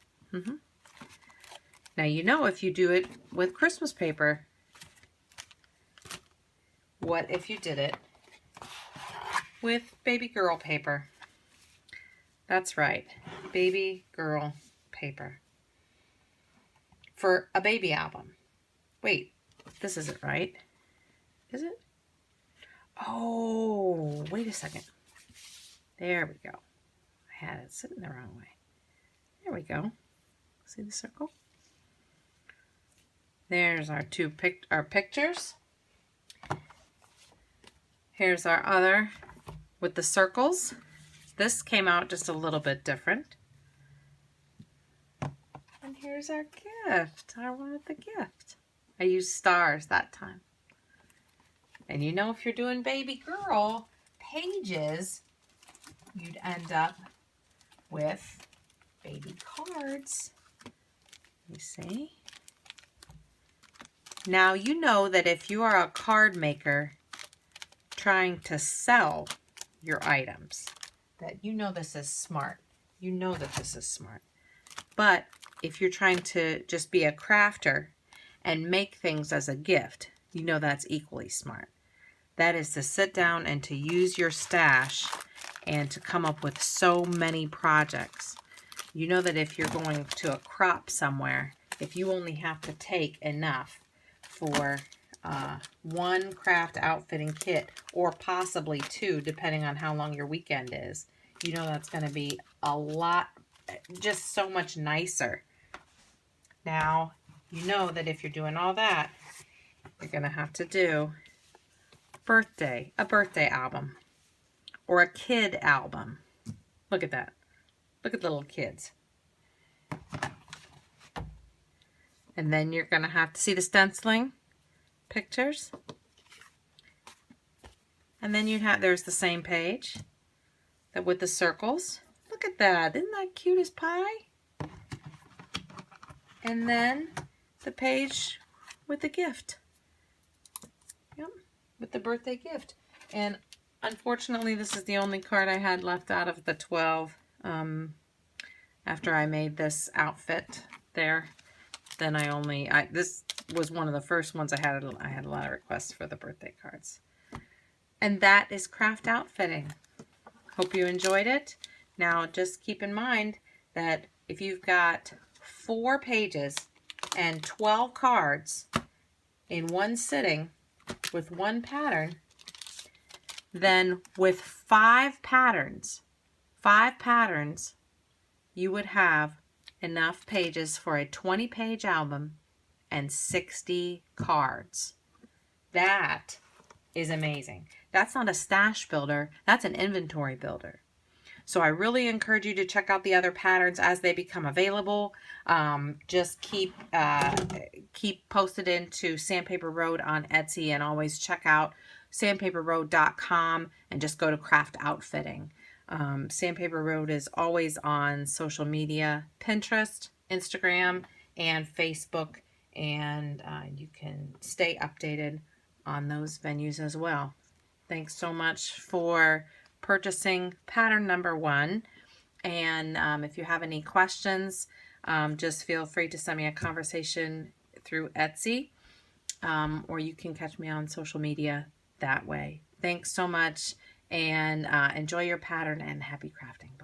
Now you know if you do it with Christmas paper, what if you did it with baby girl paper? That's right, baby girl paper. For a baby album. Wait, this isn't right. Is it? Oh, wait a second. There we go. I had it sitting the wrong way. There we go. See the circle? There's our our pictures. Here's our other with the circles. This came out just a little bit different. And here's our gift. I wanted the gift. I used stars that time. And you know, if you're doing baby girl pages, you'd end up with baby cards. You see? Now you know that if you are a card maker trying to sell your items, that you know this is smart. You know that this is smart. But if you're trying to just be a crafter and make things as a gift, you know that's equally smart. That is to sit down and to use your stash and to come up with so many projects. You know that if you're going to a crop somewhere, if you only have to take enough for one craft outfitting kit, or possibly two, depending on how long your weekend is, you know that's going to be a lot, just so much nicer. Now, you know that if you're doing all that, you're going to have to do a birthday album, or a kid album. Look at that. Look at the little kids. And then you're going to have to see the stenciling pictures. And then there's the same page with the circles. Look at that. Isn't that cute as pie? And then the page with the gift. Yep, with the birthday gift. And unfortunately, this is the only card I had left out of the 12 after I made this outfit there. Then this was one of the first ones I had a lot of requests for the birthday cards. And that is craft outfitting. Hope you enjoyed it. Now just keep in mind that if you've got 4 pages and 12 cards in one sitting with one pattern, then with 5 patterns, you would have enough pages for a 20-page album and 60 cards. That is amazing. That's not a stash builder, that's an inventory builder. So I really encourage you to check out the other patterns as they become available. Just keep posted into Sandpaper Road on Etsy, and always check out sandpaperroad.com and just go to craft outfitting. Sandpaper Road is always on social media, Pinterest, Instagram, and Facebook, and you can stay updated on those venues as well. Thanks so much for purchasing pattern number 1. And if you have any questions, just feel free to send me a conversation through Etsy, or you can catch me on social media that way. Thanks so much, and enjoy your pattern, and happy crafting.